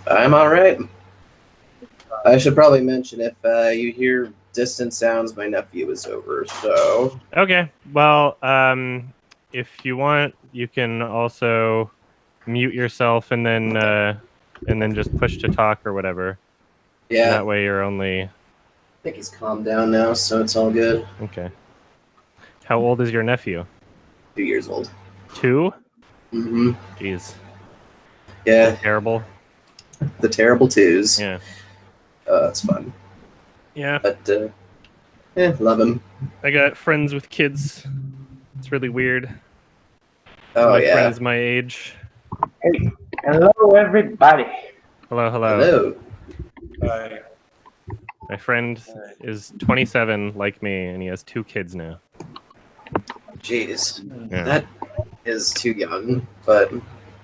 I'm all right. I should probably mention if you hear distant sounds, my nephew is over. So Okay. Well, if you want, you can also mute yourself and then just push to talk or whatever. And yeah, that way you're only. I think he's calmed down now, so it's all good. Okay. How old is your nephew? 2 years old. 2? Mm-hmm. Jeez. Yeah, They're terrible. the terrible twos. Yeah. It's fun. Yeah. But love him. I got friends with kids. It's really weird. Oh my yeah. friends my age. Hey, hello everybody. Hello. Hello. Hi. My friend is 27 like me, and he has 2 kids now. Jeez, Yeah. that is too young. But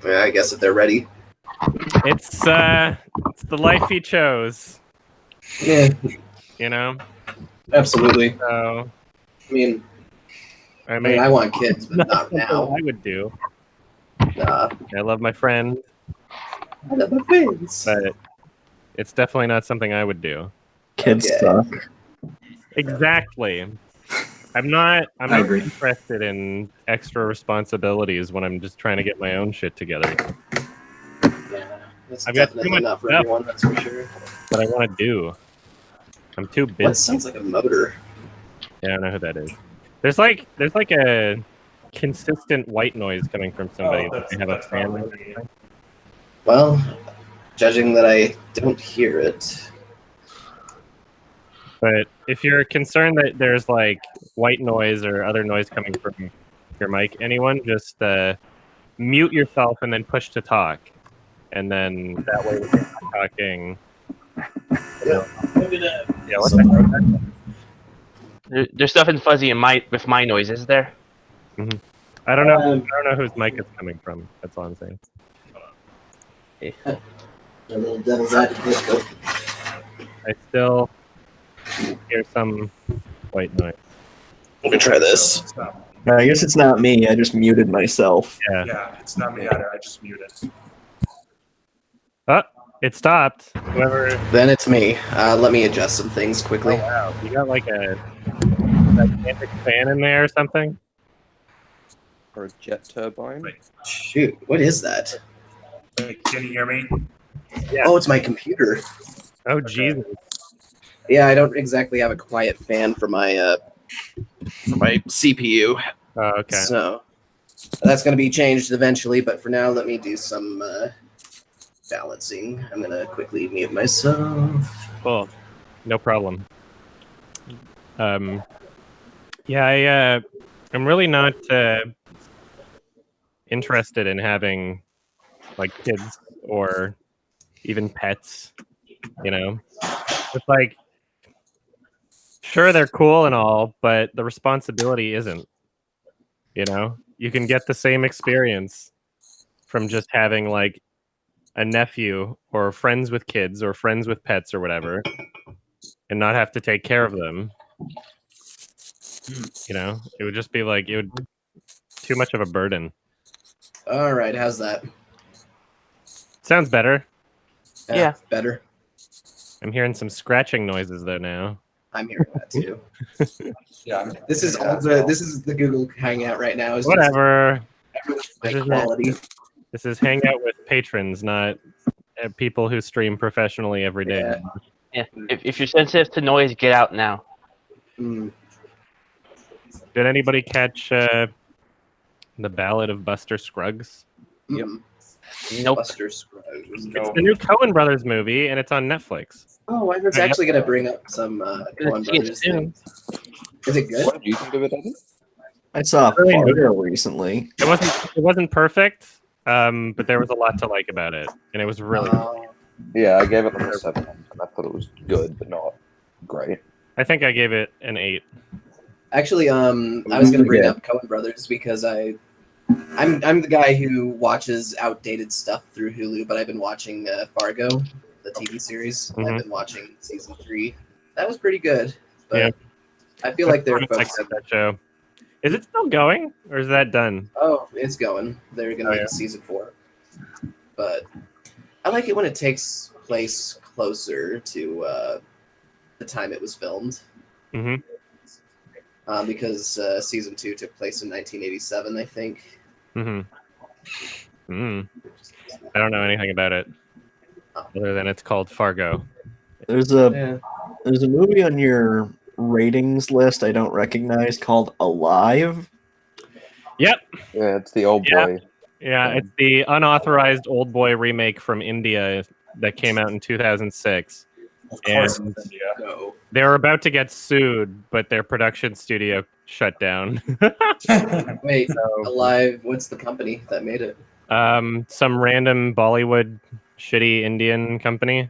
yeah, I guess if they're ready. It's the life he chose. Yeah, You know. absolutely. So. I mean, I I want kids, but not now. I would do. Nah, I love my friend, I love my friends. but it's definitely not something I would do. Kids Okay. suck. Exactly. I'm not I agree. interested in extra responsibilities when I'm just trying to get my own shit together. Yeah, that's I've got too definitely much not for stuff. everyone, that's for sure. What I want to do. I'm too busy. That sounds like a motor. Yeah, I don't know who that is. There's like a consistent white noise coming from somebody. They have a fan. Well, judging that I don't hear it. But if you're concerned that there's like white noise or other noise coming from your mic, anyone just mute yourself and then push to talk, and then that way when you're not talking. Yeah, what the heck? There's nothing fuzzy with my noise, is there? I don't know whose mic it's coming from. That's all I'm saying. A little devil's advocate. I still hear some white noise. Let me try this. I guess it's not me. I just muted myself. Yeah. Yeah, it's not me either. I just muted. Oh, it stopped. Whoever. Then it's me. Let me adjust some things Oh quickly. wow, you got like a gigantic fan in there or something? Or a jet turbine. Shoot, what is that? Wait, can you hear me? Yeah. Oh, it's my computer. Oh Jesus. Yeah, I don't exactly have a quiet fan for my CPU. Oh, okay. So that's going to be changed eventually, but for now, let me do some balancing. I'm going to quickly mute myself. Cool. No problem. Yeah, I'm really not interested in having like kids or even pets, you know? It's like, sure, they're cool and all, but the responsibility isn't, you know? You can get the same experience from just having like a nephew or friends with kids or friends with pets or whatever and not have to take care of them. You know, it would just be like, it would too much of a burden. All right, how's that? Sounds better. Yeah. Better. I'm hearing some scratching noises though now. I'm hearing that too. Yeah. This is the Google Hangout right now. It's just Whatever. high This is quality. This is Hangout with patrons, not people who stream professionally every day. Yeah. Yeah. If you're sensitive to noise, get out now. Mm. Did anybody catch the Ballad of Buster Scruggs? Yep. Nope. Buster Scruggs. It's the new Coen Brothers movie, and it's on Netflix. Oh, I was actually going to bring up some Coen See it Brothers soon. things. Is it good? What do you think of it, Eddie? I saw Really Fargo recently. It wasn't perfect, but there was a lot to like about it, and it was really. Yeah, I gave it like a 7, and I thought it was good, but not great. I think I gave it an 8. Actually, I was going to bring up Coen Brothers because I'm the guy who watches outdated stuff through Hulu, but I've been watching Fargo, the TV series. Mhm. I've been watching season 3. That was pretty good, but Yeah. I feel like they're I like focusing. that show. Is it still going, or is that done? Oh, it's going. They're going to Oh, make yeah. season 4, but I like it when it takes place closer to the time it was filmed. Hmm. Because season 2 took place in 1987, I think. Hmm. Mm. I don't know anything about it other than it's called Fargo. There's Yeah. a movie on your ratings list I don't recognize called Alive. Yep. Yeah, it's the old Yeah. boy. Yeah, it's the unauthorized Oldboy remake from India that came out in 2006. Of course, And it's India. No. they were about to get sued, but their production studio shut down. Wait, So, Alive, what's the company that made it? some random Bollywood shitty Indian company.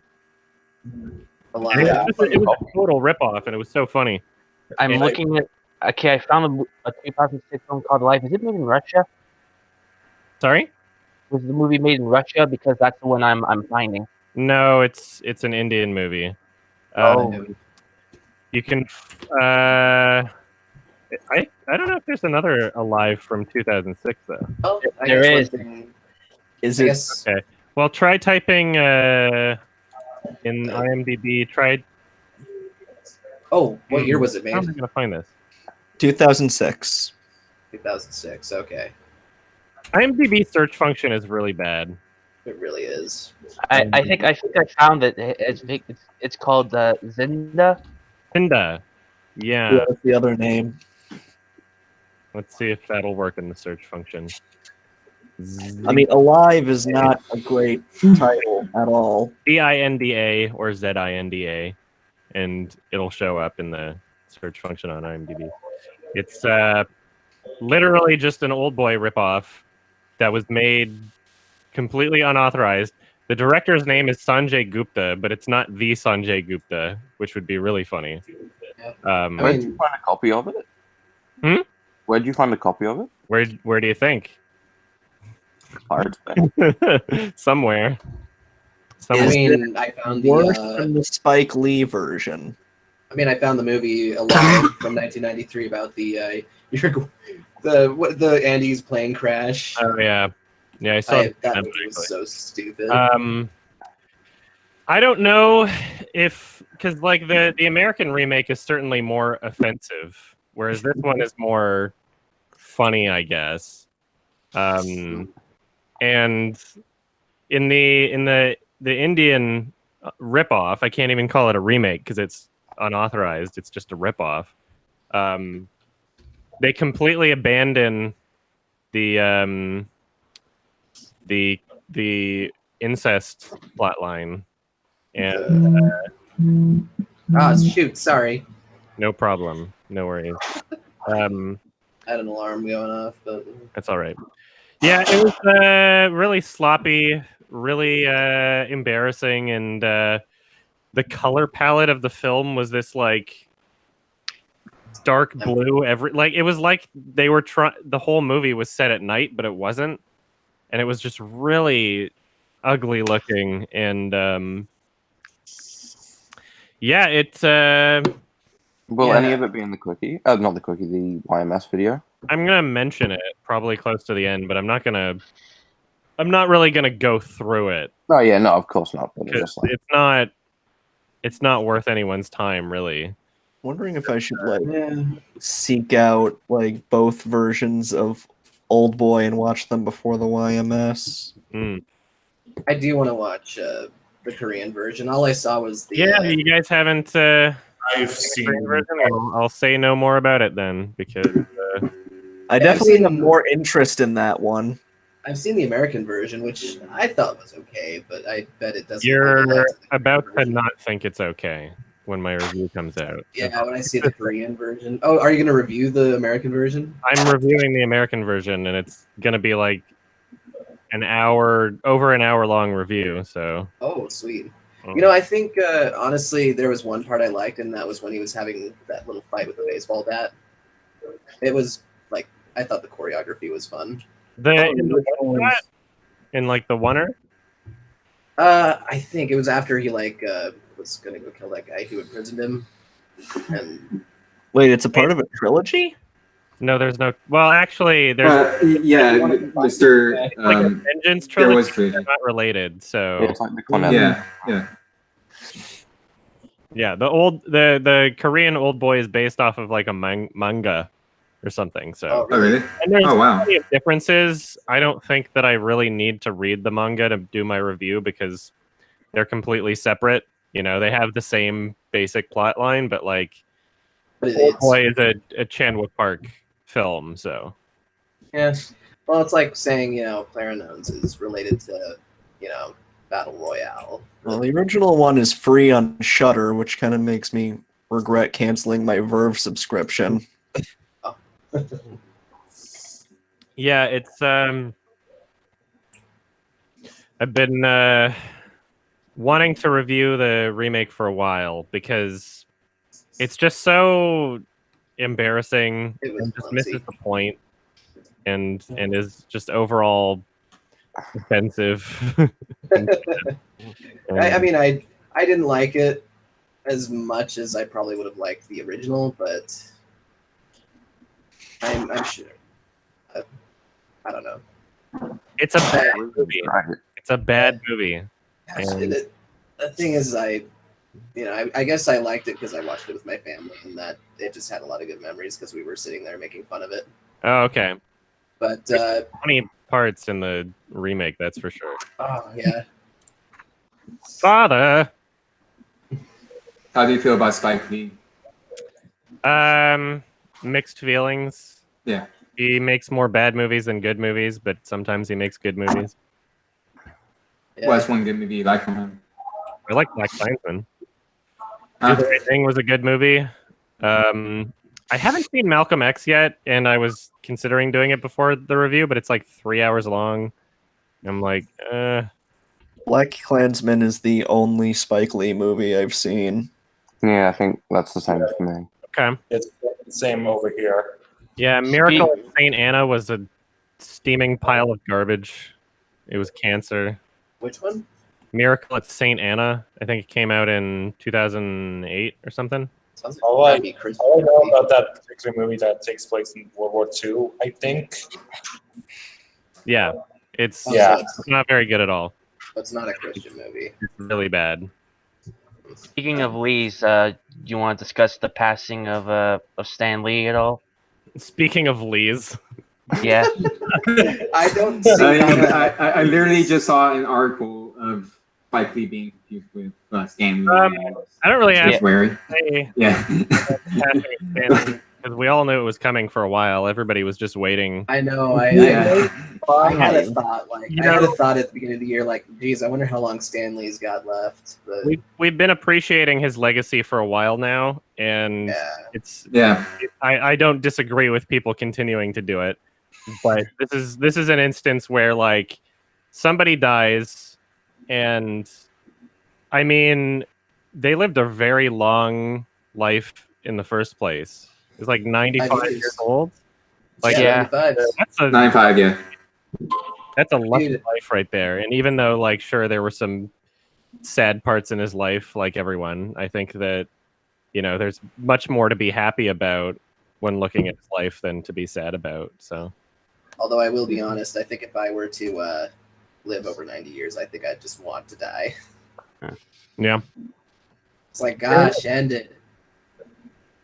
Alive. And Yeah. it was a total ripoff, and it was so funny. I'm And- looking at. Okay, I found a 2006 film called Life. Is it made in Russia? Sorry? Was the movie made in Russia? Because that's the one I'm finding. No, it's an Indian movie. Oh. You can. I don't know if there's another Alive from 2006 though. Oh, I There guess is. one thing- Is I it? guess Okay. Well, try typing in IMDb. Try. Oh, what year was it How am I made? gonna find this? 2006. 2006. Okay, IMDb search function is really bad. it really is. I think I found it. It's called Zinda. Pinda. Yeah. What's the other name? Let's see if that'll work in the search function. I mean, Alive is not a great title at all. ZINDA or ZINDA, and it'll show up in the search function on IMDb. It's literally just an Oldboy ripoff that was made completely unauthorized. The director's name is Sanjay Gupta, but it's not the Sanjay Gupta, which would be really funny. I Where'd mean- you find a copy of it? Hmm? Where'd you find a copy of it? Where do you think? Pirates Bay. Somewhere. I Is mean, I found Worse the. than the Spike Lee version. I mean, I found the movie Alive from 1993 about the Andy's plane crash. Oh yeah, yeah. I saw That movie actually. was so stupid. I don't know if because like the American remake is certainly more offensive, whereas this one is more funny, I guess. And in the Indian ripoff, I can't even call it a remake because it's unauthorized. It's just a ripoff. They completely abandon the incest plotline, and Shoot, sorry. no problem, no worries. I had an alarm going off, but That's all right. Yeah, it was really sloppy, really embarrassing, and the color palette of the film was this like dark blue. It was like they were trying. The whole movie was set at night, but it wasn't, and it was just really ugly looking. And yeah, it's. Will any of it be in the quickie? Not the quickie, the YMS video. I'm gonna mention it probably close to the end, but I'm not really gonna go through it. Oh yeah, no, of course not. But Because just like, it's not worth anyone's time, really. Wondering if I should like yeah. seek out like both versions of Oldboy and watch them before the YMS. Mm. I do want to watch the Korean version. All I saw was the. Yeah, you guys haven't. I've seen. I'll say no more about it then, because I I've definitely seen- have more interest in that one. I've seen the American version, which I thought was okay, but I bet it doesn't. you're hold up to the about Korean to version. not think it's okay when my review comes out. Yeah, when I see the Korean version. Oh, are you going to review the American version? I'm reviewing the American version, and it's gonna be like over an hour long review. So, Oh, sweet. You know, I think honestly, there was one part I liked, and that was when he was having that little fight with the baseball bat. It was like I thought the choreography was fun. in like the oneer. I think it was after he was gonna go kill that guy who imprisoned him, and Wait, it's a part of a trilogy? No, there's no. Well, actually, there's Yeah, Mr. it's like a Vengeance there was trilogy. They're trilogy. not related, so It's like the Connell. Yeah. yeah. The Korean Oldboy is based off of like a manga or something. So Oh, really? and there's Oh, wow. plenty of differences. I don't think that I really need to read the manga to do my review because they're completely separate. You know, they have the same basic plot line, but like Oldboy is a Chan-wook Park film, so Yeah. Well, it's like saying, PlayerUnknown's is related to, Battle Royale. Well, the original one is free on Shudder, which kind of makes me regret canceling my Verve subscription. yeah, it's I've been wanting to review the remake for a while because it's just so embarrassing and just misses the point and is just overall offensive. I mean, I didn't like it as much as I probably would have liked the original, but I'm sure. I don't know. It's a bad movie. It's a bad movie. The thing is, I guess I liked it because I watched it with my family, and that it just had a lot of good memories because we were sitting there making fun of it. Oh, okay. But there's funny parts in the remake, that's for sure. Oh yeah. Father. How do you feel about Spike Lee? Mixed feelings. Yeah. He makes more bad movies than good movies, but sometimes he makes good movies. Yeah. What's one good movie you like from him? I like Black Klansman. Do the Right Thing was a good movie. I haven't seen Malcolm X yet, and I was considering doing it before the review, but it's like 3 hours long. I'm like, Black Klansman is the only Spike Lee movie I've seen. Yeah, I think that's the same for me. Okay. It's the same over here. Yeah, Miracle at St. Anna was a steaming pile of garbage. It was cancer. Which one? Miracle at St. Anna. I think it came out in 2008 or something. Sounds like All I maybe Chris know about that particular movie that takes place in World War II, I think. Yeah, it's not very good at all. It's not a Christian movie. It's really bad. Speaking of Lee's, do you want to discuss the passing of Stan Lee at all? Speaking of Lee's. Yeah. I don't see I literally just saw an article of Spike Lee being confused with Stan Lee. I don't really have to say yeah. Because we all knew it was coming for a while. Everybody was just waiting. I know. I had a thought. I had a thought at the beginning of the year, like, geez, I wonder how long Stan Lee's got left. But we've been appreciating his legacy for a while now, and I don't disagree with people continuing to do it, but this is an instance where like somebody dies, and I mean they lived a very long life in the first place. It's like 95 years old. Like 95. That's a 95, yeah. That's a lucky life right there. And even though, like, sure, there were some sad parts in his life, like everyone, I think that, there's much more to be happy about when looking at his life than to be sad about. So, although I will be honest, I think if I were to live over 90 years, I think I'd just want to die. Yeah. It's like, gosh, end it.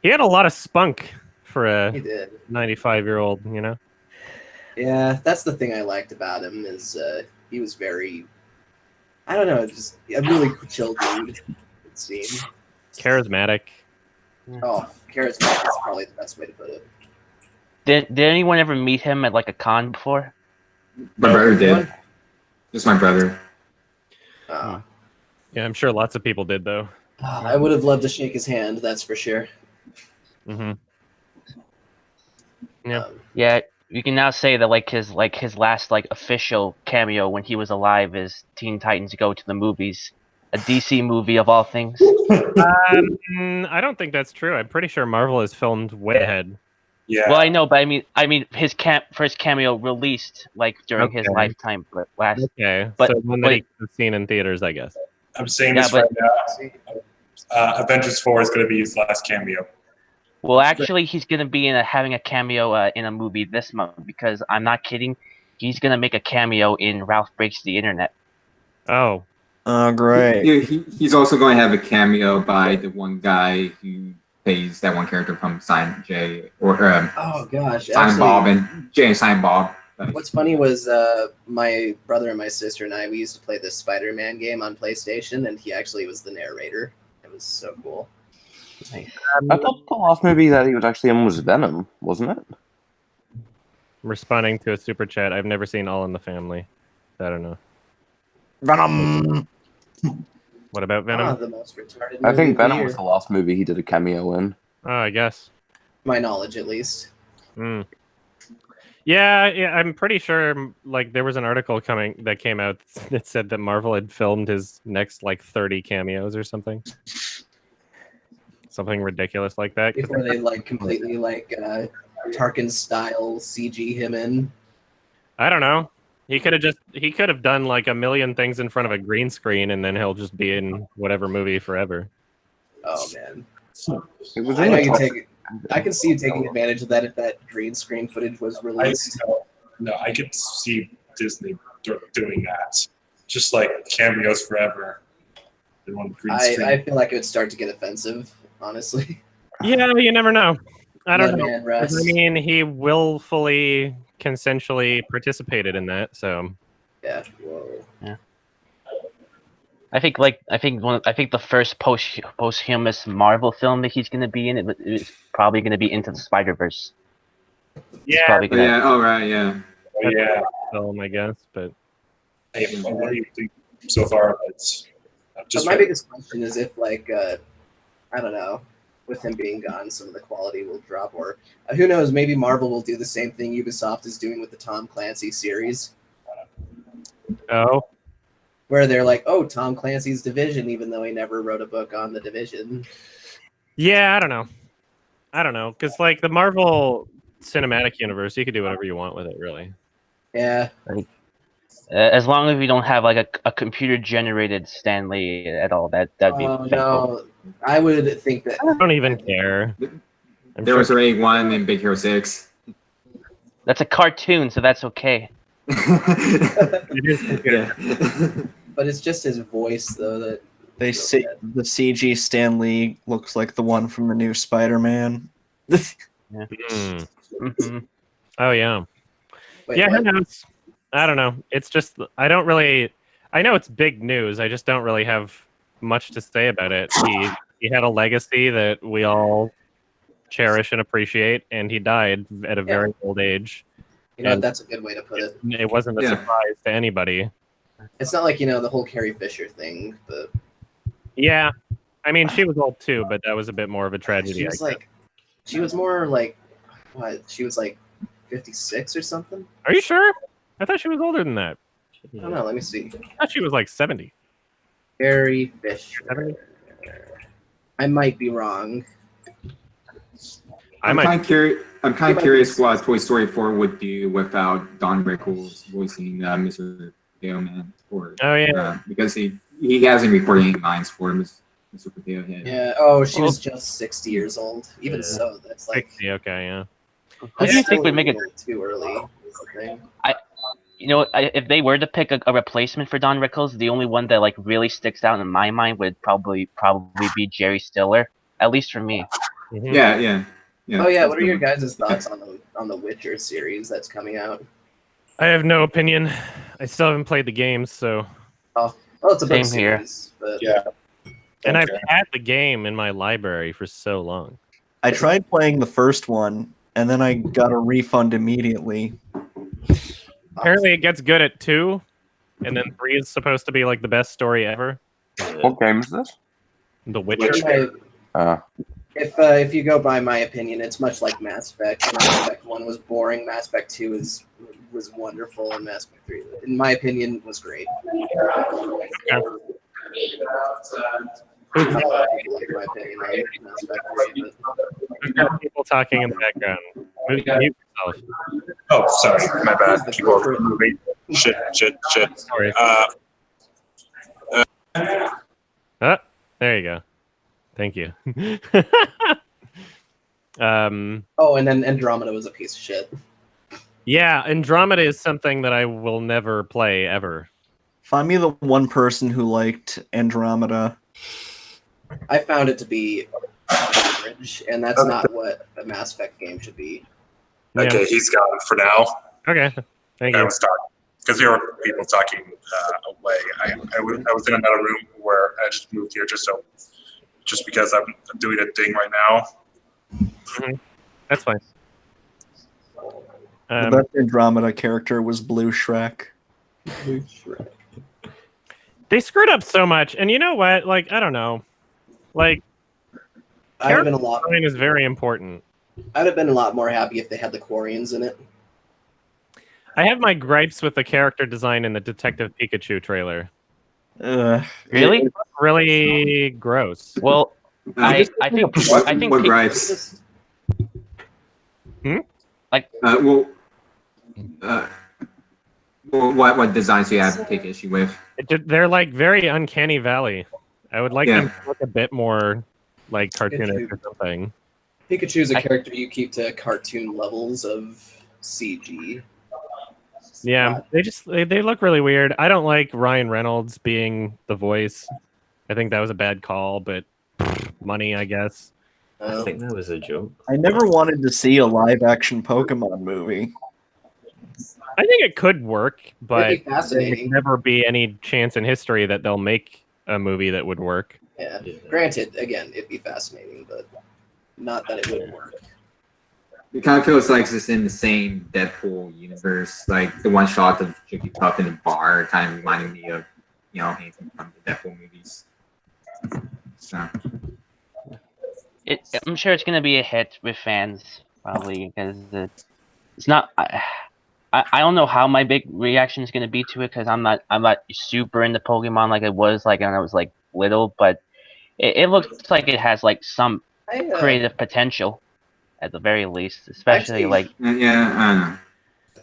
He had a lot of spunk for a He did. 95-year-old, Yeah, that's the thing I liked about him is he was very, I don't know, just a really chill dude, it seemed. Charismatic. Oh, charismatic is probably the best way to put it. Did anyone ever meet him at like a con before? My brother did. Just my brother. Oh. Yeah, I'm sure lots of people did, though. I would have loved to shake his hand, that's for sure. Mm-hmm. Yeah. Yeah, you can now say that his last official cameo when he was alive is Teen Titans Go to the Movies, a DC movie of all things. I don't think that's true. I'm pretty sure Marvel is filmed way ahead. Yeah. Well, I know, but I mean his first cameo released during his lifetime, but last. Okay, but so one that he could have seen in theaters, I guess. I'm saying this right now. Avengers 4 is going to be his last cameo. Well, actually, he's gonna be having a cameo in a movie this month because I'm not kidding. He's gonna make a cameo in Ralph Breaks the Internet. Oh, Oh, great. He's also going to have a cameo by the one guy who plays that one character from Silent J or Oh gosh, Silent Bob and Jay and Silent Bob. What's funny was my brother and my sister and I, we used to play this Spider-Man game on PlayStation, and he actually was the narrator. It was so cool. Nice. I thought the last movie that he was actually in was Venom, wasn't it? responding to a super chat. I've never seen All in the Family. I don't know. Venom. What about Venom? The most retarded I movie think of the Venom year. was the last movie he did a cameo in. Oh, I guess. My knowledge, at least. Mm. Yeah, I'm pretty sure. Like, there was an article that came out that said that Marvel had filmed his next 30 cameos or something ridiculous like that. Before they completely Tarkin style CG him in. I don't know. He could have done a million things in front of a green screen, and then he'll just be in whatever movie forever. Oh man, It was I in know the you top- take. I can see you taking advantage of that if that green screen footage was released. I could see Disney doing that. Just like cameos forever. They want green screen. I feel like it would start to get offensive, honestly. Yeah, you never know. I don't Let know. man rest. I mean, he willfully, consensually participated in that, so. Yeah. Whoa. I think the first posthumous Marvel film that he's gonna be in is probably gonna be Into the Spider-Verse. He's probably gonna. Yeah. Oh right. Yeah. Oh, yeah. Film, I guess, but. I haven't already think so far, but But just my biggest question is if, I don't know, with him being gone, some of the quality will drop, or who knows? Maybe Marvel will do the same thing Ubisoft is doing with the Tom Clancy series, Oh. where they're like, "Oh, Tom Clancy's Division," even though he never wrote a book on the Division. Yeah, I don't know. Because, the Marvel Cinematic Universe, you could do whatever you want with it, really. Yeah. As long as we don't have a computer generated Stan Lee at all, that'd be. Oh cool. no, I would think that. I don't even care. There was already one in Big Hero 6. That's a cartoon, so that's okay. It is computer. But it's just his voice, though. That They say the CG Stan Lee looks like the one from the new Spider-Man. Mm. Mhm. Oh, yeah. Wait, Yeah, who what? knows? I don't know. It's just, I don't really, I know it's big news. I just don't really have much to say about it. He had a legacy that we all cherish and appreciate, and he died at a very old age. You know, And that's a good way to put it. it wasn't a Yeah. surprise to anybody. It's not like, the whole Carrie Fisher thing, but Yeah. I mean, she was old too, but that was a bit more of a tragedy. she was she was more what? She was 56 or something? Are you sure? I thought she was older than that. I don't know, let me see. I thought she was 70. Carrie Fisher. 70? I might be wrong. I'm kind of curious what Toy Story 4 would do without Don Rickles voicing Mr. Potato Man. Oh, yeah. Because he hasn't recorded any lines for Mr. Potato Head. Yeah, she was just 60 years old. Even so, that's 60, okay, yeah. Who do you think would make it too early? Is the thing. If they were to pick a replacement for Don Rickles, the only one that really sticks out in my mind would probably be Jerry Stiller, at least for me. Mhm. Yeah. Oh yeah, what are your guys' thoughts on the Witcher series that's coming out? I have no opinion. I still haven't played the games, so. Well, it's a book Same here. series, but Yeah. And I've Okay. had the game in my library for so long. I tried playing the first one, and then I got a refund immediately. Apparently, it gets good at 2, and then 3 is supposed to be the best story ever. What game is this? The Witcher. If you go by my opinion, it's much like Mass Effect. Mass Effect 1 was boring. Mass Effect 2 was wonderful, and Mass Effect 3, in my opinion, was great. A lot of people like my opinion on Mass Effect 3, but We've got people talking in the background. Mute yourself. Oh, sorry, my bad. the Keyboard corporate- moving. Shit. Sorry. There you go. Thank you. Oh, and then Andromeda was a piece of shit. Yeah, Andromeda is something that I will never play ever. Find me the one person who liked Andromeda. I found it to be average, and that's not what a Mass Effect game should be. Yeah. Okay, he's gone for now. Okay, thank I you. was talking because there were people talking away. I was in another room where I just moved here just because I'm doing a thing right now. That's fine. The best Andromeda character was Blue Shrek. They screwed up so much, and you know what? Like, I don't know. Like, I'd have been a lot. design is very important. I'd have been a lot more happy if they had the Quarians in it. I have my gripes with the character design in the Detective Pikachu trailer. Really? It's really gross. Well, I think What gripes? Like, what designs do you have to take issue with? They're like very uncanny valley. I would like them to look a bit more like cartoonish or something. Pikachu is a character you keep to cartoon levels of CG. Yeah, they look really weird. I don't like Ryan Reynolds being the voice. I think that was a bad call, but money, I guess. I think that was a joke. I never wanted to see a live-action Pokemon movie. I think it could work, but It'd be fascinating. there'd never be any chance in history that they'll make a movie that would work. Yeah. Granted, again, it'd be fascinating, but not that it would work. It kind of feels like it's in the same Deadpool universe. Like the one shot of Jigglypuff in the bar kind of reminding me of, anything from the Deadpool movies. So. I'm sure it's gonna be a hit with fans probably because it's not. I don't know how my big reaction is gonna be to it because I'm not super into Pokemon like I was like when I was like little, but it looks like it has like some creative potential at the very least, especially I don't know.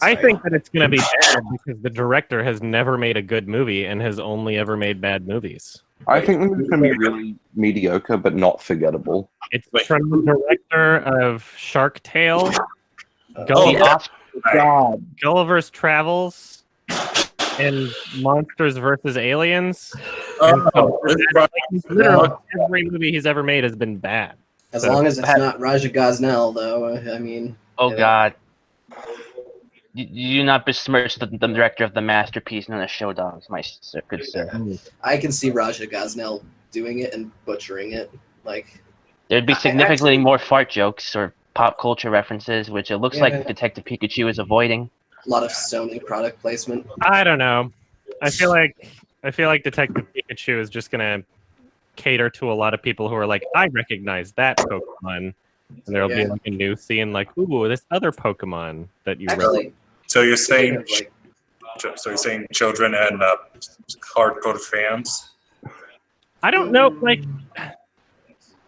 I think that it's going to be bad because the director has never made a good movie and has only ever made bad movies. I think the movie's going to be really mediocre, but not forgettable. It's from the director of Shark Tale, Gulliver's Travels, and Monsters vs. Aliens. Literally every movie he's ever made has been bad. As long as it's not Raja Gosnell, though, I mean... Oh, God. You do not besmirch the director of the masterpiece and the show dogs, my good sir. I can see Raja Gosnell doing it and butchering it. Like, there'd be significantly more fart jokes or pop culture references, which it looks like Detective Pikachu is avoiding. A lot of Sony product placement. I don't know. I feel like Detective Pikachu is just gonna cater to a lot of people who are like, I recognize that Pokemon, and there'll be like a new scene like, ooh, this other Pokemon that you wrote. So you're saying children and hardcore fans? I don't know. Like,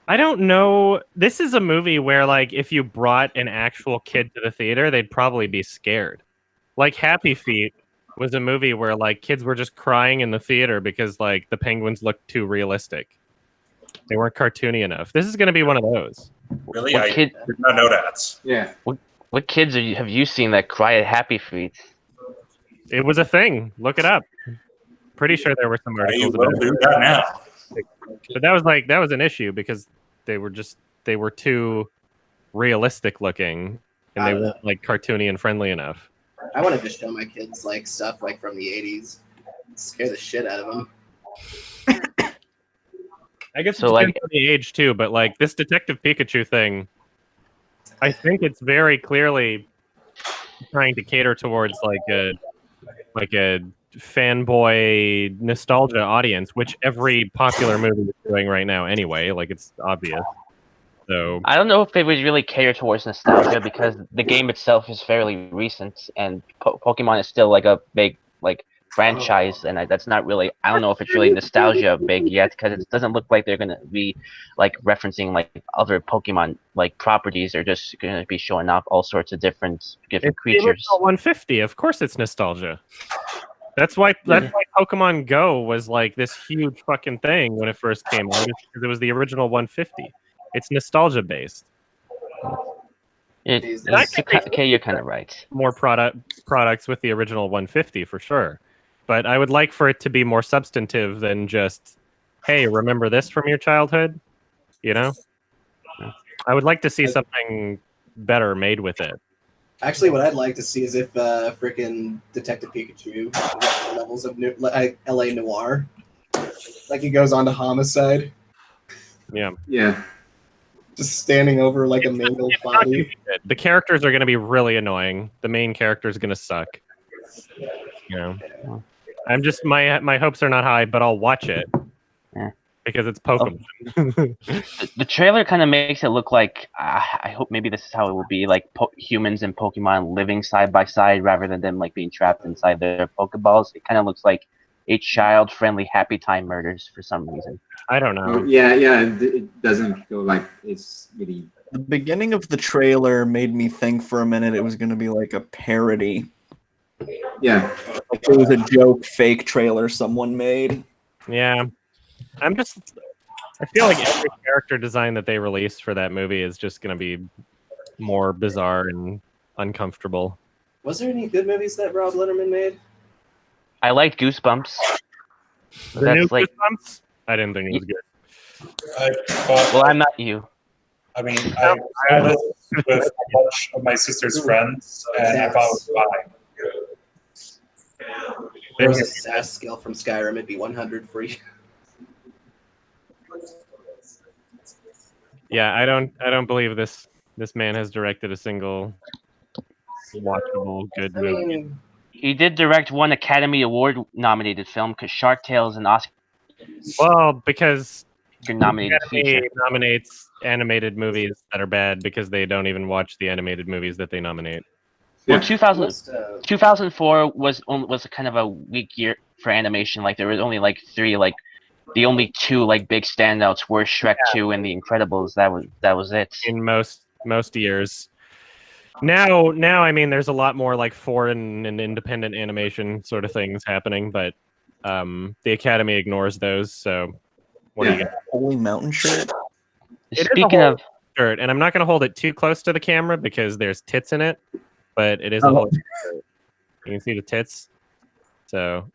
I don't know. This is a movie where, like, if you brought an actual kid to the theater, they'd probably be scared. Like, Happy Feet was a movie where, like, kids were just crying in the theater because, like, the penguins looked too realistic. They weren't cartoony enough. This is going to be one of those. Really? I did not know that. Yeah. What kids have you seen that cry at Happy Feet? It was a thing. Look it up. Pretty sure there were some articles about do that now. But that was an issue because they were too realistic looking and they weren't like cartoony and friendly enough. I wanted to show my kids like stuff like from the 80s. Scare the shit out of them. I guess so, it depends on the age too, but like this Detective Pikachu thing, I think it's very clearly trying to cater towards like a fanboy nostalgia audience, which every popular movie is doing right now anyway. Like it's obvious. So I don't know if it would really cater towards nostalgia because the game itself is fairly recent and Pokemon is still like a big like franchise, and that's not really. I don't know if it's really nostalgia big yet because it doesn't look like they're gonna be like referencing like other Pokemon like properties. They're just gonna be showing off all sorts of different creatures. 150, of course, it's nostalgia. That's why Pokemon Go was like this huge fucking thing when it first came out because it was the original 150. It's nostalgia based. Okay, you're kind of right. More products with the original 150 for sure, but I would like for it to be more substantive than just, hey, remember this from your childhood? You know, I would like to see something better made with it. Actually, what I'd like to see is if freaking Detective Pikachu went to levels of LA Noir, like he goes on to Homicide. Yeah. Yeah. Just standing over like a mangled body. The characters are going to be really annoying. The main character is going to suck. You know, I'm just my hopes are not high, but I'll watch it because it's Pokemon. The trailer kind of makes it look like I hope maybe this is how it will be, like humans and Pokemon living side by side rather than them like being trapped inside their Pokeballs. It kind of looks like a child-friendly Happy Time Murders for some reason. I don't know. Yeah, it doesn't feel like it's really. The beginning of the trailer made me think for a minute it was going to be like a parody. Yeah. Like it was a joke fake trailer someone made. Yeah. I feel like every character design that they release for that movie is just going to be more bizarre and uncomfortable. Was there any good movies that Rob Letterman made? I liked Goosebumps. The new Goosebumps? I didn't think it was good. Well, I'm not you. I mean, I saw this with a bunch of my sister's friends, and I thought it was fine. There was a SAS skill from Skyrim. It'd be 100 free. Yeah, I don't believe this man has directed a single watchable good movie. He did direct one Academy Award nominated film because Shark Tale is an Oscar. Well, because nominated Academy nominates animated movies that are bad because they don't even watch the animated movies that they nominate. Well, 2004 was kind of a weak year for animation. Like there was only like three, like the only two like big standouts were Shrek 2 and The Incredibles. That was it. In most years. Now, I mean, there's a lot more like foreign and independent animation sort of things happening, but the Academy ignores those. So, what are you gonna? Holy Mountain shirt. Speaking of shirt, and I'm not going to hold it too close to the camera because there's tits in it, but it is a whole shirt. You can see the tits. So,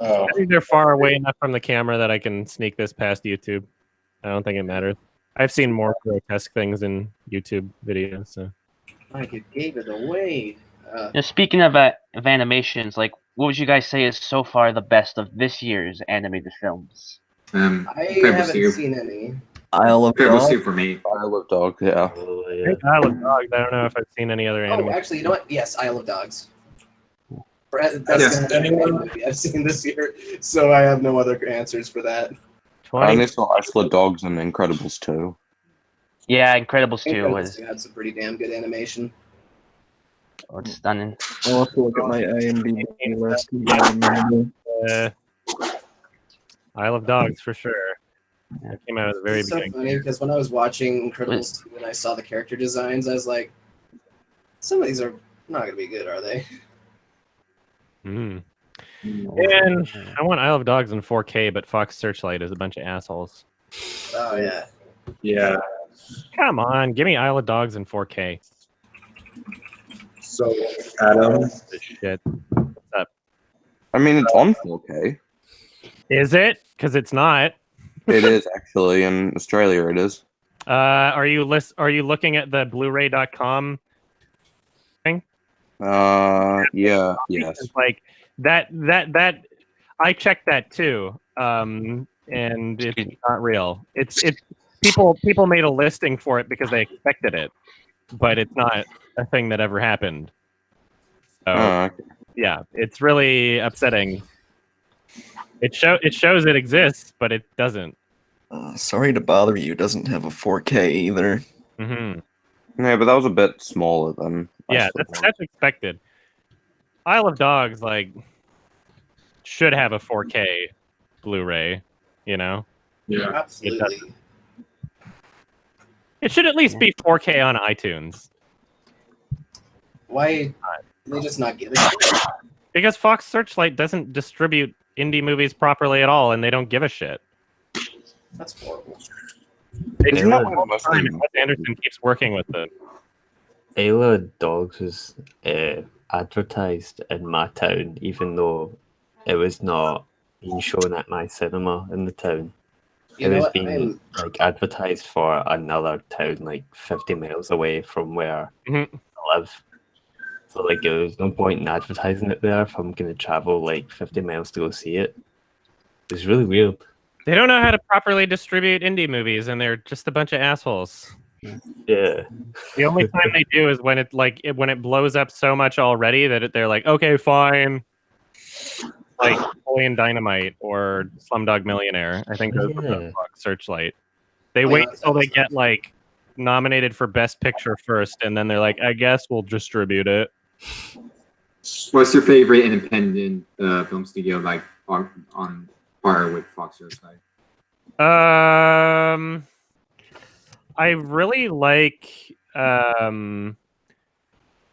I think they're far away enough from the camera that I can sneak this past YouTube. I don't think it matters. I've seen more grotesque things in YouTube videos. So. Like it gave it away. Speaking of animations, like what would you guys say is so far the best of this year's animated films? I haven't seen any. Isle of Dogs for me. Isle of Dogs, yeah. Isle of Dogs. I don't know if I've seen any other animation. Oh, actually, you know what? Yes, Isle of Dogs. That's the only movie I've seen this year, so I have no other answers for that. I only saw Isle of Dogs and Incredibles 2. Yeah, Incredibles 2 had some pretty damn good animation. Oh, it's stunning. I'll have to look at my IMDb list. Isle of Dogs for sure. It came out at the very beginning. So funny because when I was watching Incredibles 2 and I saw the character designs, I was like, some of these are not going to be good, are they? And I want Isle of Dogs in 4K, but Fox Searchlight is a bunch of assholes. Oh, yeah. Yeah. Come on, give me Isle of Dogs in 4K. So, Adam. Shit. What's up? I mean, it's on 4K. Is it? Because it's not. It is, actually. In Australia, it is. Are you looking at the Blu-ray.com thing? Yeah, yes. It's like that I checked that too. And it's not real. It's people made a listing for it because they expected it, but it's not a thing that ever happened. So yeah, it's really upsetting. It shows it exists, but it doesn't. Sorry to bother you. Doesn't have a 4K either. Mm-hmm. Yeah, but that was a bit smaller than. Yeah, that's expected. Isle of Dogs should have a 4K Blu-ray. You know. Yeah, absolutely. It should at least be 4K on iTunes. Why they just not give it? Because Fox Searchlight doesn't distribute indie movies properly at all, and they don't give a shit. That's horrible. They do Isn't that that all the time, and Wes Anderson keeps working with them. Isle of Dogs was advertised in my town, even though it was not being shown at my cinema in the town. You It know was what? being like advertised for another town, like 50 miles away from where Mhm. I live. So like, there was no point in advertising it there if I'm gonna travel like 50 miles to go see it. It was really weird. They don't know how to properly distribute indie movies, and they're just a bunch of assholes. Yeah. The only time they do is when when it blows up so much already that they're like, okay, fine. Like Napoleon Dynamite or Slumdog Millionaire. I think those were the Fox Searchlight. They wait until they get like nominated for Best Picture first, and then they're like, I guess we'll distribute it. What's your favorite independent film studio like on par with Fox Searchlight? I really like the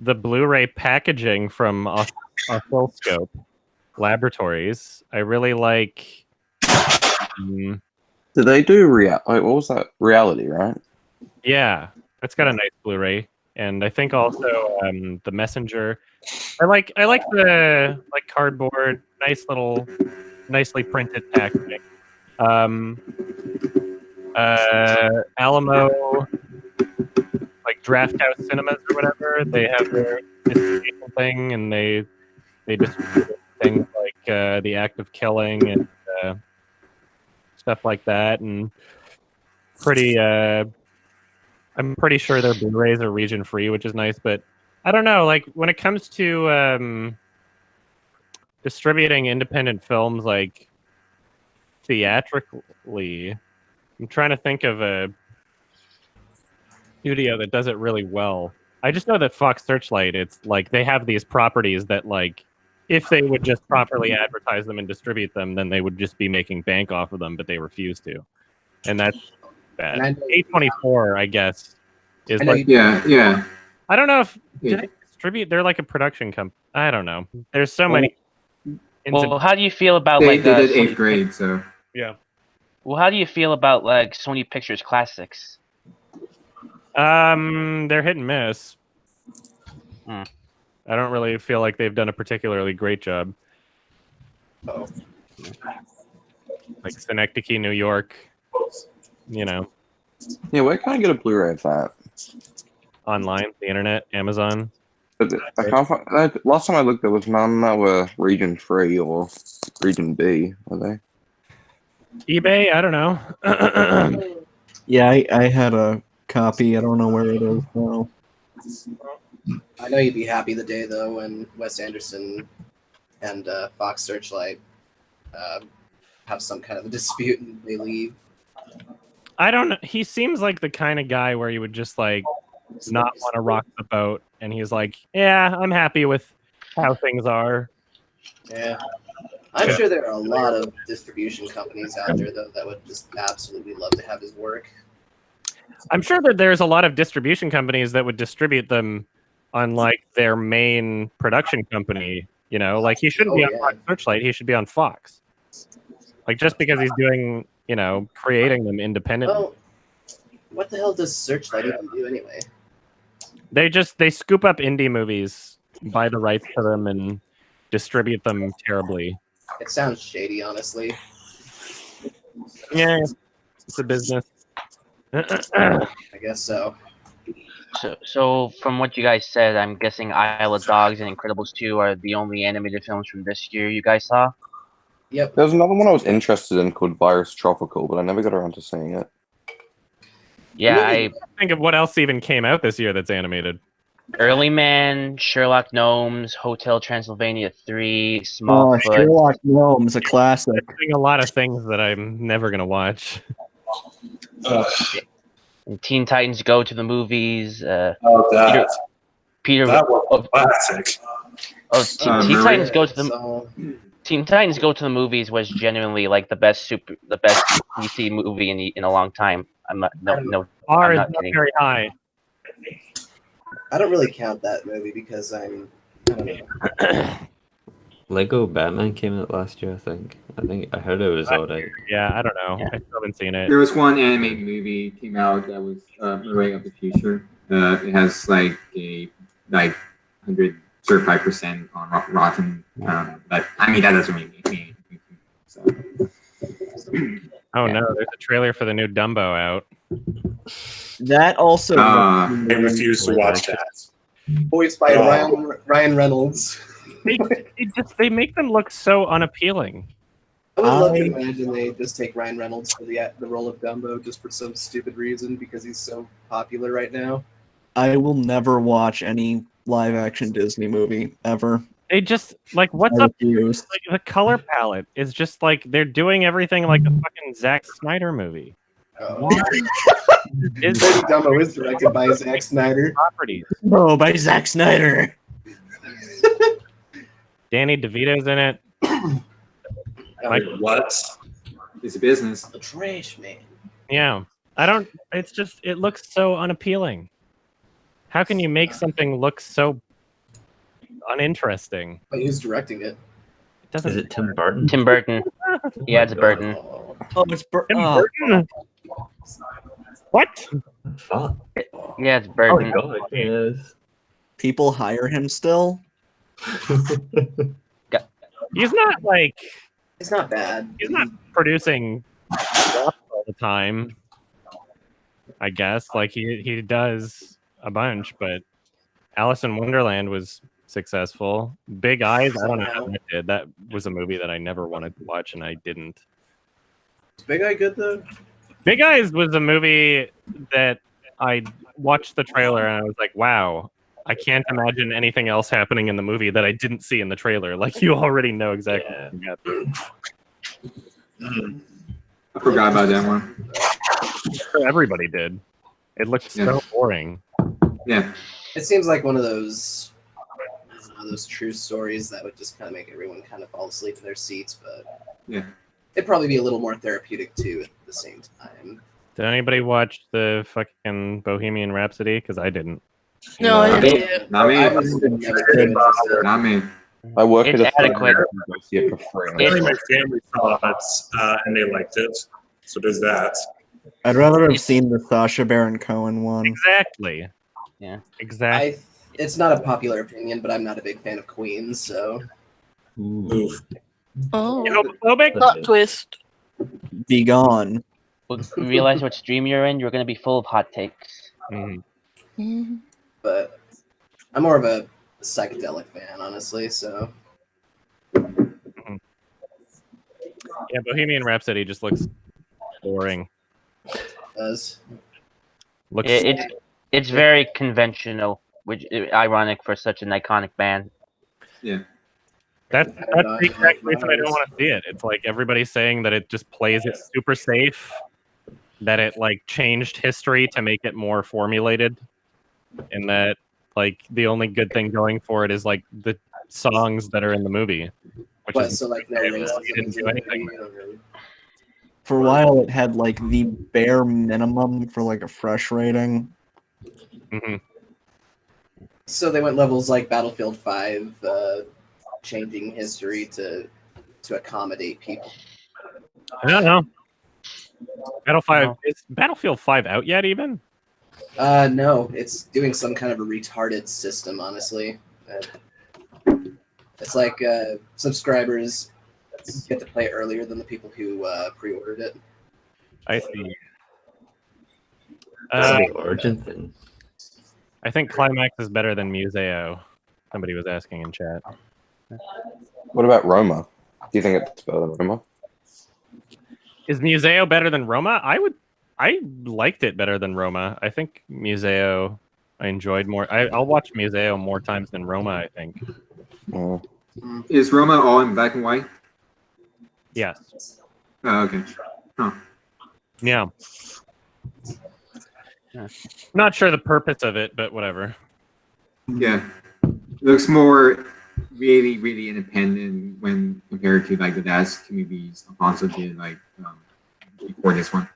Blu-ray packaging from Oscilloscope Laboratories. I really like. Did they do what was that? Reality, right? Yeah, it's got a nice Blu-ray, and I think also the Messenger. I like the cardboard, nicely printed packaging. Alamo, like Draft House Cinemas or whatever, they have their distribution thing, and they distribute things like The Act of Killing and stuff like that, and I'm pretty sure their Blu-rays are region free, which is nice. But I don't know, like when it comes to distributing independent films, like theatrically, I'm trying to think of a studio that does it really well. I just know that Fox Searchlight, it's like they have these properties that, like, if they would just properly advertise them and distribute them, then they would just be making bank off of them, but they refuse to. And that's bad. A24, I guess, is like... Yeah. I don't know if... Do they distribute? They're like a production company. I don't know. There's so many... Well, how do you feel about they like... did Sony 8th grade, so... Yeah. Well, how do you feel about like Sony Pictures Classics? They're hit and miss. Hmm. I don't really feel like they've done a particularly great job. Oh. Like Synecdoche, New York, you know. Yeah, where can I get a Blu-ray of that? Online, the internet, Amazon. But I can't find. Last time I looked, there was none that were region 3 or region B. Are they? eBay? I don't know. Yeah, I had a copy. I don't know where it is now. I know you'd be happy the day though when Wes Anderson and Fox Searchlight have some kind of a dispute and they leave. I don't know. He seems like the kind of guy where you would just like not want to rock the boat, and he's like, "Yeah, I'm happy with how things are." Yeah. I'm sure there are a lot of distribution companies out there though that would just absolutely love to have his work. I'm sure that there's a lot of distribution companies that would distribute them on like their main production company. You know, like he shouldn't be on Fox Searchlight. He should be on Fox. Like just because he's doing, you know, creating them independently. Well, what the hell does Searchlight even do anyway? They scoop up indie movies, buy the rights to them, and distribute them terribly. It sounds shady, honestly. Yeah, it's a business. I guess so. So from what you guys said, I'm guessing Isle of Dogs and Incredibles 2 are the only animated films from this year you guys saw? Yep. There was another one I was interested in called Virus Tropical, but I never got around to seeing it. Yeah, I think of what else even came out this year that's animated. Early Man, Sherlock Gnomes, Hotel Transylvania 3, Smallfoot. Sherlock Gnomes, a classic. I'm doing a lot of things that I'm never gonna watch. And Teen Titans Go to the Movies. That was a classic. Teen Titans Go to the Teen Titans Go to the Movies was genuinely like the best DC movie in a long time. I'm not kidding. Very high. I don't really count that movie because I don't know. Lego Batman came out last year, I think. I heard it was alright. Yeah, I don't know. Yeah. I still haven't seen it. There was one animated movie came out that was Array of the Future. It has like a 135% on Rotten. But I mean that doesn't really mean anything. So. Oh no, there's a trailer for the new Dumbo out. That also. I refuse to watch that. Voiced by Ryan Reynolds. They make them look so unappealing. I would love to imagine they just take Ryan Reynolds for the role of Dumbo just for some stupid reason because he's so popular right now. I will never watch any live action Disney movie ever. They just like what's up? Like, the color palette is just like they're doing everything like a fucking Zack Snyder movie. Dumbo is directed by Zack Snyder. Properties. Oh, by Zack Snyder. Danny DeVito's in it. Like what? It's a business. The trash man. Yeah, I don't. It's just it looks so unappealing. How can you make something look so uninteresting? But who's directing it? Is it Tim Burton? Tim Burton. Yeah, it's Burton. Oh, it's Tim Burton. What? Fuck. Yeah, it's Oh Burton. my god, yes. People hire him still? He's not like It's not bad. he's not producing stuff all the time. I guess like he does a bunch, but Alice in Wonderland was successful. Big Eyes, I don't know how that did. That was a movie that I never wanted to watch, and I didn't. Is Big Eye good though? Big Eyes was a movie that I watched the trailer and I was like, wow, I can't imagine anything else happening in the movie that I didn't see in the trailer. Like, you already know exactly what I forgot about that one. everybody did. It looked so boring. Yeah. It seems like one of those true stories that would just kind of make everyone kind of fall asleep in their seats, but yeah, it'd probably be a little more therapeutic too at the same time. Did anybody watch the fucking Bohemian Rhapsody? Because I didn't. No, I didn't. Not me. Not me. I work It's at a adequate. go see it for free. My family saw it and they liked it, so there's that. I'd rather have seen the Sacha Baron Cohen one. Exactly. Yeah. Exactly. It's not a popular opinion, but I'm not a big fan of Queen, so. Oof. Oh, Homophobic? plot twist. Be gone. Well, you realize what stream you're in? You're going to be full of hot takes. Mhm. But I'm more of a psychedelic fan, honestly, so. Yeah, Bohemian Rhapsody just looks boring. Does. Looks It's very conventional, which is ironic for such an iconic band. Yeah. That's the exact reason I don't want to see it. It's like everybody's saying that it just plays it super safe, that it like changed history to make it more formulated, and that like the only good thing going for it is like the songs that are in the movie. Which But is so like no you racism didn't do anything. really. For a while, it had like the bare minimum for like a fresh rating. Mm-hmm. So they went levels like Battlefield 5, changing history to accommodate people. I don't know. Is Battlefield 5 out yet even? No, it's doing some kind of a retarded system, honestly. It's like subscribers get to play it earlier than the people who pre-ordered it. I see. The origin thing. I think Climax is better than Museo. Somebody was asking in chat. What about Roma? Do you think it's better than Roma? Is Museo better than Roma? I liked it better than Roma. I think Museo I enjoyed more. I'll watch Museo more times than Roma, I think. Is Roma all in black and white? Yes. Oh, okay. Oh. Yeah. Not sure the purpose of it, but whatever. Yeah. Looks more really, really independent when compared to like the last two movies Alfonso did like before this one.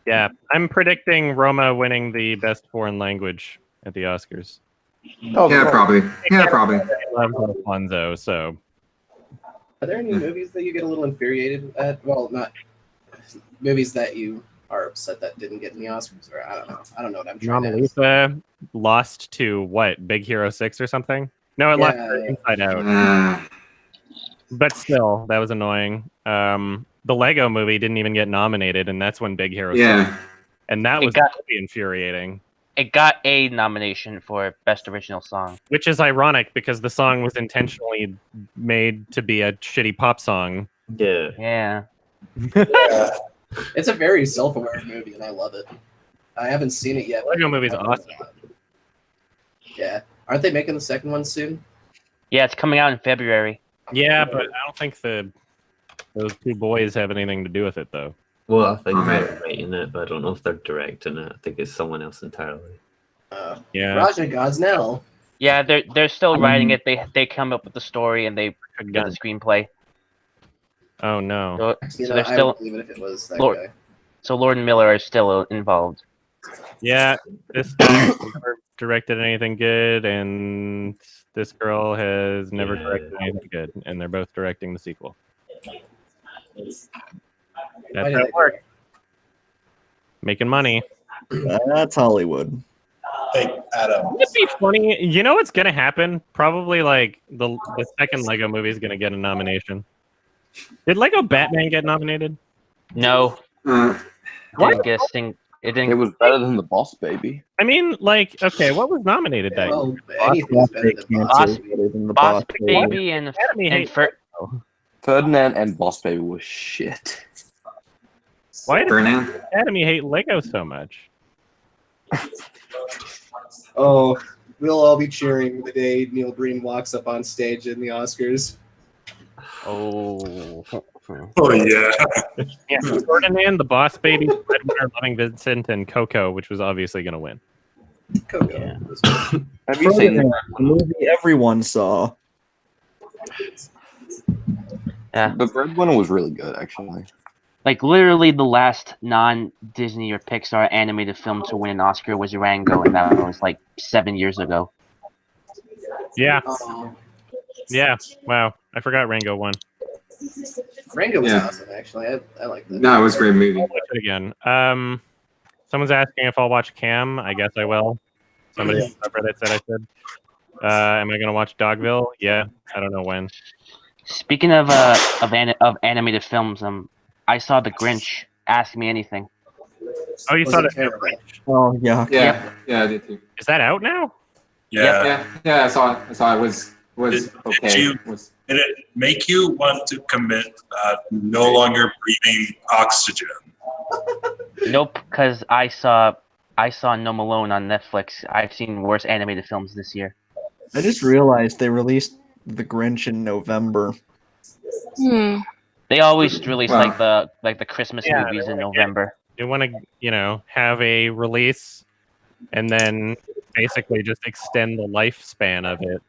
Yeah, I'm predicting Roma winning the best foreign language at the Oscars. Oh, Yeah, probably. Yeah, probably. I love Alfonso, so Are there any movies that you get a little infuriated at? Well, not movies that you are upset that didn't get any Oscars, or I don't know. I don't know what I'm trying to ask. Anomalisa lost to what? Big Hero 6 or something? No, it lost to Inside Out. But still, that was annoying. The Lego movie didn't even get nominated, and that's when Big Hero 6. And that was really infuriating. It got a nomination for Best Original Song. Which is ironic because the song was intentionally made to be a shitty pop song. Yeah. It's a very self-aware movie, and I love it. I haven't seen it yet. Lego movie's awesome. Yeah. Aren't they making the second one soon? Yeah, it's coming out in February. Yeah, but I don't think those two boys have anything to do with it, though. Well, I think they're writing it, but I don't know if they're directing it. I think it's someone else entirely. Yeah. Raja Gosnell. Yeah, they're still writing it. They come up with the story and they do the screenplay. Oh no. So they're still. I would believe it if it was that guy. So Lord and Miller are still involved. Yeah, this guy never directed anything good, and this girl has never directed anything good, and they're both directing the sequel. That's how it works. Making money. That's Hollywood. Hey, Adam. Wouldn't it be funny? You know what's gonna happen? Probably like the second Lego movie is gonna get a nomination. Did Lego Batman get nominated? No. What? It was better than the Boss Baby. I mean, like, okay, what was nominated that year? Anything's better than Boss Baby and Ferdinand and Boss Baby was shit. Why does Academy hate Lego so much? Oh, we'll all be cheering the day Neil Breen walks up on stage in the Oscars. Oh. Oh yeah. Yeah, Ferdinand, the Boss Baby, Breadwinner, Loving Vincent, and Coco, which was obviously going to win. Coco. Yeah. Have you seen the movie everyone saw? Yeah. The Breadwinner was really good, actually. Like literally the last non-Disney or Pixar animated film to win an Oscar was Rango, and that was like 7 years ago. Yeah. Yeah. Wow. I forgot Rango won. Rango was awesome, actually. I like that. No, it was a great movie. I'll watch it again. Someone's asking if I'll watch Cam. I guess I will. Somebody on Reddit said I should. Am I gonna watch Dogville? Yeah. I don't know when. Speaking of animated films, I saw The Grinch. Ask Me Anything. Oh, you saw the Oh yeah. Yeah, I did too. Is that out now? Yeah. Yeah, I saw it. It was okay. Did it make you want to commit no longer breathing oxygen? Nope, because I saw No Malone on Netflix. I've seen worse animated films this year. I just realized they released The Grinch in November. They always release like the Christmas movies in November. You want to, have a release and then basically just extend the lifespan of it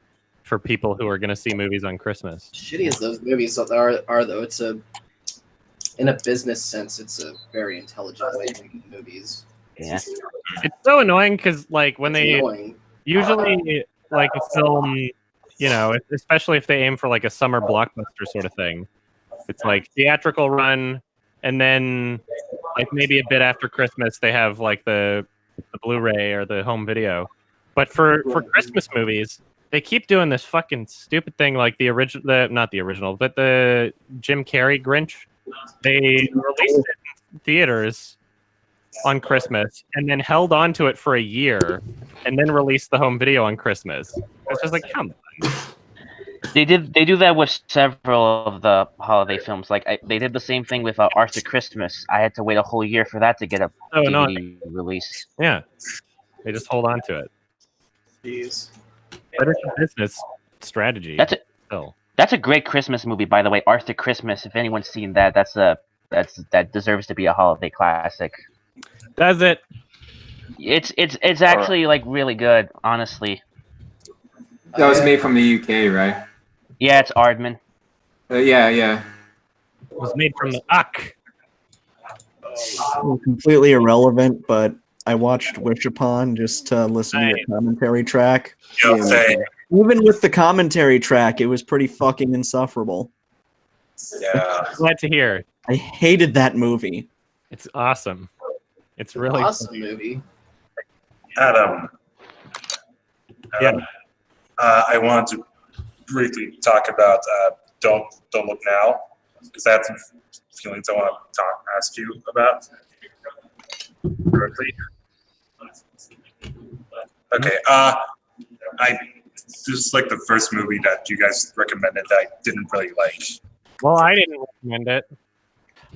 for people who are going to see movies on Christmas. Shitty as those movies are though, in a business sense, it's a very intelligent way to make movies. Yeah. It's so annoying because, like, when usually, like, a film, especially if they aim for, like, a summer blockbuster sort of thing, it's, like, theatrical run, and then, like, maybe a bit after Christmas, they have, like, the Blu-ray or the home video. But for Christmas movies, they keep doing this fucking stupid thing, like not the original, but the Jim Carrey Grinch. They released it in theaters on Christmas and then held on to it for a year and then released the home video on Christmas. It's just like, come on. They do that with several of the holiday films. Like they did the same thing with Arthur Christmas. I had to wait a whole year for that to get a DVD release. Yeah, they just hold on to it. Jeez. But it's a business strategy. That's a great Christmas movie, by the way. Arthur Christmas. If anyone's seen that, that deserves to be a holiday classic. Does it? It's actually like really good, honestly. That was made from the UK, right? Yeah, it's Aardman. Yeah. It was made from the Uck. Completely irrelevant, but I watched Wish Upon just to listen to your commentary track. Even with the commentary track, it was pretty fucking insufferable. Yeah. Glad to hear. I hated that movie. It's awesome. It's really awesome movie. Adam. Yeah. I wanted to briefly talk about Don't Look Now, because I had some feelings I want to ask you about directly. Okay. This is like the first movie that you guys recommended that I didn't really like. Well, I didn't recommend it.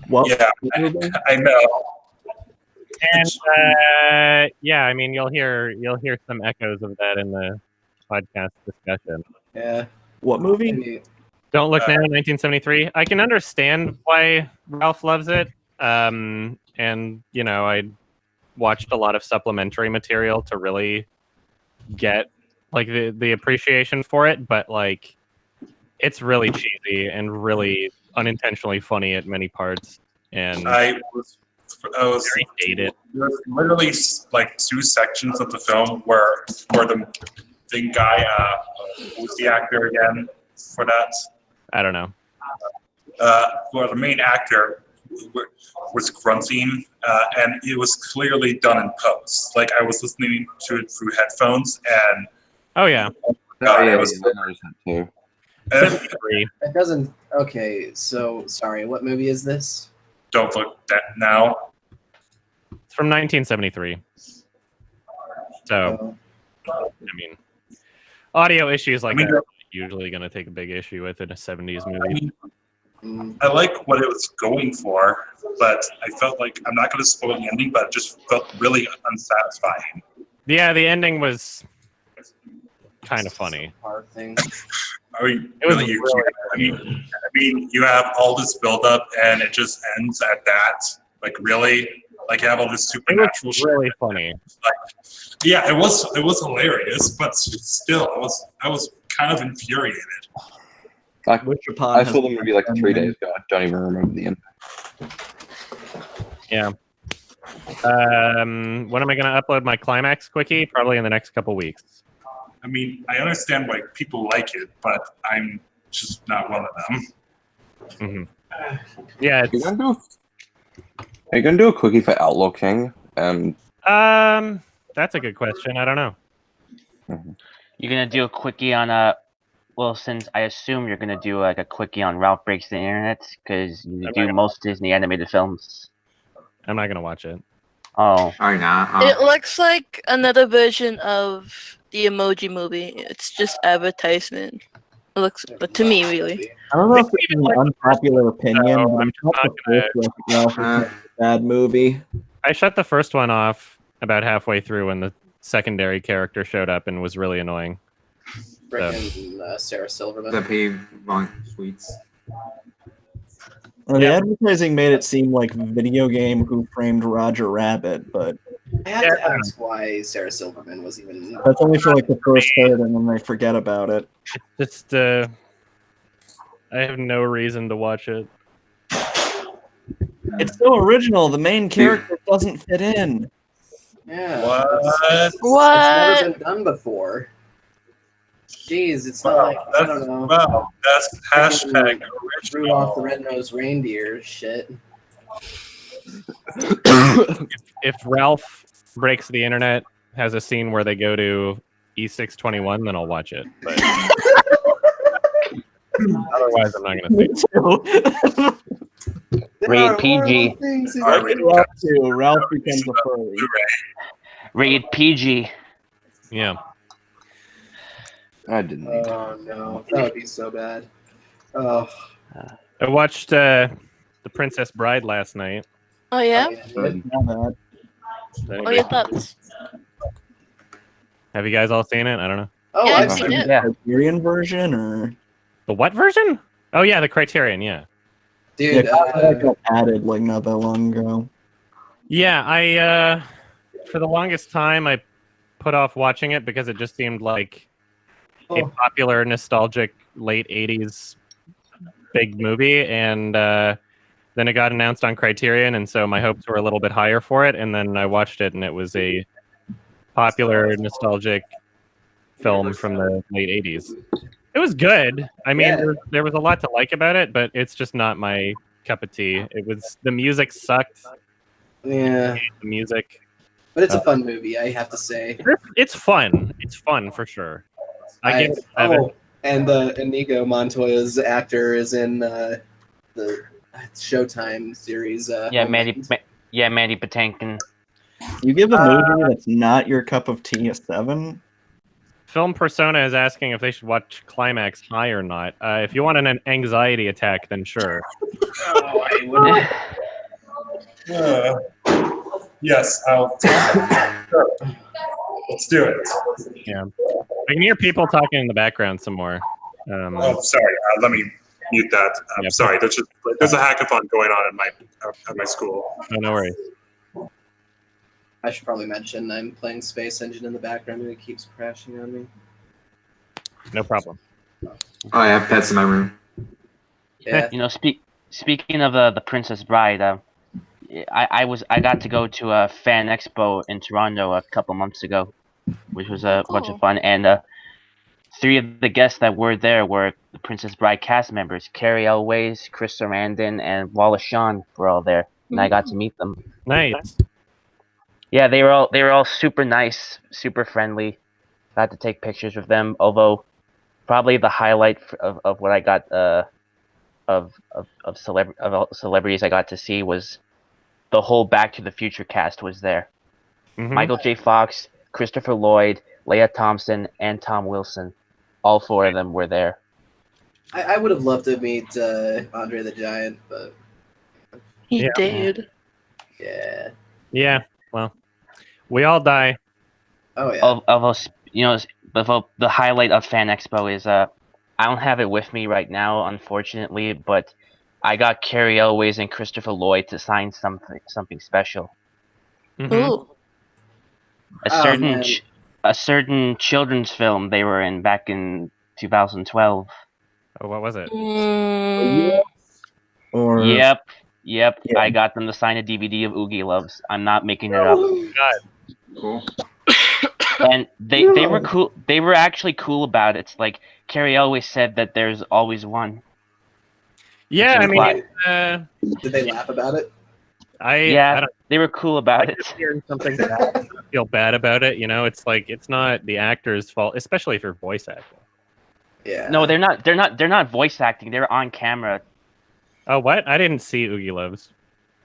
What? Yeah, I know. And yeah, I mean, you'll hear some echoes of that in the podcast discussion. Yeah. What movie? Maybe. Don't Look Now, 1973. I can understand why Ralph loves it. And you know, I watched a lot of supplementary material to really get like the appreciation for it, but like it's really cheesy and really unintentionally funny at many parts. And I was very dated. There's literally like two sections of the film where the thing guy, who's the actor again for that? I don't know. Well, the main actor was grunting, and it was clearly done in post. Like I was listening to it through headphones, and oh yeah, it was. I noticed that too. 73. It doesn't. Okay, so sorry. What movie is this? Don't Look Now. It's from 1973. So, Oh. I mean, audio issues like that are usually going to take a big issue with in a 70s movie. I like what it was going for, but I felt like I'm not going to spoil the ending, but it just felt really unsatisfying. Yeah, the ending was kind of funny. Hard thing. I mean, It was really, really I mean, you have all this buildup, and it just ends at that. Like, really? Like, you have all this It supernatural was really funny. Like, yeah, it was hilarious, but still, I was kind of infuriated. Which I saw the movie like 3 days ago. I don't even remember the end. Yeah. When am I going to upload my climax quickie? Probably in the next couple weeks. I mean, I understand why people like it, but I'm just not one of them. Mm-hmm. Yeah. Are you gonna do a quickie for Outlaw King? That's a good question. I don't know. You're gonna do a quickie on well, since I assume you're gonna do like a quickie on Ralph Breaks the Internet, because you do most Disney animated films. I'm not going to watch it. Oh. Or not. It looks like another version of the Emoji Movie. It's just advertisement. It looks, but to me, really. I don't know if it's an unpopular opinion, but I'm I'm not the first Ralph is a bad movie. I shut the first one off about halfway through when the secondary character showed up and was really annoying. Frickin' Sarah Silverman. The paved wrong tweets. Well, the advertising made it seem like video game Who Framed Roger Rabbit, but I have to ask why Sarah Silverman was even. that's only for like the first third, and then they forget about it. Just, I have no reason to watch it. It's so original. The main character doesn't fit in. Yeah. What? What? It's never been done before. Jeez, it's not like I don't know. Wow, that's hashtag Rudolph the original. Red-Nosed Reindeer shit. If Ralph Breaks the Internet has a scene where they go to E621, then I'll watch it. But otherwise, I'm not going to see it. Rated PG. Ralph becomes a furry. Rated PG. Yeah. I didn't. Oh no, that would be so bad. Oh. I watched The Princess Bride last night. Oh yeah. Not bad. Oh, your thoughts? Have you guys all seen it? I don't know. Oh, Yeah, I've I've seen seen it. it. Yeah. Criterion version or The what version? Oh, yeah, the Criterion, yeah. Dude, that got added like not that long ago. Yeah, I for the longest time I put off watching it because it just seemed like a popular, nostalgic late 80s big movie, and then it got announced on Criterion, and so my hopes were a little bit higher for it, and then I watched it, and it was a popular, nostalgic film from the late 80s. It was good. I mean, Yeah. there was a lot to like about it, but it's just not my cup of tea. The music sucked. Yeah, The music. but it's a fun movie, I have to say. It's fun. It's fun for sure. I give it a 7. Oh, and Inigo Montoya's actor is in the Showtime series. Yeah, Homeland. Mandy Patinkin. You give a movie that's not your cup of tea a 7? Film Persona is asking if they should watch Climax High or not. If you want an anxiety attack, then sure. Yes, I'll take that. Sure. Let's do it. Yeah, I can hear people talking in the background some more. Oh, sorry. Let me mute that. Yeah. Sorry. There's a hackathon going on at my school. Oh, no worries. I should probably mention I'm playing Space Engine in the background and it keeps crashing on me. No problem. Oh, I have pets in my room. Yeah. You know, speaking of the Princess Bride, I got to go to a fan expo in Toronto a couple months ago, which was a bunch of fun. And 3 of the guests that were there were the Princess Bride cast members: Carrie Elways, Chris Sarandon, and Wallace Shawn were all there, and I got to meet them. Nice. Yeah, they were all super nice, super friendly. Got to take pictures with them. Although, probably the highlight of what I got of celebrities I got to see was the whole Back to the Future cast was there. Mhm. Michael J. Fox, Christopher Lloyd, Leia Thompson, and Tom Wilson. All 4 of them were there. I would have loved to meet Andre the Giant, but He Yeah. did. yeah. Yeah. Well, we all die. Oh yeah. Although, you know, the highlight of Fan Expo is I don't have it with me right now, unfortunately, but I got Carrie Elways and Christopher Lloyd to sign something special. Mhm. Ooh. Man. A certain children's film they were in back in 2012. Oh, what was it? Or Yep. Yeah. I got them to sign a DVD of Oogie Loves. I'm not making it up. Cool. And they were cool. They were actually cool about it. It's like Carrie always said that there's always one. Yeah, I mean, Did they laugh about it? I don't they were cool about it. hearing something bad, I feel bad about it. You know, it's like it's not the actor's fault, especially if you're voice acting. Yeah. No, they're not. They're not voice acting. They're on camera. Oh, what? I didn't see Oogie Loves.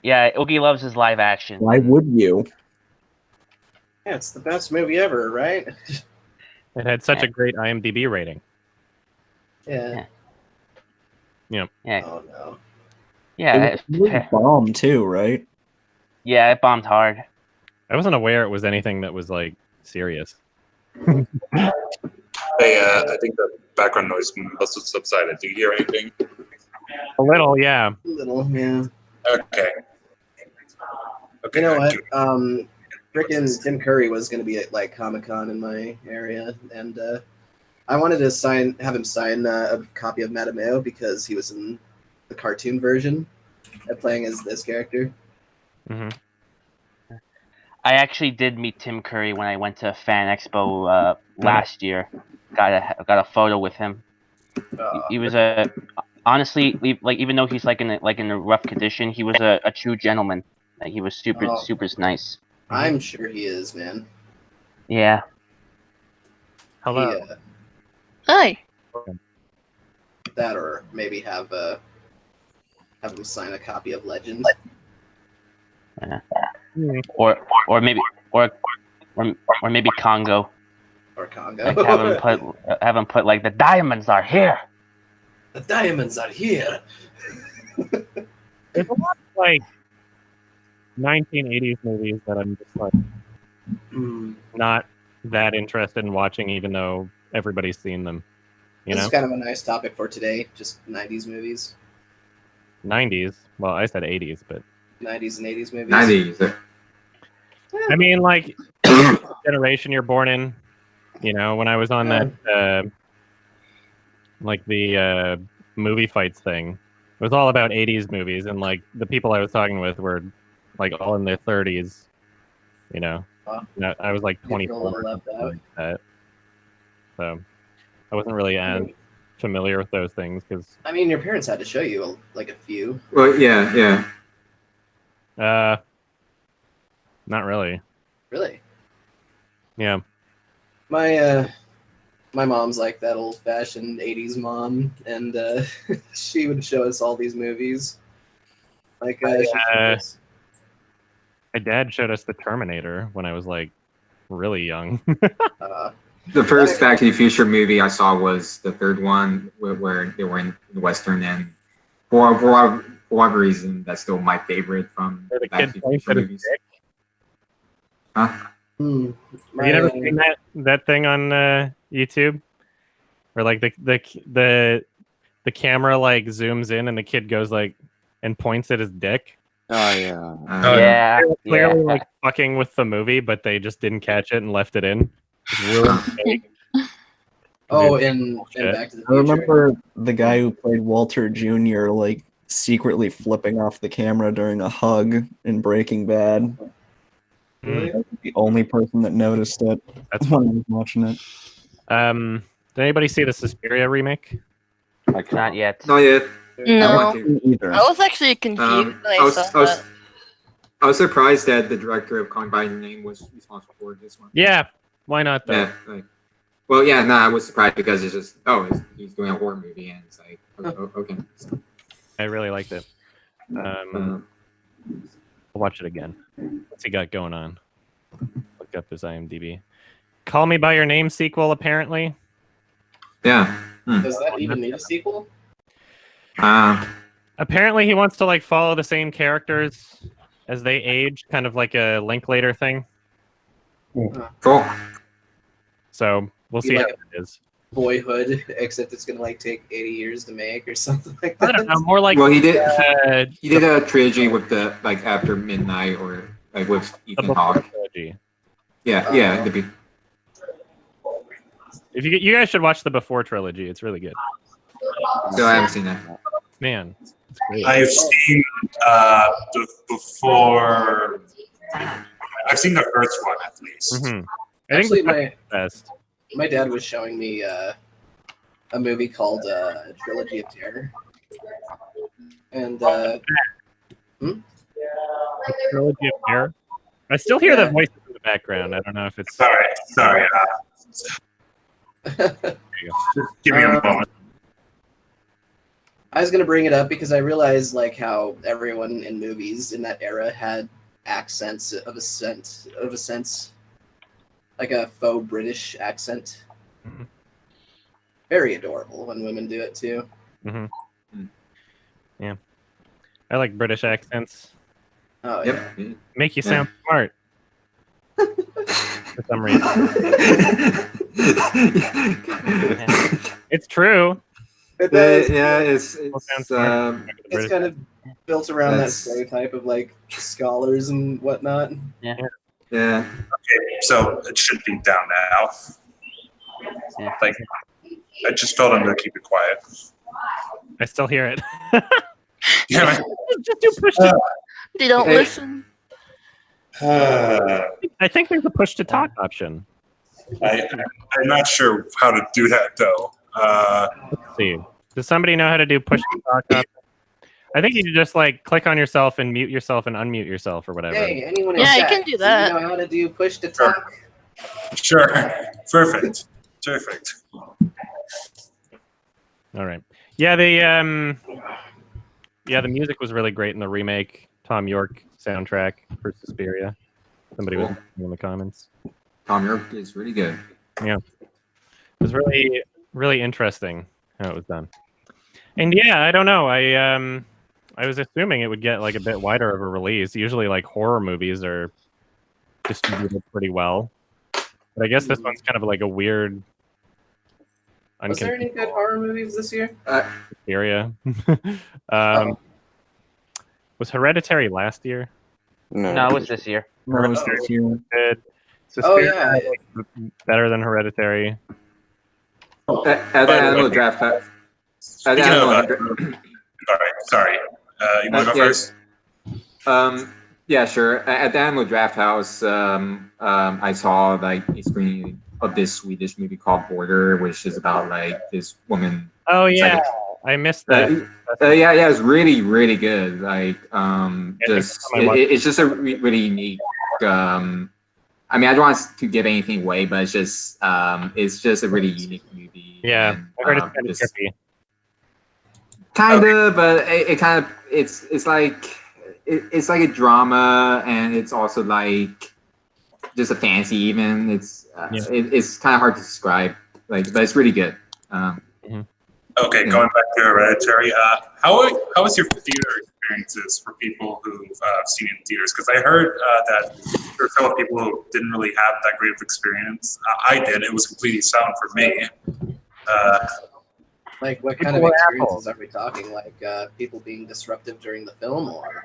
Yeah, Oogie Loves is live action. Why would you? Yeah, it's the best movie ever, right? It had such a great IMDb rating. Yeah. Yeah. Oh no. Yeah. It was bombed too, right? Yeah, it bombed hard. I wasn't aware it was anything that was like serious. Hey, I think the background noise must have subsided. Do you hear anything? A little, yeah. A little, yeah. Okay. You know what? Frickin' Tim Curry was gonna be at like Comic-Con in my area, and I wanted to have him sign a copy of Madame because he was in the cartoon version, playing as this character. Mm-hmm. I actually did meet Tim Curry when I went to Fan Expo last year. Got a photo with him. He was honestly, like, even though he's like in a rough condition, he was a true gentleman. Like, he was super nice. I'm sure he is, man. Yeah. Hello. Hi. That, or maybe have him sign a copy of Legend. Yeah. Or maybe Congo. Or Congo. Like, have him put like, the diamonds are here. The diamonds are here. There's a lot of like 1980s movies that I'm just like not that interested in watching, even though everybody's seen them. You This know, is kind of a nice topic for today. Just 90s movies. 90s. Well, I said 80s, but 90s and 80s movies. 90s. I mean, like generation you're born in. You know, when I was on that, like the movie fights thing, it was all about 80s movies, and like the people I was talking with were like all in their 30s. You know, I was like 24 or something like that. So I wasn't really as familiar with those things because I mean, your parents had to show you like a few. Well, yeah. not really. Really? Yeah. My mom's like that old-fashioned '80s mom, and she would show us all these movies. Like, My dad showed us the Terminator when I was like really young. The first Back to the Future movie I saw was the third one, where they were in the Western, and for whatever reason, that's still my favorite from Where the Back kid to the points Future at his movies. dick. Huh? Have you never seen that thing on YouTube? Where like the camera like zooms in and the kid goes like and points at his dick. Oh yeah. Yeah, They were clearly yeah. like fucking with the movie, but they just didn't catch it and left it in. It's really fake. Oh, Dude, in shit. Back to the I Future. remember the guy who played Walter Jr. like secretly flipping off the camera during a hug in Breaking Bad. Mm, I was the only person that noticed it that's when I was watching it. did anybody see the Suspiria remake? Not yet. Not yet. I No. want to. Either. I was actually confused when I saw that. I was surprised that the director of Calling by Name was responsible for this one. Yeah, why not though? Yeah. I was surprised because it's just he's doing a horror movie and it's like okay. So, I really liked it. I'll watch it again. What's he got going on? Look up his IMDb. Call Me by Your Name sequel, apparently. yeah. Does that even need a sequel? Apparently, he wants to like follow the same characters as they age, kind of like a Linklater thing. Cool. So we'll Be see like how it is. Boyhood, except it's gonna like take 80 years to make or something like I that. don't know, more like Well, he did the a trilogy with the like After Midnight or like with Ethan before Hawke. trilogy. Yeah. If you guys should watch the Before trilogy, it's really good. So I haven't seen that. Man, it's great. I've seen the before. I've seen the first one at least. Mhm. I think Actually, the second is best. my dad was showing me a movie called Trilogy of Terror, and The trilogy of terror. I still hear the voices in the background. I don't know if it's Sorry. There you go. Just give me a moment. I was gonna bring it up because I realized like how everyone in movies in that era had accents of a sense, like a faux British accent. Mhm. Very adorable when women do it too. Mhm. Yeah, I like British accents. Oh Yep. yeah. Make you sound smart for some reason. It's true. It does. Yeah, It's kind of built around that That's- stereotype of like scholars and whatnot. yeah. Okay, so it should be down now. Yeah. Like, I just told him to keep it quiet. I still hear it. Yeah. Just do push to. They don't Hey. listen. I think there's a push to talk option. I'm not sure how to do that though. Let's see. Does somebody know how to do push to talk option? I think you should just like click on yourself and mute yourself and unmute yourself or whatever. Hey, anyone in Yeah, you chat, can do that. You know how to do push to talk? Sure. Perfect. All right. Yeah, the music was really great in the remake. Tom York soundtrack for Suspiria. Somebody was in the comments. Tom York is really good. Yeah. It was really, really interesting how it was done. And yeah, I don't know. I was assuming it would get like a bit wider of a release. Usually like horror movies are distributed pretty well. But I guess this one's kind of like a weird Was there any good horror movies this year? area. Was Hereditary last year? No, it was this year. No, it was this year. Good. Oh Suspiria yeah. was better than Hereditary. At the animal draft. Speaking of, sorry. You want to go Yes. first? Yeah, sure. At the Animal Draft House, I saw like a screening of this Swedish movie called Border, which is about like this woman Oh It's like yeah, I missed that. yeah, it's really, really good. Like, next time I watch it's just a really unique. I mean, I don't want to give anything away, but it's just a really unique movie. Yeah, and, I heard it's kind of trippy. Kinda, but it kind of it's like it's like a drama, and it's also like just a fantasy. Even it's it's kind of hard to describe. Like, but it's really good. Okay, going back to Hereditary, how was your theater experiences for people who've seen it in theaters? Because I heard that there were a fellow people who didn't really have that great of experience. I did. It was completely silent for me. Like, what kind of experiences are we talking? Like, people being disruptive during the film, or?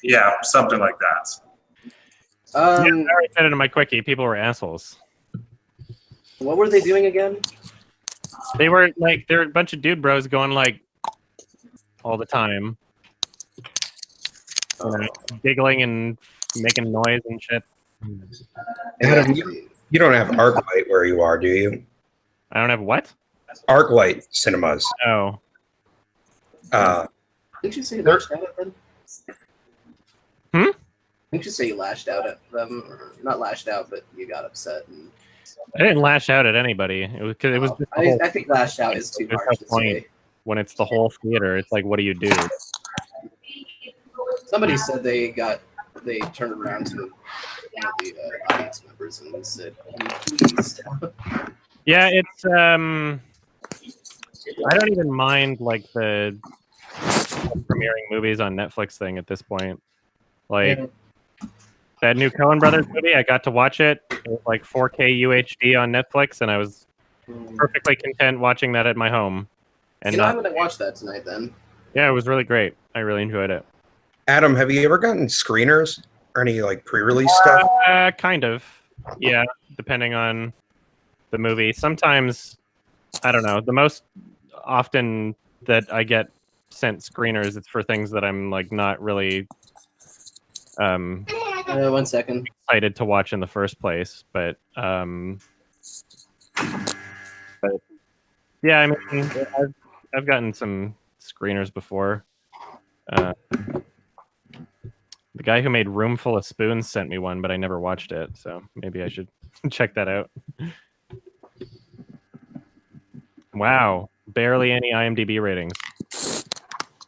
Yeah, something like that. Yeah, I already said it in my quickie. People were assholes. What were they doing again? They were like, there were a bunch of dude bros going like all the time, giggling and making noise and shit. Adam, you don't have ArcLight where you are, do you? I don't have what? ArcLight cinemas. Oh. Didn't you say you lashed out at them? Didn't you say you lashed out at them? Or not lashed out, but you got upset. And... I didn't lash out at anybody. It was because it was. Just the I think lashed out is too harsh to say. When it's the whole theater, it's like, what do you do? Somebody said they turned around to one of the audience members and said, "Please." Yeah, it's I don't even mind like the premiering movies on Netflix thing at this point. Like that new Coen Brothers movie, I got to watch it. It was like 4K UHD on Netflix, and I was perfectly content watching that at my home. And I'm gonna watch that tonight then. Yeah, it was really great. I really enjoyed it. Adam, have you ever gotten screeners or any like pre-release stuff? Kind of. Yeah, depending on the movie. Sometimes, I don't know. The most often that I get sent screeners, it's for things that I'm like not really 1 second. excited to watch in the first place. But yeah, I mean, I've gotten some screeners before. The guy who made Room Full of Spoons sent me one, but I never watched it, so maybe I should check that out. Wow, barely any IMDb ratings.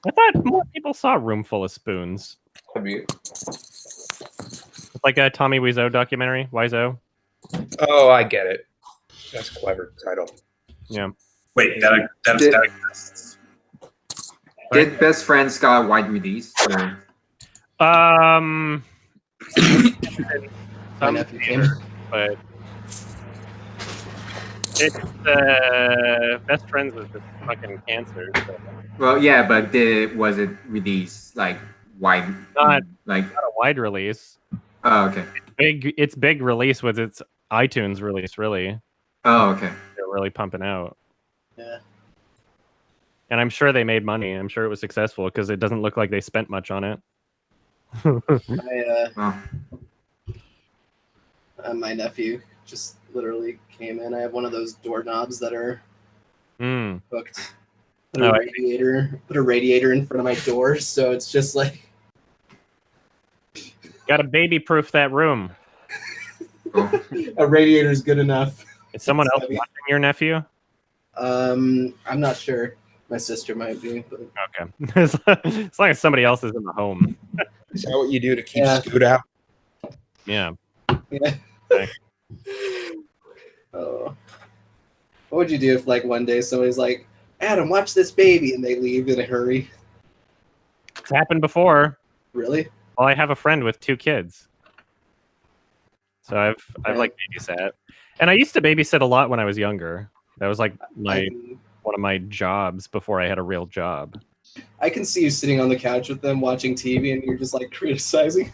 I thought more people saw Room Full of Spoons. It's like a Tommy Wiseau documentary. Wiseau. Oh, I get it. That's a clever title. Yeah. Wait, that exists. Did Best Friends got a wide release? Or? Some theater, but it's Best Friends with the fucking cancer. So. Well, yeah, but was it released like wide? Not a wide release. Oh, okay. Its big release was its iTunes release, really. Oh, okay. They're really pumping out. Yeah. And I'm sure they made money. I'm sure it was successful because it doesn't look like they spent much on it. My nephew just literally came in. I have one of those doorknobs that are hooked. Put a radiator in front of my door, so it's just like gotta baby-proof that room. A radiator's good enough. Is someone else watching your nephew? I'm not sure. My sister might be. But... Okay. As long as somebody else is in the home. Is that what you do to keep Scoot out? Yeah. Yeah. Okay. Oh. What would you do if, like, one day somebody's like, Adam, watch this baby, and they leave in a hurry? It's happened before. Really? Well, I have a friend with 2 kids. So I've like babysat. And I used to babysit a lot when I was younger. That was like one of my jobs before I had a real job. I can see you sitting on the couch with them watching TV and you're just like criticizing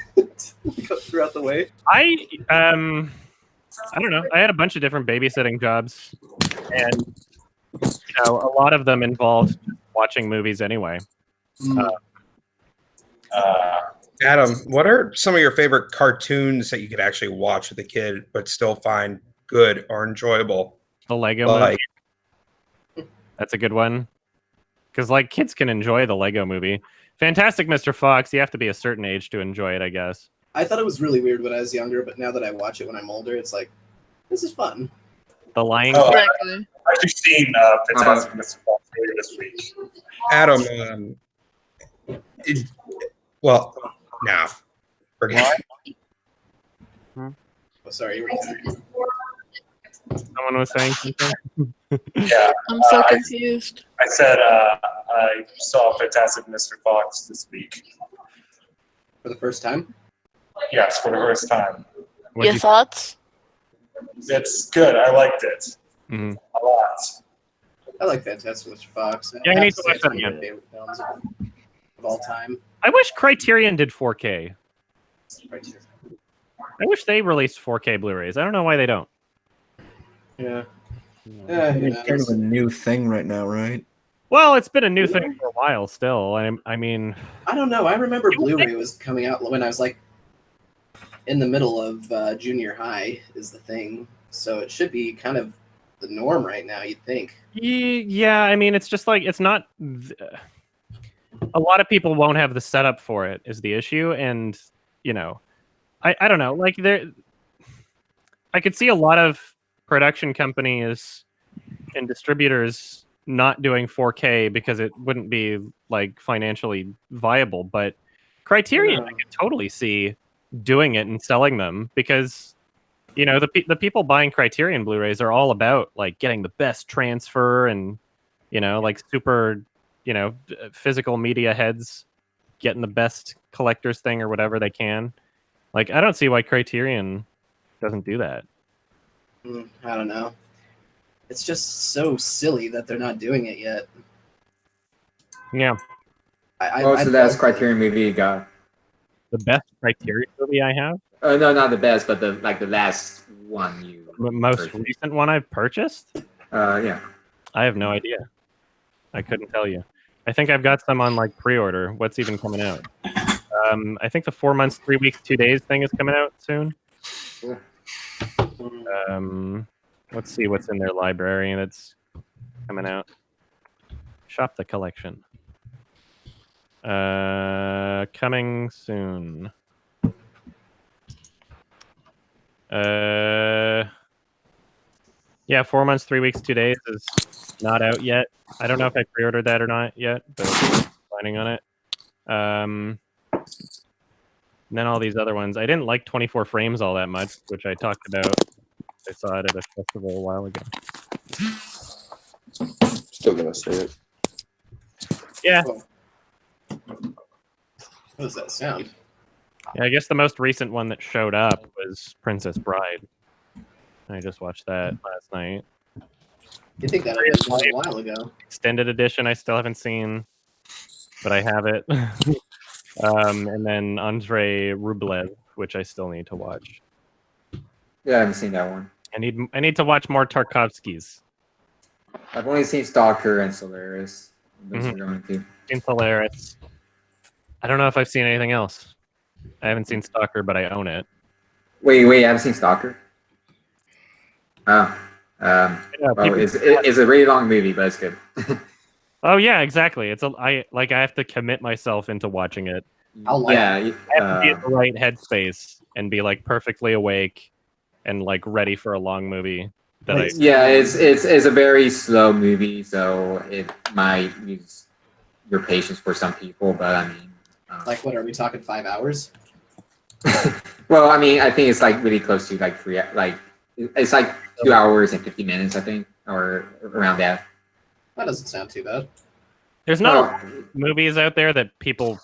throughout the way. I don't know. I had a bunch of different babysitting jobs, and a lot of them involved watching movies anyway. Adam, what are some of your favorite cartoons that you could actually watch with a kid but still find good or enjoyable? The Lego Movie. That's a good one. Because like kids can enjoy the Lego Movie. Fantastic Mr. Fox. You have to be a certain age to enjoy it, I guess. I thought it was really weird when I was younger, but now that I watch it when I'm older, it's like, this is fun. The Lion Oh, King. Exactly. I've actually seen Fantastic Mr. Fox earlier this week. Adam, well, no. Forget it. Oh, sorry, you were Someone was saying something. Yeah, I'm so confused. I said I saw Fantastic Mr. Fox this week. for the first time. Yes, for the first time. What'd Your you- thoughts? It's good. I liked it Mhm. a lot. I like Fantastic Mr. Fox. Yeah, I have need to to say watch it's that one of my again. favorite films of all time. I wish Criterion did 4K. Right here. I wish they released 4K Blu-rays. I don't know why they don't. Yeah. It's kind of a new thing right now, right? Well, it's been a new thing for a while still. I mean, I don't know. I remember Blu-ray was coming out when I was like in the middle of junior high is the thing. So it should be kind of the norm right now, you'd think. yeah, I mean, it's just like it's not. A lot of people won't have the setup for it is the issue, and you know, I don't know. Like I could see a lot of production companies and distributors not doing 4K because it wouldn't be like financially viable. But Criterion, I could totally see doing it and selling them because you know the people buying Criterion Blu-rays are all about like getting the best transfer and you know like super physical media heads getting the best collector's thing or whatever they can. Like I don't see why Criterion doesn't do that. I don't know. It's just so silly that they're not doing it yet. Yeah. What was the last Criterion movie you got? The best Criterion movie I have? No, not the best, but the last one you. Most recent one I've purchased? Yeah. I have no idea. I couldn't tell you. I think I've got some on like pre-order. What's even coming out? I think the 4 months, 3 weeks, 2 days thing is coming out soon. Let's see what's in their library that's coming out. Shop the collection. Coming soon. Yeah, 4 months, 3 weeks, 2 days is not out yet. I don't know if I pre-ordered that or not yet, but I'm planning on it. And then all these other ones. I didn't like 24 Frames all that much, which I talked about. I saw it at a festival a while ago. Still gonna say it. Yeah. What does that sound? Yeah, I guess the most recent one that showed up was Princess Bride. I just watched that last night. You think that was a while ago? Extended edition I still haven't seen, but I have it. And then Andrei Rublev, which I still need to watch. Yeah, I haven't seen that one. I need to watch more Tarkovsky's. I've only seen Stalker and Solaris. Those are going to. In Solaris. I don't know if I've seen anything else. I haven't seen Stalker, but I own it. Wait, I haven't seen Stalker? Oh. It's a really long movie, but it's good. Oh yeah, exactly. I have to commit myself into watching it. Yeah, I have to be in the right headspace and be like perfectly awake and like ready for a long movie. It's a very slow movie, so it might use your patience for some people. But I mean, like what are we talking? 5 hours? Well, I mean, I think it's like really close to like it's like 2 hours and 50 minutes, I think, or around that. That doesn't sound too bad. There's not movies out there that people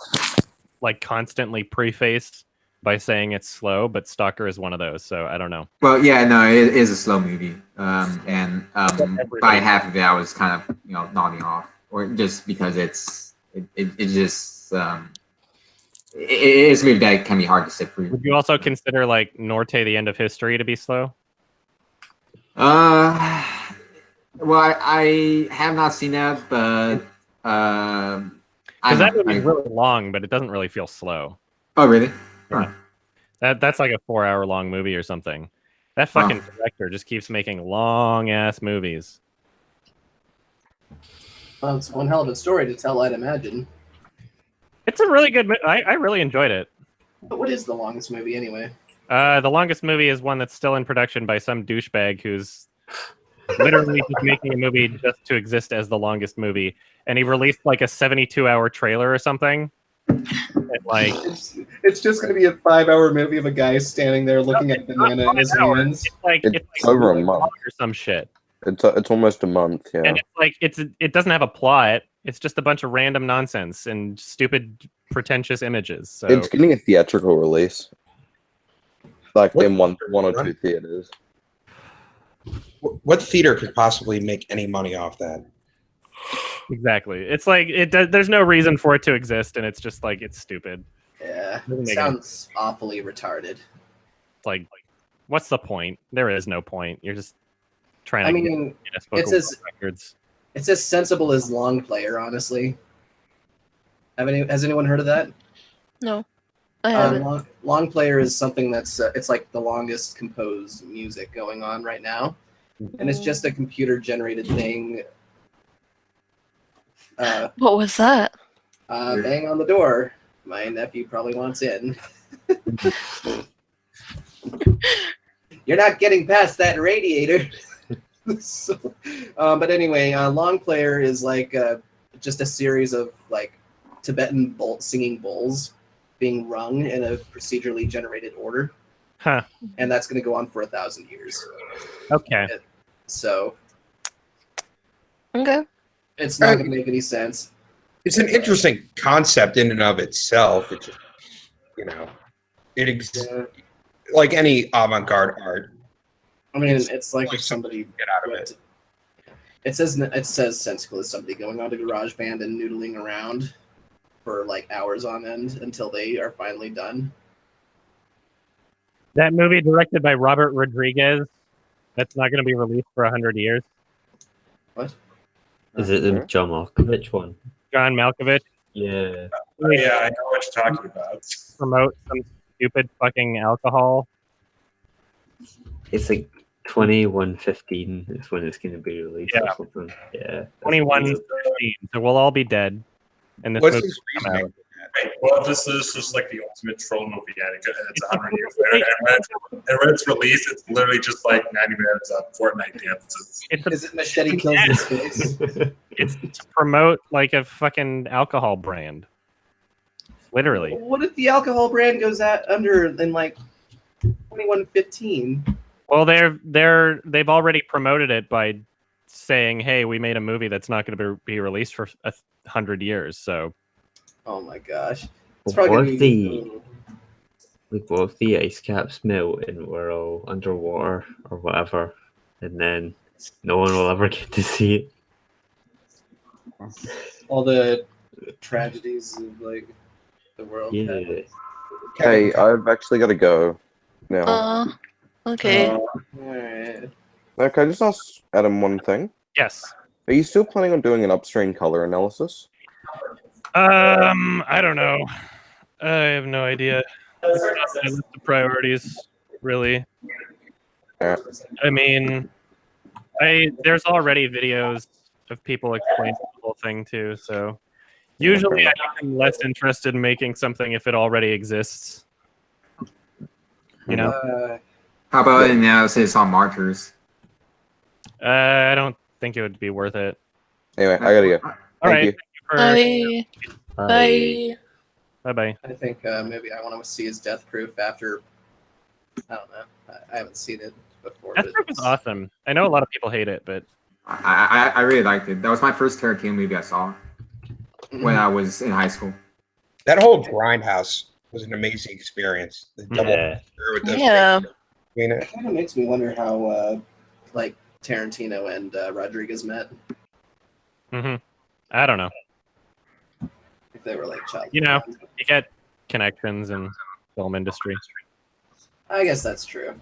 like constantly preface by saying it's slow, but Stalker is one of those. So I don't know. Well, yeah, no, it is a slow movie, and by half of it, I was kind of nodding off, or just because it just it's a movie that can be hard to sit through. Would you also consider like Norte: The End of History to be slow? Well, I have not seen that, but because that movie's really long, but it doesn't really feel slow. Oh, really? Yeah. That's like a 4 hour long movie or something. That fucking director just keeps making long ass movies. Well, it's one hell of a story to tell, I'd imagine. It's a really good. I really enjoyed it. But what is the longest movie anyway? The longest movie is one that's still in production by some douchebag who's literally just making a movie just to exist as the longest movie, and he released like a 72-hour trailer or something. And, like, it's just going to be a 5-hour movie of a guy standing there looking at banana in his hands. It's over a month or some shit. It's almost a month, yeah. And it's like it doesn't have a plot. It's just a bunch of random nonsense and stupid, pretentious images. So It's getting a theatrical release, like in one or two theaters. What theater could possibly make any money off that? exactly, it's like there's no reason for it to exist, and it's just like it's stupid. Yeah, Doesn't it make sounds awfully retarded. Like, what's the point? There is no point. You're just trying to. I mean, it's as sensible as Long Player, honestly. Has anyone heard of that? No, I haven't. Long Player is something that's it's like the longest composed music going on right now, and it's just a computer-generated thing. What was that? Bang on the door. My nephew probably wants in. You're not getting past that radiator. So, but anyway, Long Player is like just a series of like Tibetan singing bowls being rung in a procedurally generated order. Huh. And that's going to go on for 1,000 years. Okay. So. Okay. It's not going to make any sense. It's an interesting concept in and of itself. It just, like any avant-garde art. I mean, it's like if somebody get out of it. It says sensical as somebody going on to GarageBand and noodling around for like hours on end until they are finally done. That movie directed by Robert Rodriguez, that's not going to be released for 100 years. What? Is it the John Malkovich one? John Malkovich? Yeah. Yeah, I know what you're talking about. Promote some stupid fucking alcohol. It's like 2115 is when it's going to be released or something. Yeah. 2115. So we'll all be dead. And this movie will come out. Wait, well, this is just like the ultimate troll movie, and it's 100 years later. And when it's released, it's literally just like 90 minutes of Fortnite dances. Is it Machete Kills His Face? It's to promote like a fucking alcohol brand. Literally. What if the alcohol brand goes under in like 2115? Well, they've already promoted it by saying, "Hey, we made a movie that's not going to be released for 100 years." So. Oh my gosh! It's probably what if the ice caps melt and we're all underwater or whatever, and then no one will ever get to see it. All the tragedies of like the world. Yeah. Hey, I've actually got to go now. Okay. Alright. Can I just ask Adam one thing? Yes. Are you still planning on doing an upstream color analysis? I don't know. I have no idea. It's not my list of priorities, really. Yeah. I mean, there's already videos of people explaining the whole thing too, so usually I'm less interested in making something if it already exists. You know? How about an analysis on markers? I don't think it would be worth it. Anyway, I gotta go. All right. Bye. Bye. Bye-bye. I think maybe I want to see his Death Proof after. I don't know. I haven't seen it before. Death Proof is awesome. I know a lot of people hate it, but I really liked it. That was my first Tarantino movie I saw when I was in high school. That whole Grindhouse was an amazing experience. The double Yeah. It kind of makes me wonder how like Tarantino and Rodriguez met. I don't know. If they were like child. You know, you get connections in film industry. I guess that's true.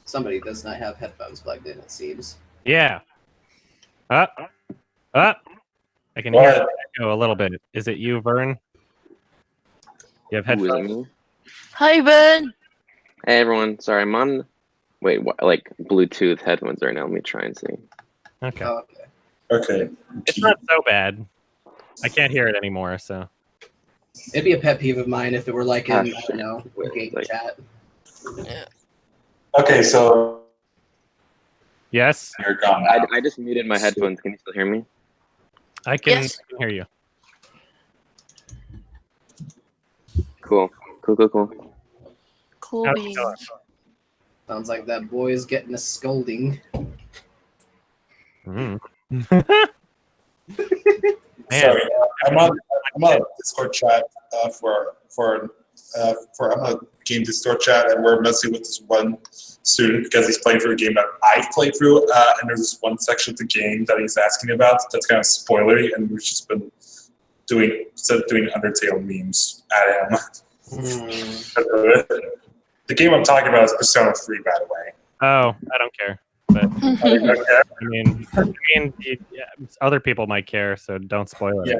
Somebody does not have headphones plugged in, it seems. Yeah. I can hear it echo a little bit. Is it you, Vern? You have headphones? Hi, Ben. Hey, everyone. Sorry, I'm on. Wait, what, like Bluetooth headphones right now. Let me try and see. Okay. Oh, okay. Okay. It's not so bad. I can't hear it anymore, so. It'd be a pet peeve of mine if it were like in, I don't know, game Like- chat. Yeah. Okay, so Yes, you're gone now. I just muted my headphones. Can you still hear me? I can, Yes. I can hear you. Cool. Cool How's it beans. going? Sounds like that boy's getting a scolding. Mm. Sorry, I'm on a Discord chat I'm on a game Discord chat, and we're messing with this one student because he's playing through a game that I've played through, and there's this one section of the game that he's asking about that's kind of spoilery, and we've just been doing Undertale memes at him. The game I'm talking about is Persona 3, by the way. Oh, I don't care. But I mean, yeah, other people might care, so don't spoil it. Yeah.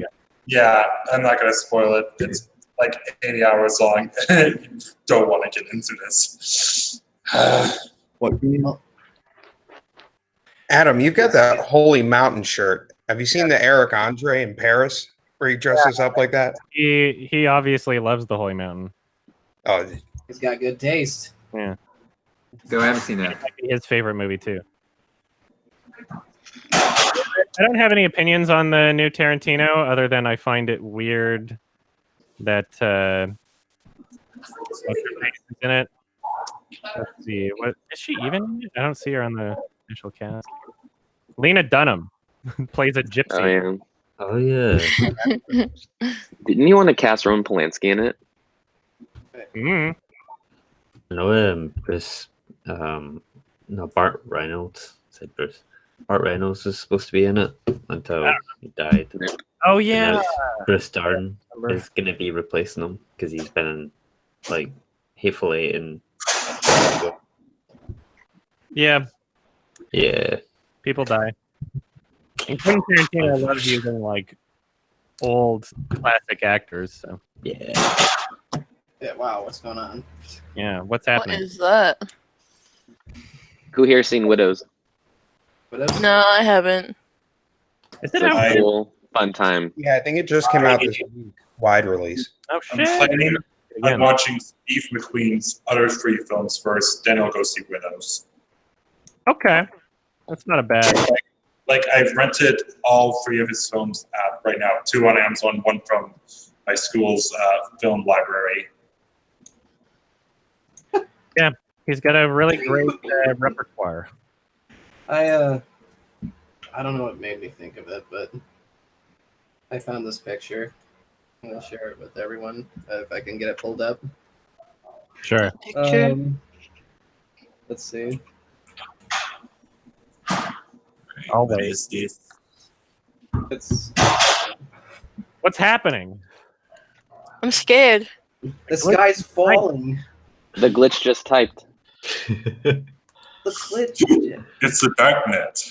Yeah, I'm not going to spoil it. It's like 80 hours long. You don't want to get into this. What? Adam, you've got that Holy Mountain shirt. Have you seen the Eric Andre in Paris where he dresses up like that? He obviously loves the Holy Mountain. Oh, He's got good taste. Yeah. So I haven't seen that. It might be his favorite movie too. I don't have any opinions on the new Tarantino other than I find it weird that what's her face is in it. Let's see, what is she even? I don't see her on the initial cast. Lena Dunham plays a gypsy. Oh yeah. Didn't you want to cast Roman Polanski in it? Mm. No, Bruce. No, Bart Reynolds. Said Bruce. Bart Reynolds was supposed to be in it until he died. Oh And yeah, now Bruce Dern is gonna be replacing him because he's been in like Hateful Eight and yeah. People die. And Quentin Tarantino loves using like old classic actors. So Yeah, wow, what's going on? yeah, what's What happening? is that? Who here seen Widows? Widows? No, I haven't. Is It's a cool, fun time. yeah, I think it just came out this week. Wide release. Oh I'm watching Steve McQueen's other 3 films first, then I'll go see Widows. Okay, that's not a bad. Like I've rented all 3 of his films right now. 2 on Amazon, 1 from my school's film library. Yeah, he's got a really great repertoire. I don't know what made me think of it, but I found this picture. I'm gonna share it with everyone if I can get it pulled up. Sure. Picture. Let's see. Always. It's What's happening? I'm scared. the sky's falling. The glitch just typed. The glitch. It's the dark net.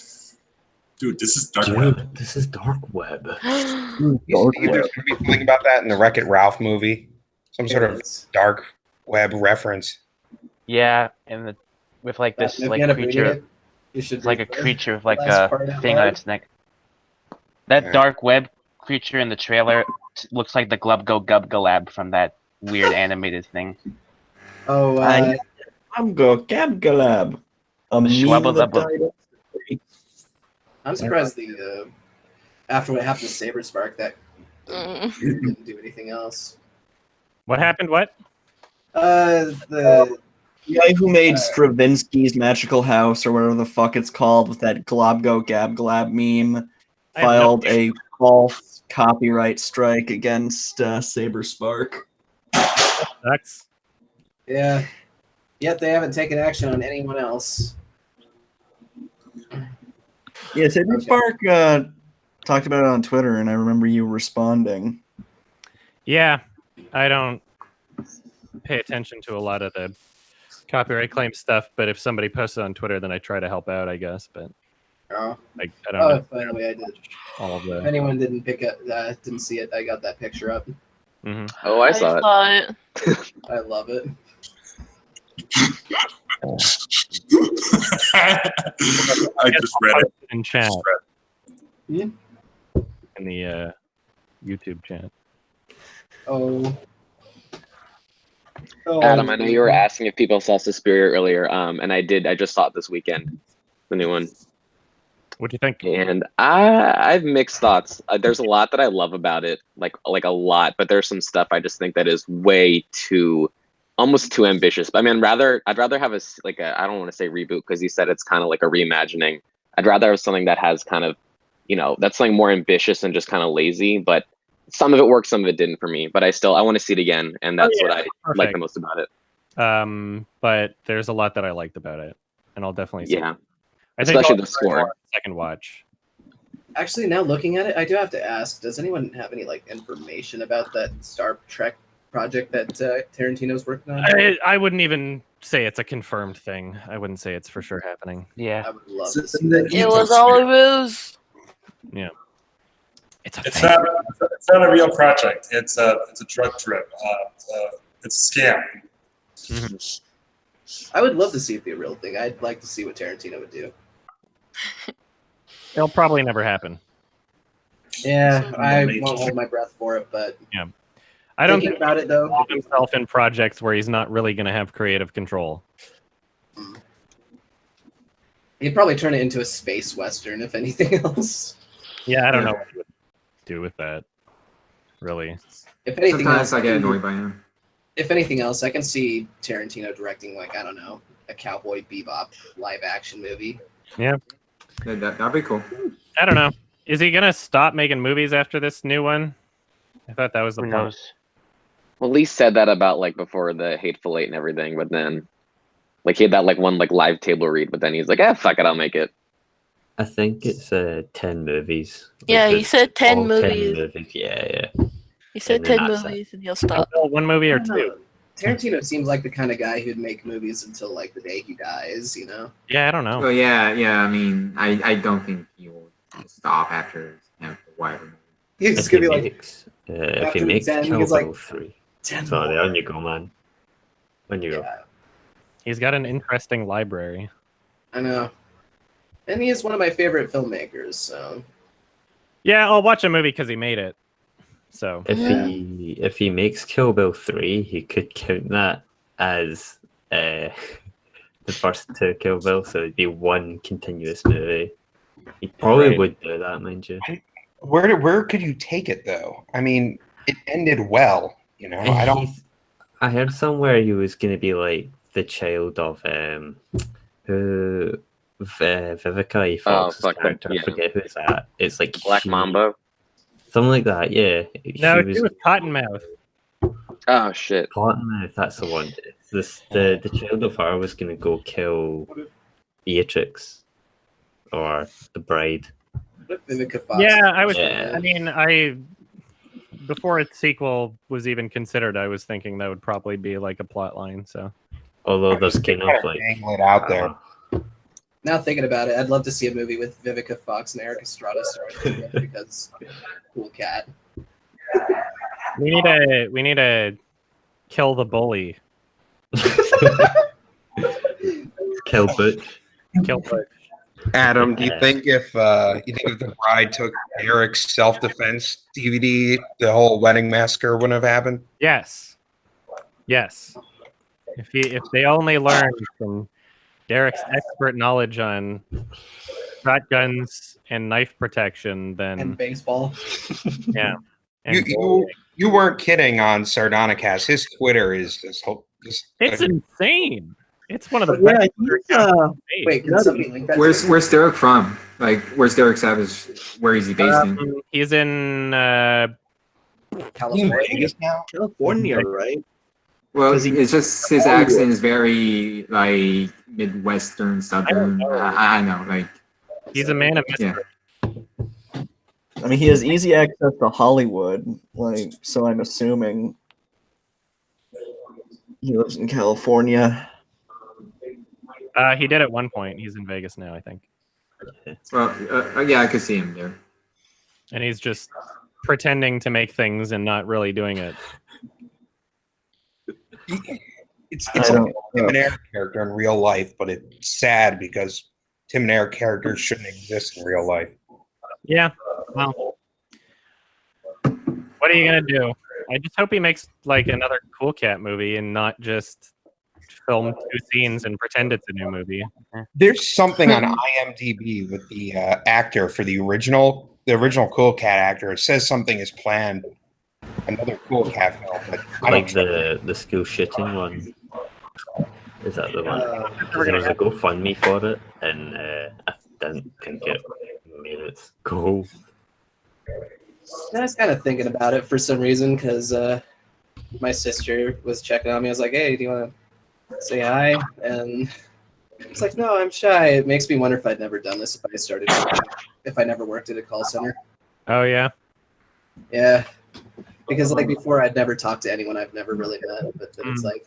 Dude, this is dark web. This is dark web. You think there's going to be something about that in the Wreck-It Ralph movie? Some sort of dark web reference. Yeah, and with like this If you like end up reading creature, it, you should it's like a read the creature with like last a part out thing on loud. its neck. That dark web creature in the trailer looks like the Glub Go Gub Galab from that weird animated thing. Oh, I'm go Gab Galab. A meme Schwabba that Dubba. died. I'm surprised the after what happened to Saber Spark that didn't do anything else. What happened? What? The guy who made Stravinsky's Magical House or whatever the fuck it's called with that Globgo Gab Glab meme I have filed a false copyright strike against Saber Spark. Sucks. Yeah. Yet they haven't taken action on anyone else. Yeah, Saber Spark talked about it on Twitter, and I remember you responding. Yeah, I don't pay attention to a lot of the copyright claim stuff, but if somebody posts it on Twitter, then I try to help out, I guess. But Oh, I don't know finally I did. all of If the. anyone didn't pick up, didn't see it, I got that picture up. Mm-hmm. Oh, I saw it. I love it. I just read it. In chat. in the YouTube chat. Oh. Adam, I know you were asking if people saw Suspiria earlier, and I did. I just saw it this weekend, the new one. What do you think? And I have mixed thoughts. There's a lot that I love about it, like a lot, but there's some stuff I just think that is way too, almost too ambitious. But I mean, I'd rather have I don't want to say reboot because you said it's kind of like a reimagining. I'd rather have something that has kind of, that's something more ambitious and just kind of lazy. But some of it worked, some of it didn't for me. But I want to see it again, and that's what I like the most about it. But there's a lot that I liked about it, and I'll definitely see. Yeah. I think Especially the score. Second watch. Actually, now looking at it, I do have to ask: does anyone have any information about that Star Trek project that Tarantino's working on? I wouldn't even say it's a confirmed thing. I wouldn't say it's for sure happening. Yeah, I would love to see that. It was all a ruse. Yeah. It's not a real project. It's a drug trip. It's a scam. Mm-hmm. I would love to see it be a real thing. I'd like to see what Tarantino would do. It'll probably never happen. Yeah, I won't hold my breath for it, but yeah, I don't think about it though. Involve himself in projects where he's not really going to have creative control. He'd probably turn it into a space western, if anything else. Yeah, I don't know what he would do with that. Really. If anything Sometimes else, I get annoyed by him. If anything else, I can see Tarantino directing I don't know, a Cowboy Bebop live action movie. Yeah. That'd be cool. I don't know. Is he gonna stop making movies after this new one? I thought that was the who plan. knows? Well, Lee said that about before the Hateful Eight and everything, but then he had that one live table read, but then he's like, fuck it, I'll make it. I think it's 10 movies. Yeah, he said 10 all movies. 10 movies. Yeah. He said And then 10 that's movies and he'll stop. One movie or I don't two. know. Tarantino seems like the kind of guy who'd make movies until the day he dies, Yeah, I don't know. Well, yeah. I mean, I don't think he will stop after whatever. He's just gonna be like, if he after makes 10, Kill he's like, Bill 3. 10 Sorry, more. on you go, man. On you go. Yeah, He's got an interesting library. I know. And he is one of my favorite filmmakers, so. Yeah, I'll watch a movie because he made it. So If he makes Kill Bill 3, he could count that as the first two Kill Bill, so it'd be one continuous movie. He probably would do that, mind you. Where could you take it though? I mean, it ended well, I don't. I heard somewhere he was going to be like the child of Vivica Fox's character. Yeah. I forget who's that. It's like Black Mamba. something like that. Yeah. no, she was Cottonmouth. Oh shit. Cottonmouth, that's the one. The child of her was going to go kill Beatrix or the bride. Vivica Fox. Yeah, I was. Yeah. I mean, before its sequel was even considered, I was thinking that would probably be like a plot line. So, although there's kind of like dangle it out there. Now thinking about it, I'd love to see a movie with Vivica Fox and Eric Estrada starring because cool cat. we need to kill the bully. Kill Butch. Kill Butch. Adam, do you think if the bride took Eric's self-defense DVD, the whole wedding massacre wouldn't have happened? Yes. If they only learned from Derek's expert knowledge on shotguns and knife protection, then And baseball. yeah. And You weren't kidding on Sardonicast. His Twitter is just it's insane. It's one of the best. Wait, can somebody link that? Where's Derek from? Where's Derek Savage? Where is he based in? He's in California. California, right? Well, it's just his accent is very Midwestern, Southern. I know, he's a man of yeah. mystery. I mean, he has easy access to Hollywood, so I'm assuming he lives in California. He did at one point. He's in Vegas now, I think. Well, yeah, I could see him there. And he's just pretending to make things and not really doing it. It's like a Tim and Eric character in real life, but it's sad because Tim and Eric characters shouldn't exist in real life. Yeah. Well, what are you gonna do? I just hope he makes like another Cool Cat movie and not just film 2 scenes and pretend it's a new movie. There's something on IMDb with the actor for the original Cool Cat actor. It says something is planned, another Cool Cat film, but I Like don't. the school shooting one. Is that the one? Because there was a GoFundMe for it, and I didn't think it made its goal. I was kind of thinking about it for some reason because my sister was checking on me. I was like, "Hey, do you want to say hi?" And it's like, "No, I'm shy." It makes me wonder if I'd never done this if I never worked at a call center. Oh yeah. Yeah, because like before, I'd never talked to anyone I've never really met. But then it's like,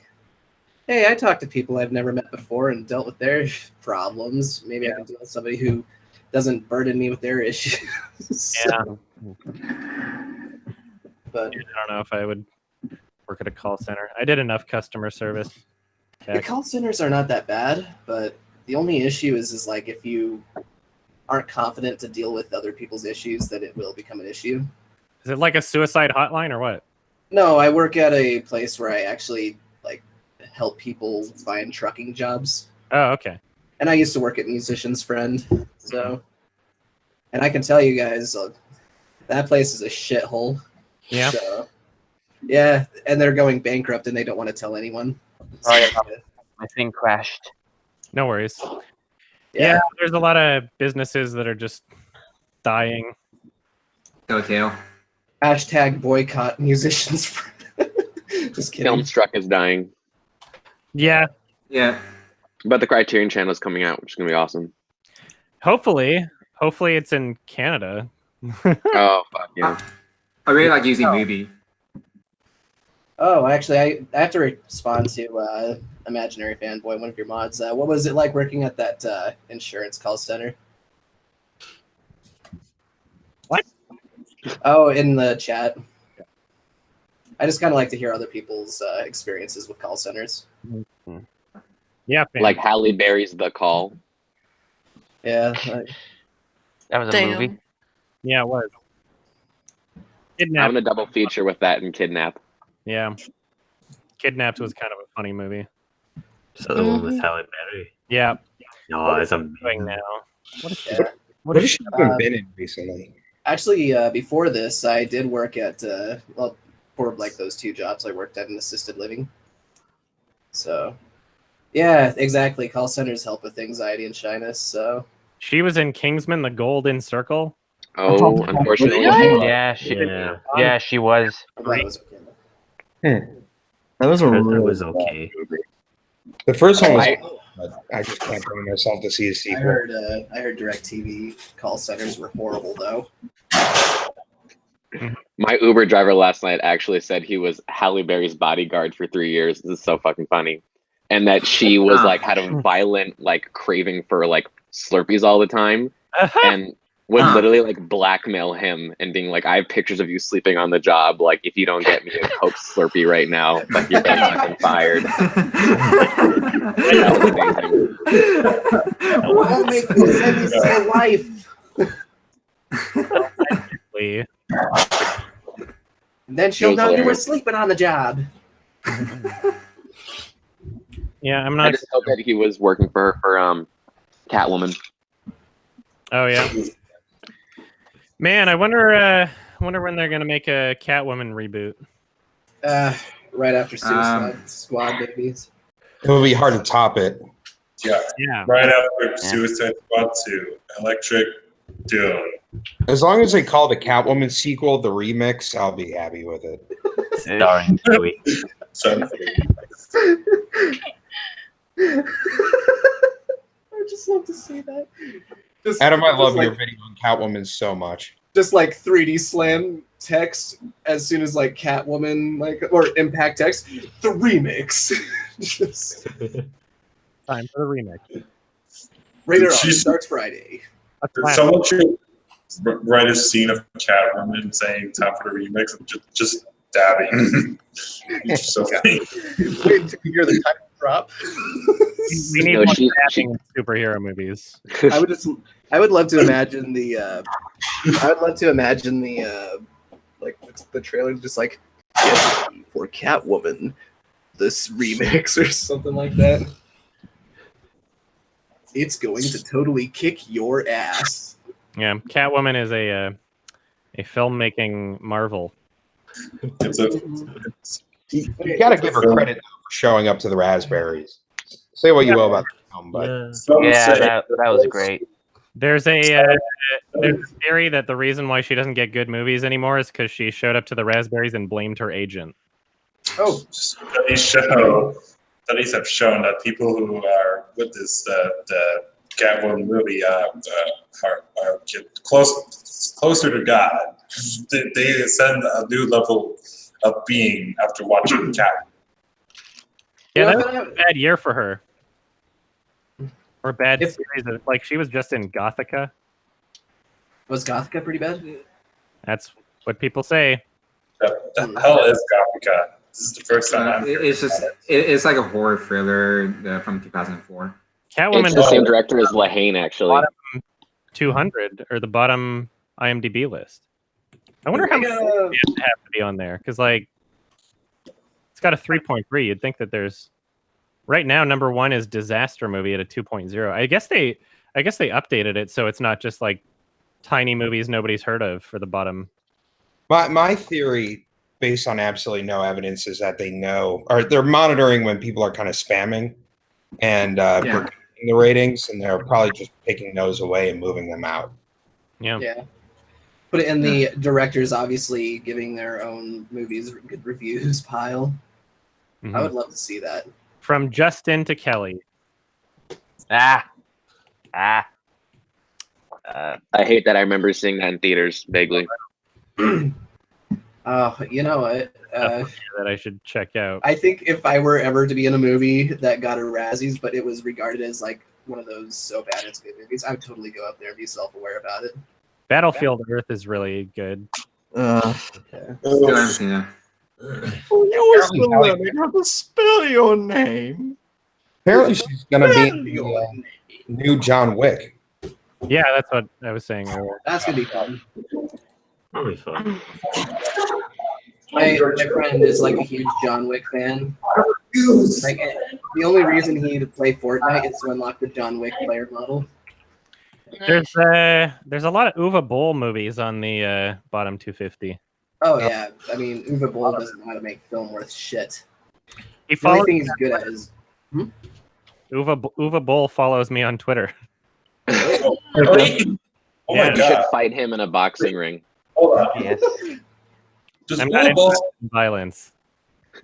hey, I talk to people I've never met before and dealt with their problems. Maybe I can deal with somebody who doesn't burden me with their issues. Yeah. But I don't know if I would work at a call center. I did enough customer service. the call centers are not that bad, but the only issue is like if you aren't confident to deal with other people's issues, then it will become an issue. Is it like a suicide hotline or what? No, I work at a place where I actually like help people find trucking jobs. Oh, okay. And I used to work at Musician's Friend, so, and I can tell you guys, that place is a shithole. Yeah. So, yeah, and they're going bankrupt, and they don't want to tell anyone. Sorry about my thing crashed. No worries. Yeah, there's a lot of businesses that are just dying. Hotel. Hashtag boycott Musician's Friend. Just kidding. Filmstruck is dying. Yeah. Yeah. But the Criterion Channel is coming out, which is gonna be awesome. Hopefully it's in Canada. Oh fuck yeah! I really like using Movie. Oh, actually, I have to respond to Imaginary Fanboy, one of your mods. What was it like working at that insurance call center? What? Oh, in the chat. I just kind of like to hear other people's experiences with call centers. Yeah, like Halle Berry's The Call. Yeah, that was a Damn. movie. Yeah, it was. Kidnapped. Having a double feature with that and Kidnap. Yeah, Kidnapped was kind of a funny movie. Is that the one with Halle Berry? Yeah. No, it's doing now. What has she been in recently? Actually, before this, I did work at for like those 2 jobs. I worked at an assisted living. So, yeah, exactly. Call centers help with anxiety and shyness. So She was in Kingsman: The Golden Circle. Oh, unfortunately. Yeah, she was. That was a really was okay. The first one was. I just can't bring myself to see a sequel. I heard DirecTV call centers were horrible, though. My Uber driver last night actually said he was Halle Berry's bodyguard for 3 years. This is so fucking funny. And that she was like had a violent like craving for like Slurpees all the time, and would literally like blackmail him and being like, "I have pictures of you sleeping on the job. Like, if you don't get me a Coke Slurpee right now, like you're getting fucking fired." That was amazing. I'll make you send this to your wife. And then she'll know you were sleeping on the job. Yeah, I'm not. I just hope that he was working for her for Catwoman. Oh yeah. Man, I wonder when they're gonna make a Catwoman reboot. Right after Suicide Squad babies. It would be hard to top it. Yeah. Right after Suicide Squad 2, Electric Doom. As long as they call the Catwoman sequel the remix, I'll be happy with it. Starring Joey. I just love to see that. Adam, I love your video on Catwoman so much. Just like 3D slam text as soon as like Catwoman or impact text, the remix. Just time for the remix. Radar starts Friday. Someone should write a scene of Catwoman saying "time for the remix" and just dabbing. It's so funny. Wait until you hear the title drop. We need more dabbing in superhero movies. I would love to imagine the I would love to imagine the the trailer just like "Get ready for Catwoman, this remix" or something like that. It's going to totally kick your ass. Yeah, Catwoman is a filmmaking marvel. You gotta give her credit for showing up to the Raspberries. Say what you will about the film, but Yeah, that was great. There's a theory that the reason why she doesn't get good movies anymore is because she showed up to the Raspberries and blamed her agent. Oh, Studies have shown that people who are with this the Catwoman movie get closer to God. They ascend a new level of being after watching Cat. Yeah, that was a bad year for her. Or bad series. Like, she was just in Gothica. Was Gothica pretty bad? That's what people say. The hell is Gothica? This is the first time it's like a horror thriller from 2004. Catwoman. It's the same director as Lahane, actually. Bottom 200 or the bottom IMDb list. I wonder how many movies have to be on there because, like, it's got a 3.3. You'd think that there's right now number one is Disaster Movie at a 2.0. I guess they updated it so it's not just like tiny movies nobody's heard of for the bottom. My theory, based on absolutely no evidence, is that they know, or they're monitoring when people are kind of spamming and predicting the ratings, and they're probably just picking those away and moving them out. Yeah. Put it in the directors obviously giving their own movies good reviews pile. Mm-hmm. I would love to see that. From Justin to Kelly. I hate that I remember seeing that in theaters vaguely. You know what? That I should check out. I think if I were ever to be in a movie that got a Razzies, but it was regarded as like one of those so bad it's good movies, I would totally go up there and be self-aware about it. Battlefield Earth is really good. Okay. Yeah. You was the limit. How to spell your name? Apparently, she's gonna be in the new John Wick. Yeah, that's what I was saying earlier. That's gonna be fun. That'll be fun. My friend is like a huge John Wick fan. Like, the only reason he needed to play Fortnite is to unlock the John Wick player model. There's a lot of Uwe Boll movies on the bottom 250. Oh yeah, I mean Uwe Boll doesn't know how to make film worth shit. He The only follows thing he's good at is Uwe Boll follows me on Twitter. Oh Yeah. my You should god! fight him in a boxing ring. Hold on. Yes. Does I'm not Uwe Boll interested in violence.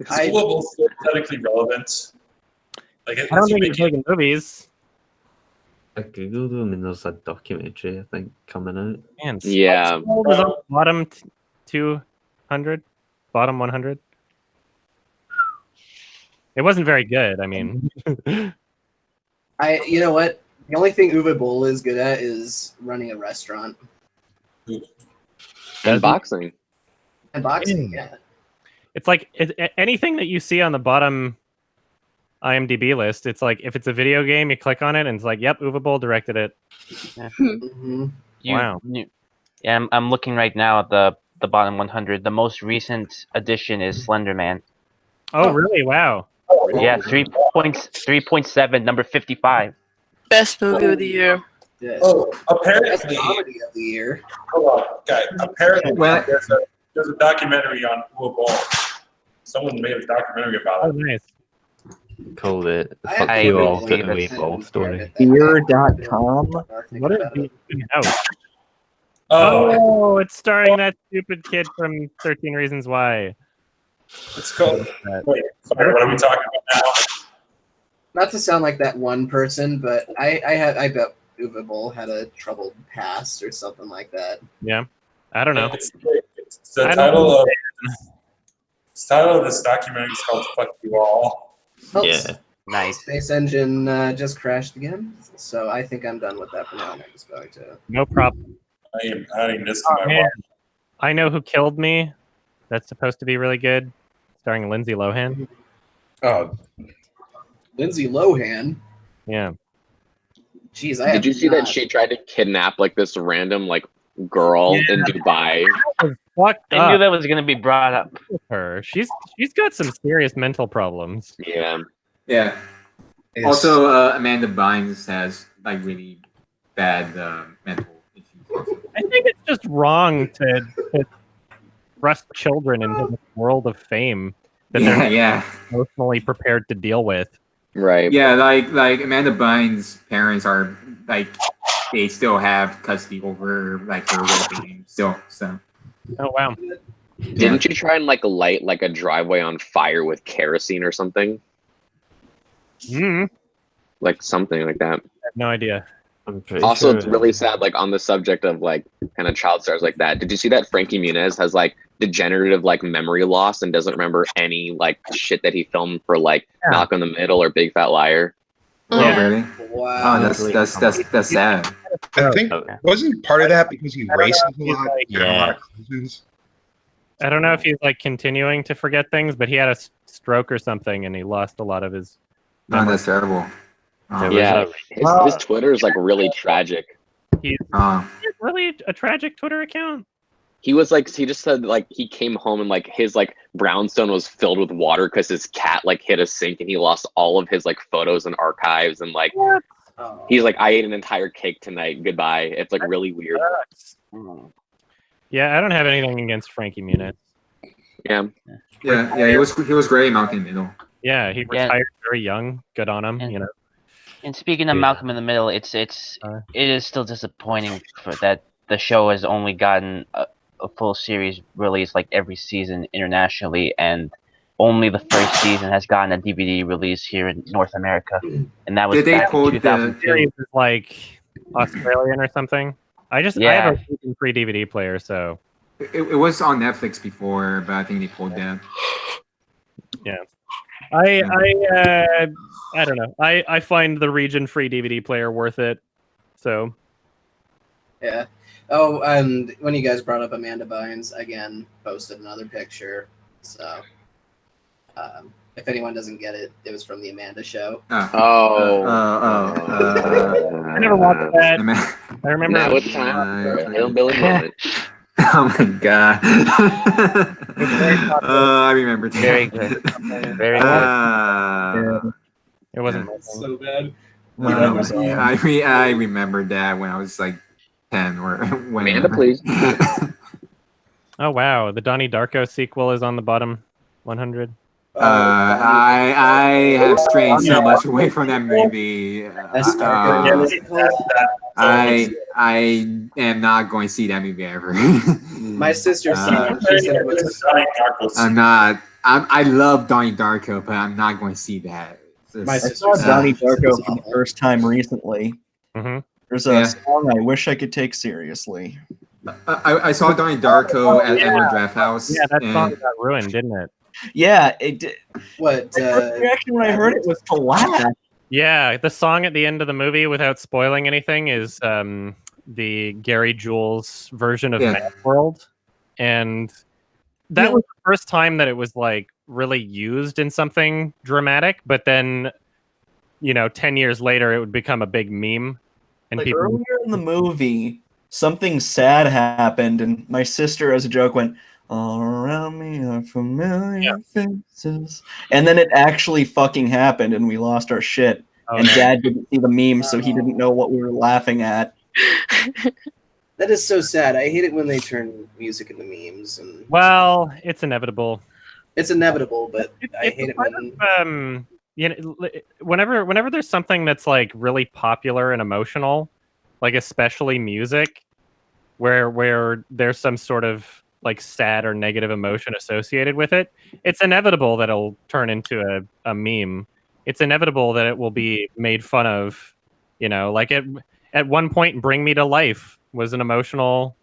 still technically relevant? Like, I don't think he's making movies. I googled him and there's a documentary I think coming out. Man, Yeah. Spike's was on bottom 200, bottom 100. It wasn't very good. I mean, you know what? The only thing Uwe Boll is good at is running a restaurant And boxing. and boxing. Yeah. it's like anything that you see on the bottom IMDb list. It's like if it's a video game, you click on it and it's like, yep, Uwe Boll directed it. Mhm. Wow. Yeah, I'm looking right now at the bottom 100. The most recent addition is Slender Man. Oh, really? Wow. Yeah, 3.7, number 55. Best movie of the year. Yeah. Oh, Best apparently, comedy of the year. hold on, guys. Apparently, Well- there's a documentary on Uwe Boll. Someone made a documentary about Oh, it. nice. Called it I Fuck have You to All believe Took Away it. Ball Story. Fear.com. What is the house? Oh, Oh, it's starring that stupid kid from 13 Reasons Why. it's called. Wait, sorry, what are we talking about now? Not to sound like that one person, but I bet Uwe Boll had a troubled past or something like that. Yeah. I don't know. It's the I don't title of this documentary is called "Fuck You All." Oh, Yeah. Nice. Space engine just crashed again, so I think I'm done with that for now. I'm just going to. No problem. I am adding this to Oh, my man. watch. I Know Who Killed Me. That's supposed to be really good. Starring Lindsay Lohan. Oh, Lindsay Lohan. Yeah. Jeez, Did you see that she tried to kidnap like this random like girl in Dubai. Fucked I knew up that was gonna be brought up. with her. She's got some serious mental problems. Yeah. Yeah. It's- Also, Amanda Bynes has like really bad mental issues. I think it's just wrong to thrust children into this world of fame that Yeah, they're yeah, emotionally prepared to deal with. Right. yeah. Like Amanda Bynes' parents are like they still have custody over like her well-being still. So Oh wow. Didn't you try and like light like a driveway on fire with kerosene or something? I Like something like that. have no idea. I'm pretty Also, sure. it's really sad, like on the subject of like kind of child stars like that. Did you see that Frankie Muniz has like degenerative like memory loss and doesn't remember any like shit that he filmed for like Yeah. Malcolm in the Middle or Big Fat Liar? oh Yeah. really? Wow. Oh, that's sad. I think Okay. wasn't part of that because he I don't know races if a he's lot. like- He had a lot Yeah. of collisions. I don't know if he's like continuing to forget things, but he had a stroke or something and he lost a lot of his Oh, memory. that's terrible. There Oh, was Yeah, a- his Twitter is like really tragic. oh. Really a tragic Twitter account? He was like, he just said like he came home and like his like brownstone was filled with water because his cat like hit a sink and he lost all of his like photos and archives and like Oh. he's like, I ate an entire cake tonight. Goodbye. It's like really weird. Yeah, I don't have anything against Frankie Muniz. Yeah. Yeah, he was great in Malcolm in the Middle. Yeah, he Yeah. retired very young. Good on him, And- you know. And speaking of Yeah. Malcolm in the Middle, it is still disappointing for that the show has only gotten a full series release like every season internationally, and only the first season has gotten a DVD release here in North America, and that was Did they back in quote the- 2002. Series is like Australian or something. I have a free DVD player, so It was on Netflix before, but I think they pulled that. I don't know. I find the region free DVD player worth it. So Yeah. Oh, and when you guys brought up Amanda Bynes, again, posted another picture. So, if anyone doesn't get it, it was from the Amanda Show. Oh. I never watched that. I remember Now it's time for a hillbilly moment. Oh my god. I remember that. Very good. Very good. it wasn't. So bad. I remember that when I was like 10 or when. Amanda, please. Oh wow, the Donnie Darko sequel is on the bottom 100. I have strayed so much away from that movie. I am not going to see that movie ever. My sister saw it. She said it was. I'm not. I love Donnie Darko, but I'm not going to see that. My I sister saw said Donnie it was Darko for the awful. first time recently. Mhm. There's a Yeah. song I wish I could take seriously. I saw Donnie Darko at Edward Draft House. Yeah, that song and- got ruined, didn't it? Yeah, it did. What? My first reaction when I heard it was to laugh. Yeah, the song at the end of the movie, without spoiling anything, is the Gary Jules version of Yeah. Mad World, and that was the first time that it was like really used in something dramatic. But then, 10 years later, it would become a big meme, and Like people. earlier in the movie, something sad happened, and my sister, as a joke, went, "All around me are familiar faces," and then it actually fucking happened, and we lost our shit. Oh, And no. Dad didn't see the meme, so he didn't know what we were laughing at. That is so sad. I hate it when they turn music into memes, and Well, it's inevitable. it's inevitable. But I It's hate it part when. of, whenever there's something that's like really popular and emotional, like especially music, where there's some sort of like sad or negative emotion associated with it, it's inevitable that it'll turn into a meme. It's inevitable that it will be made fun of. Like at one point, "Bring Me to Life" was an emotional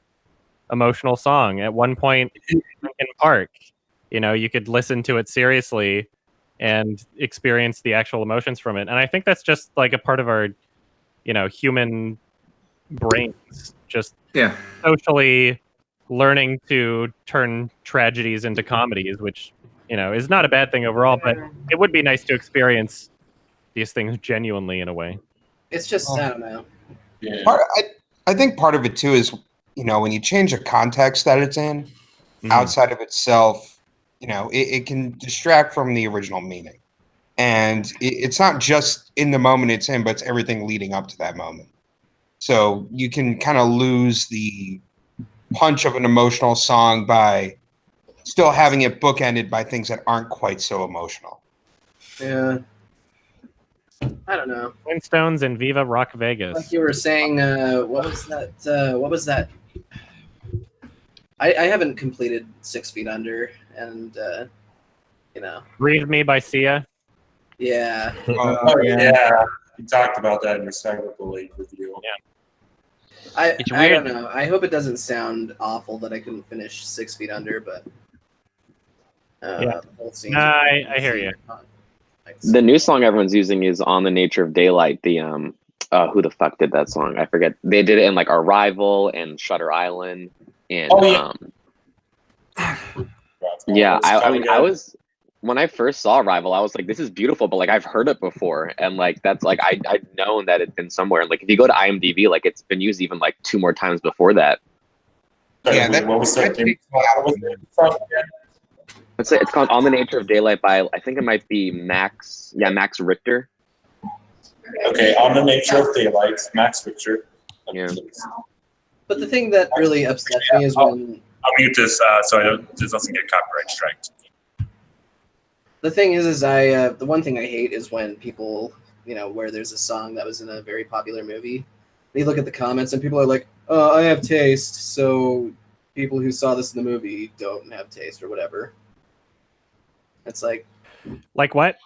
song. At one point, Linkin Park, you could listen to it seriously and experience the actual emotions from it. And I think that's just like a part of our, human brains, just Yeah. socially learning to turn tragedies into comedies, which, is not a bad thing overall, but it would be nice to experience these things genuinely in a way. It's just I don't know. I think part of it too is when you change the context that it's in, outside of itself, it can distract from the original meaning. And it's not just in the moment it's in, but it's everything leading up to that moment. So you can kind of lose the punch of an emotional song by still having it bookended by things that aren't quite so emotional. Yeah. I don't know. Flintstones and Viva Rock Vegas. Like you were saying, what was that? What was that? I haven't completed 6 Feet Under, and Breathe Me by Sia. Yeah. Oh, yeah. You talked about that in your Cyberpunk League review. Yeah. I don't know. I hope it doesn't sound awful that I couldn't finish 6 Feet Under, but both scenes. I hear you. The new song everyone's using is "On the Nature of Daylight." The who the fuck did that song? I forget. They did it in like Arrival and Shutter Island and yeah. I mean, I was when I first saw Arrival, I was like, this is beautiful, but like I've heard it before, and like that's like I'd known that it's been somewhere. And like if you go to IMDb, like it's been used even like 2 more times before that. Yeah, what was that? It's called "On the Nature of Daylight" by I think it might be Max Richter. Okay, "On the Nature of Daylight," Max Richter. Yeah. But the thing that really upsets me is when I'll mute this so this doesn't get copyright striked. the thing is I the one thing I hate is when people where there's a song that was in a very popular movie, they look at the comments and people are like, I have taste, so people who saw this in the movie don't have taste or whatever. It's like what?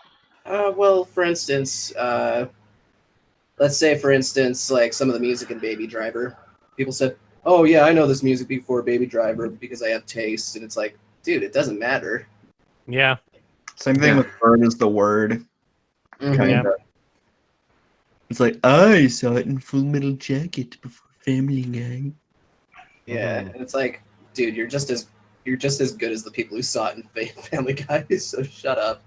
Well, for instance, let's say, for instance, like some of the music in Baby Driver. People said, oh, yeah, I know this music before Baby Driver because I have taste. And it's like, dude, it doesn't matter. Yeah. Same thing with Burn is the Word. Mhm. Kinda. It's like, I saw it in Full Metal Jacket before Family Guy. Yeah, and it's like, dude, you're just as good as the people who saw it in Family Guy, so shut up.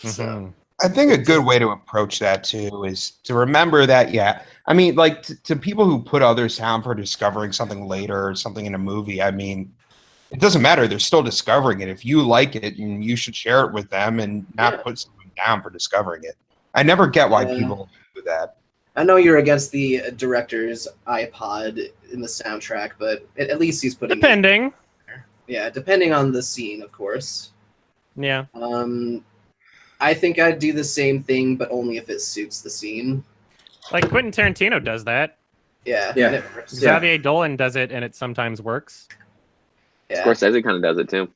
So I think a good way to approach that too is to remember that, I mean, like to people who put others down for discovering something later or something in a movie, I mean, it doesn't matter. They're still discovering it. If you like it, and you should share it with them and not put someone down for discovering it. I never get why people do that. I know you're against the director's iPod in the soundtrack, but at least he's putting depending. Yeah, depending on the scene, of course. Yeah. I think I'd do the same thing, but only if it suits the scene. Like Quentin Tarantino does that. Yeah. Yeah. Xavier Dolan does it, and it sometimes works. Yeah. Scorsese kind of does it too.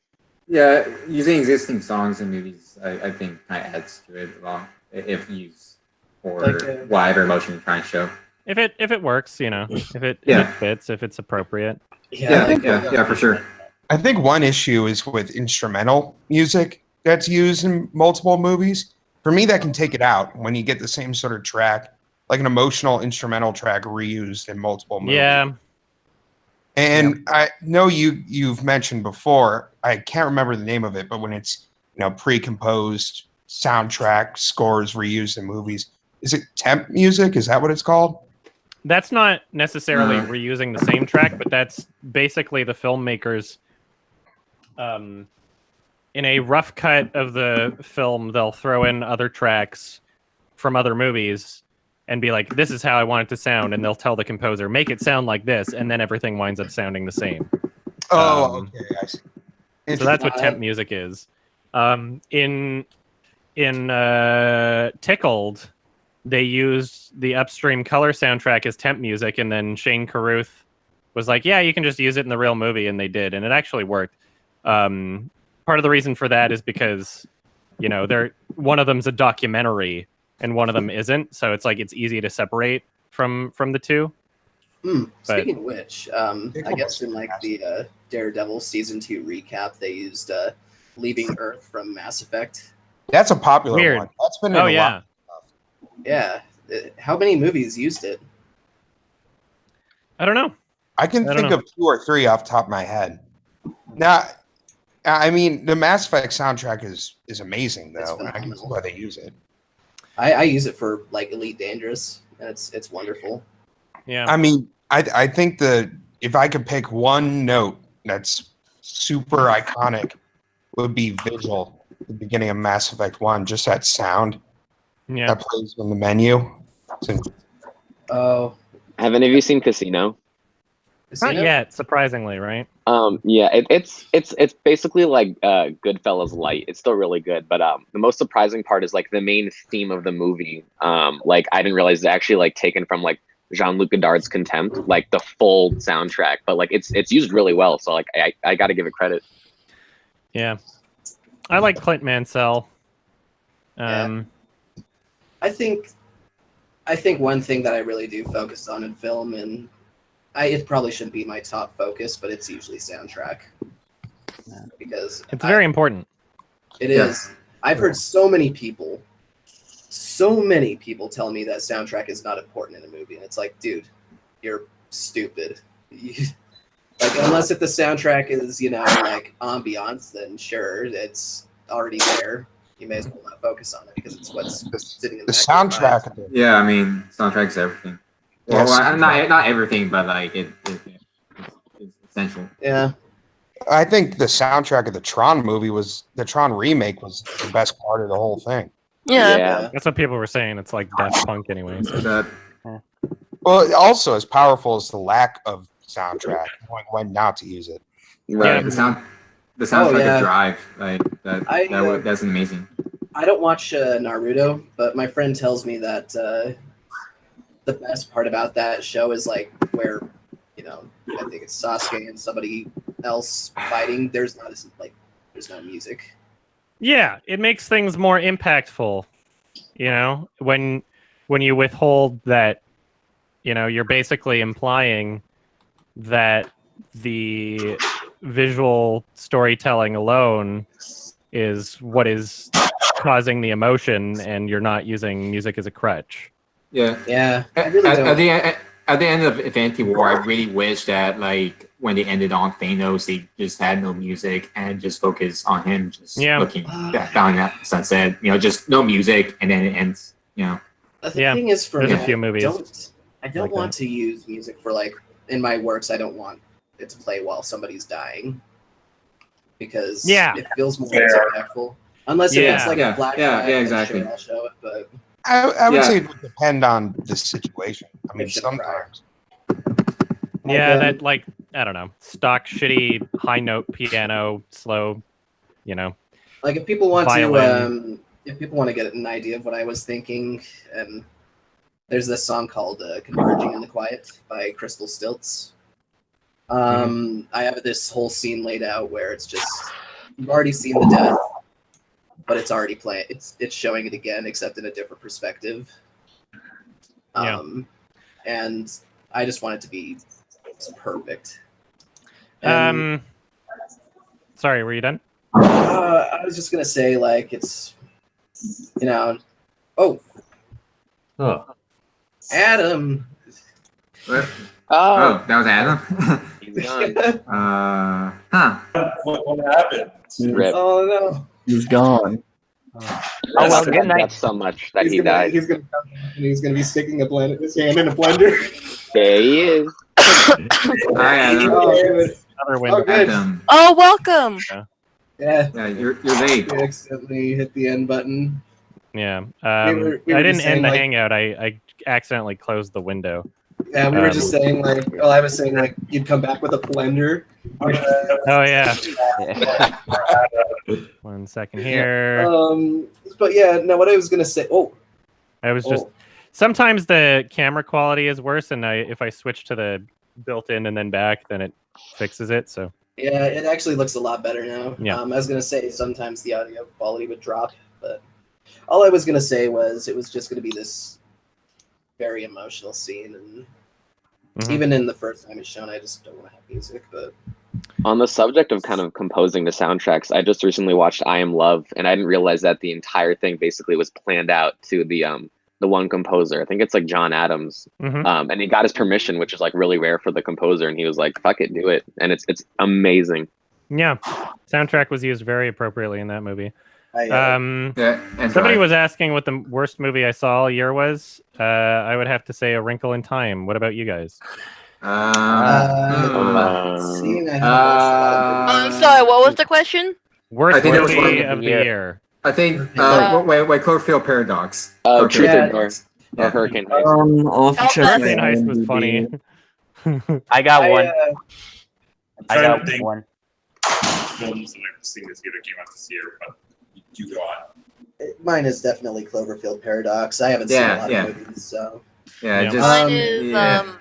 Yeah, using existing songs in movies, I think, kind of adds to it. Well, if used for whatever emotion you're trying to show. If it works, if it fits, if it's appropriate. Yeah, for sure. I think one issue is with instrumental music that's used in multiple movies. For me, that can take it out when you get the same sort of track, like an emotional instrumental track reused in multiple movies. Yeah. And I know you've mentioned before, I can't remember the name of it, but when it's pre-composed soundtrack scores reused in movies, is it temp music? Is that what it's called? That's not necessarily reusing the same track, but that's basically the filmmakers. In a rough cut of the film, they'll throw in other tracks from other movies and be like, this is how I want it to sound. And they'll tell the composer, make it sound like this. And then everything winds up sounding the same. Oh, okay. I see. So that's what temp music is. In Tickled, they used the Upstream Color soundtrack as temp music. And then Shane Carruth was like, yeah, you can just use it in the real movie. And they did. And it actually worked. Part of the reason for that is because, one of them's a documentary and one of them isn't. So it's like it's easy to separate from the two. Speaking of which, I guess in like the Daredevil season 2 recap, they used "Leaving Earth" from Mass Effect. That's a popular Weird. one. That's been in a lot of stuff. Yeah. How many movies used it? I don't know. I can think of 2 or 3 off the top of my head. Now, I mean, the Mass Effect soundtrack is amazing, though. And I can see why they use it. I use it for like Elite Dangerous, and it's wonderful. Yeah. I mean, I think the if I could pick one note that's super iconic, would be visual. The beginning of Mass Effect 1, just that sound that plays in the menu. Oh, Have any of you seen Casino? Not yet, surprisingly, right? Yeah, it's basically like Goodfellas light. It's still really good, but the most surprising part is like the main theme of the movie. Like I didn't realize it's actually like taken from like Jean-Luc Godard's Contempt, like the full soundtrack. But like it's used really well, so like I got to give it credit. Yeah, I like Clint Mansell. I think one thing that I really do focus on in film, and it probably shouldn't be my top focus, but it's usually soundtrack. Because it's very important. It is. I've heard so many people tell me that soundtrack is not important in a movie, and it's like, dude, you're stupid. Like, unless if the soundtrack is, like ambiance, then sure, it's already there. You may as well not focus on it because it's what's sitting in the soundtrack. Yeah, I mean, soundtrack's everything. Well, not everything, but like it's essential. Yeah. I think the soundtrack of the Tron movie the Tron remake was the best part of the whole thing. Yeah. That's what people were saying. It's like Daft Punk anyway. So. Well, also as powerful as the lack of soundtrack, when not to use it. Right. The soundtrack of Drive, like that's amazing. I don't watch Naruto, but my friend tells me that the best part about that show is like where, I think it's Sasuke and somebody else fighting. There's no music. Yeah, it makes things more impactful. When you withhold that, you're basically implying that the visual storytelling alone is what is causing the emotion, and you're not using music as a crutch. Yeah. At the end of Infinity War, I really wish that like when they ended on Thanos, they just had no music and just focus on him just looking down that sunset. Just no music, and then it ends. The thing is, for there's me, a few movies. I don't want to use music for like in my works. I don't want it to play while somebody's dying because it feels more impactful. Unless it's like a flashback. Exactly. Sure, I'll show it, but I would say it would depend on the situation. I mean, sometimes. Yeah, that like I don't know, stock shitty high note piano, slow, Like if people want violin. if people want to get an idea of what I was thinking, there's this song called "Converging in the Quiet" by Crystal Stilts. I have this whole scene laid out where it's just you've already seen the death, but it's already playing. It's showing it again, except in a different perspective. And I just want it to be perfect. And, sorry, were you done? I was just gonna say, like, it's Oh, Adam. Oh, that was Adam. He's gone. What happened? Rip. Oh no. He's gone. Oh well, good night. That's so much that he died. He's gonna be sticking his hand in a blender. There he is. Hi, Adam. Another window. Oh, good. Oh, welcome. Yeah, you're late. We accidentally hit the end button. Yeah. we I were didn't just saying, end the like- hangout. I accidentally closed the window. Yeah, we were just saying like. Well, I was saying like you'd come back with a blender. Oh yeah. 1 second here. But yeah, no. What I was gonna say. I was just. Sometimes the camera quality is worse, and if I switch to the built-in and then back, then it fixes it. So. Yeah, it actually looks a lot better now. Yeah. I was gonna say sometimes the audio quality would drop, but all I was gonna say was it was just gonna be this very emotional scene, and even in the first time it's shown, I just don't want to have music. But on the subject of kind of composing the soundtracks, I just recently watched I Am Love, and I didn't realize that the entire thing basically was planned out to the one composer. I think it's like John Adams, and he got his permission, which is like really rare for the composer, and he was like, "Fuck it, do it," and it's amazing. Yeah, soundtrack was used very appropriately in that movie. And somebody was asking what the worst movie I saw all year was. I would have to say A Wrinkle in Time. What about you guys? Seeing I haven't watched a lot of movies. I'm sorry. What was the question? Worst think that was movie one of the year. I think. Uh, Wait. Cloverfield Paradox. Truth Cloverfield and Paradox. or Hurricane Heist. I'll have to check Hurricane my Heist was IMDb. funny. I got one. I'm I trying got to think one. films that I've seen this year that came out this year, but you go on. Mine is definitely Cloverfield Paradox. I haven't seen a lot of movies, so. Yeah, Yeah. just Mine is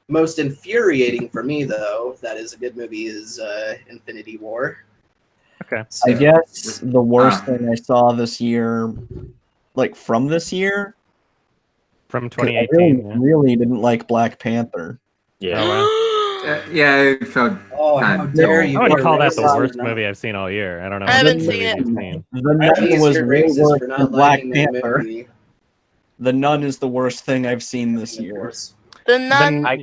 Most infuriating for me, though, that is a good movie, is Infinity War. Okay. I guess the worst thing I saw this year, like from this year, From 'cause I 2018. really didn't like Black Panther. Yeah. Oh, wow. yeah, it felt. Oh, how dare you! I wouldn't be call that the racist worst for not- movie I've seen all year. I don't know. I what haven't movies seen it. you've seen. The I think Nun was you're way racist worse for not than Black liking that Panther. movie. The Nun is the worst thing I've seen this year. The Nun. I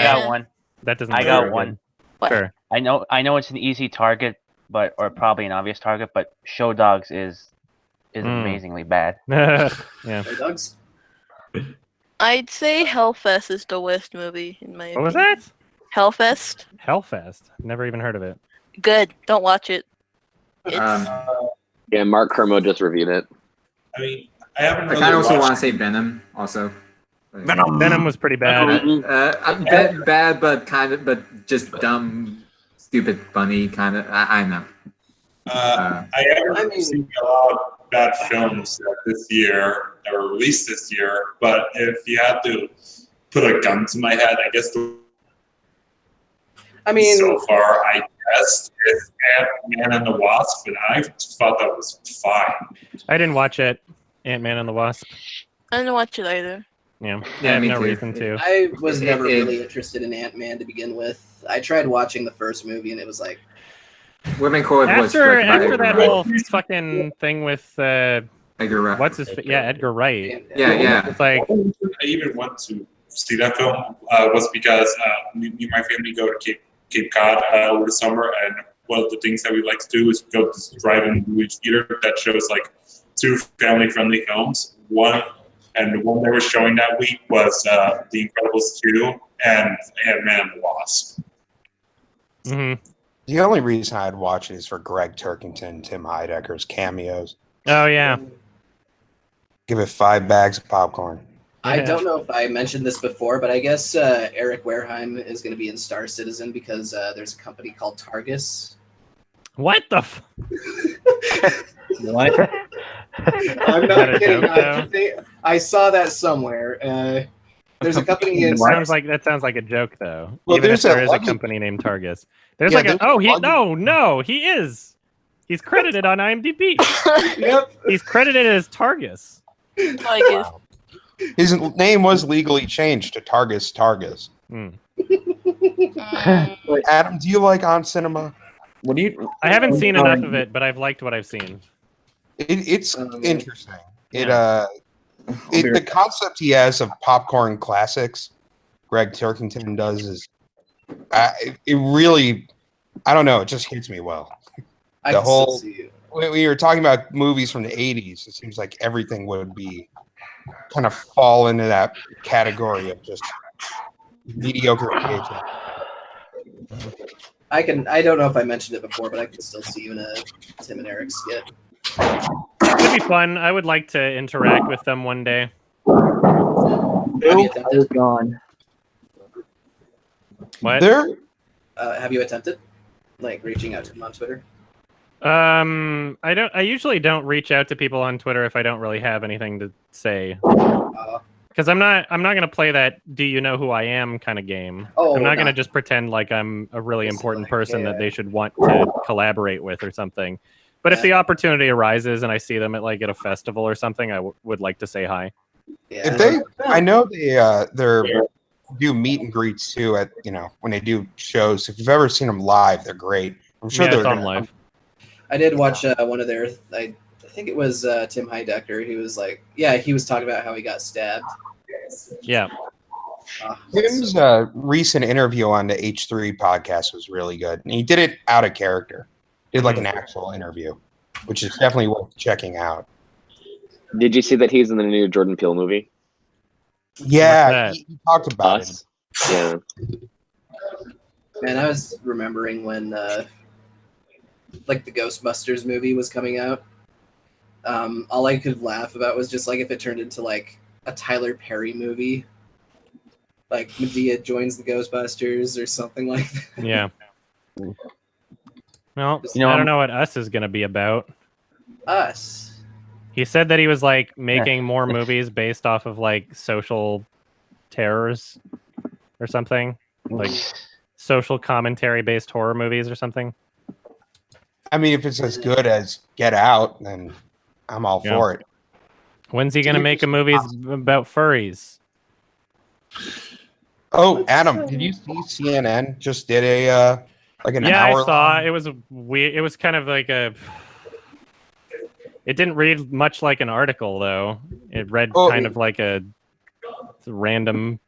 got one. That doesn't. I look got very one. What? Good. Sure. I know it's an easy target, or probably an obvious target, but Show Dogs is amazingly bad. Yeah. Hey, Dogs. I'd say Hellfest is the worst movie in my opinion. What was that? Hellfest. Hellfest. Never even heard of it. Good. Don't watch it. It's, Yeah, Mark Kermo just reviewed it. I mean, I haven't I really kind of also watched want to say Venom. Also. Venom was pretty bad. Bad, but just dumb, stupid, funny kind of. I know. I haven't seen a lot of bad films this year that were released this year, but if you had to put a gun to my head, I guess so far, I guess it's Ant-Man and the Wasp, and I thought that was fine. I didn't watch it. Ant-Man and the Wasp. I didn't watch it either. Yeah, Yeah, I have me no too. reason to. I was never really interested in Ant-Man to begin with. I tried watching the first movie, and it was like. Women Code was After that whole fucking thing with Edgar Wright. what's his Edgar Wright. Yeah. It's like I even went to see that film was because me and my family go to Cape Cod over the summer, and one of the things that we like to do is go to this drive-in movie theater that shows like 2 family-friendly films. The one they were showing that week was The Incredibles 2 and Ant-Man and the Wasp. Mm-hmm. The only reason I'd watch it is for Greg Turkington, Tim Heidecker's cameos. Oh yeah. Give it 5 bags of popcorn. I don't know if I mentioned this before, but I guess Eric Wareheim is going to be in Star Citizen because there's a company called Targus. What the? What? I'm not kidding. I saw that somewhere. There's a company in. That sounds like a joke, though. Well, Even if there is a luggage- company named Targus. There's Yeah, like a. there's Oh, luggage- he is. He's credited on IMDb. Yep. He's credited as Targus. I guess. His name was legally changed to Targus. Hmm. Adam, do you like On Cinema? What do you? I haven't seen enough of it, but I've liked what I've seen. It's interesting. The concept he has of popcorn classics, Greg Turkington does, is it really, I don't know, it just hits me well. The whole when we were talking about movies from the 80s, it seems like everything would be kind of fall into that category of just mediocre VHS. I don't know if I mentioned it before, but I can still see you in a Tim and Eric skit. It'd be fun. I would like to interact with them one day. Have you attempted? I was gone. What? Have you attempted, like, reaching out to them on Twitter? I don't. I usually don't reach out to people on Twitter if I don't really have anything to say. Because I'm not gonna play that "Do you know who I am" kind of game. I'm not gonna just pretend like I'm a really important person that they should want to collaborate with or something. But if the opportunity arises and I see them at a festival or something, I would like to say hi. If they, I know they're do meet and greets too at when they do shows. If you've ever seen them live, they're great. I'm sure they're on live. I did watch one of their. I think it was Tim Heidecker. He was like, he was talking about how he got stabbed. Yeah. Tim's recent interview on the H3 podcast was really good, and he did it out of character. Did like an actual interview, which is definitely worth checking out. Did you see that he's in the new Jordan Peele movie? Yeah, he talked about it. Yeah. And I was remembering when, like, the Ghostbusters movie was coming out. All I could laugh about was just, like, if it turned into, like, a Tyler Perry movie. Like, Medea joins the Ghostbusters or something like that. Yeah. Well, You know, I don't know what Us is going to be about. Us. He said that he was like making more movies based off of like social terrors or something, like social commentary based horror movies or something. I mean, if it's as good as Get Out, then I'm all Yeah. for it. When's he going to make a movie about furries? Oh, Adam, did you see CNN just did a like an Yeah, hour? I saw. It was weird. It was kind of like a. It didn't read much like an article, though. It read kind of like a random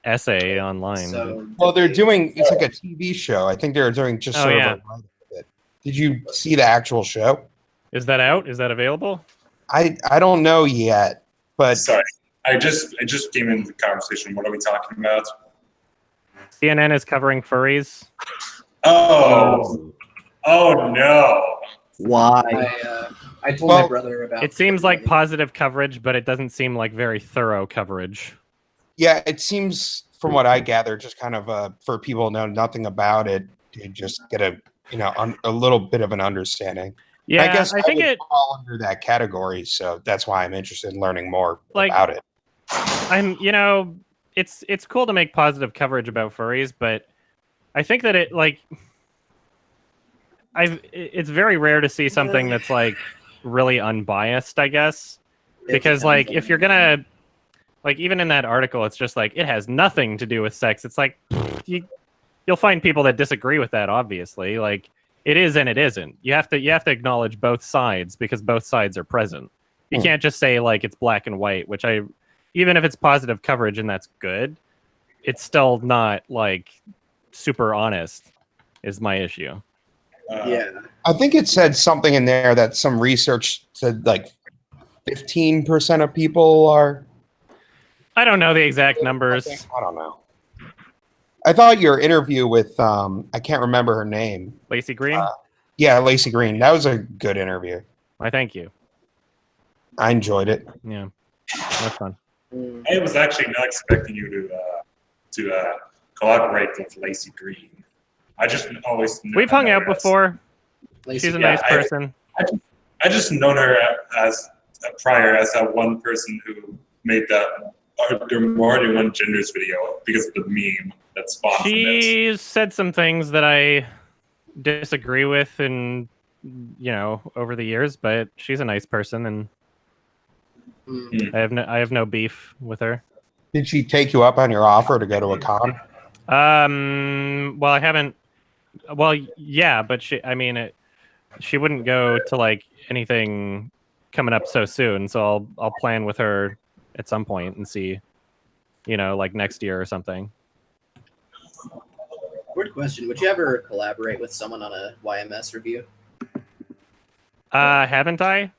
essay online. So, Well, they're doing it's like a TV show. I think they're doing just sort of a write of it. Did you see the actual show? Is that out? Is that available? I don't know yet, but Sorry, I just came into the conversation. What are we talking about? CNN is covering furries. Oh no! Why? I told my brother about. It seems like positive coverage, but it doesn't seem like very thorough coverage. yeah, it seems from what I gather, just kind of for people who know nothing about it, to just get a a little bit of an understanding. Yeah, I guess I think would it fall under that category, so that's why I'm interested in learning more Like, about it. It's cool to make positive coverage about furries, but I think that it's very rare to see something that's like really unbiased, I guess. Because like if you're gonna like even in that article, it's just like it has nothing to do with sex. It's like you'll find people that disagree with that, obviously. Like it is and it isn't. You have to acknowledge both sides because both sides are present. You can't just say like it's black and white, which even if it's positive coverage and that's good, it's still not like super honest is my issue. Yeah. I think it said something in there that some research said like 15% of people are. I don't know the exact numbers. I don't know. I thought your interview with I can't remember her name. Lacey Green? Yeah, Lacey Green. That was a good interview. I thank you. I enjoyed it. Yeah, that's fun. I was actually not expecting you to collaborate with Lacey Green. I just always We've hung out before. She's a nice person. I just known her as prior as that one person who made that there are more than one genders video because of the meme that spawned from it. She said some things that I disagree with, and over the years, but she's a nice person, and I have no beef with her. Did she take you up on your offer to go to a con? Well, I haven't. Well, yeah, but she wouldn't go to like anything coming up so soon. So I'll plan with her at some point and see, like next year or something. Weird question. Would you ever collaborate with someone on a YMS review? Haven't I?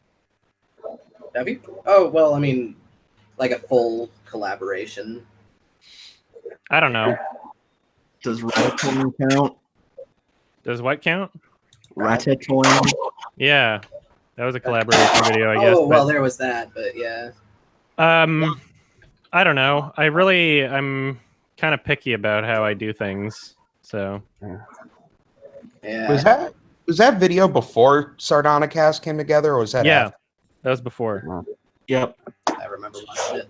Have you? Oh, well, I mean, like a full collaboration. I don't know. Does Ratatouille count? Does what count? Ratatouille. Yeah, that was a collaboration video, I guess. Oh, well, there was that, but yeah. I don't know. I'm kind of picky about how I do things, so. Yeah. Was that video before Sardonicast came together, or was that after? That was before. Yep. I remember watching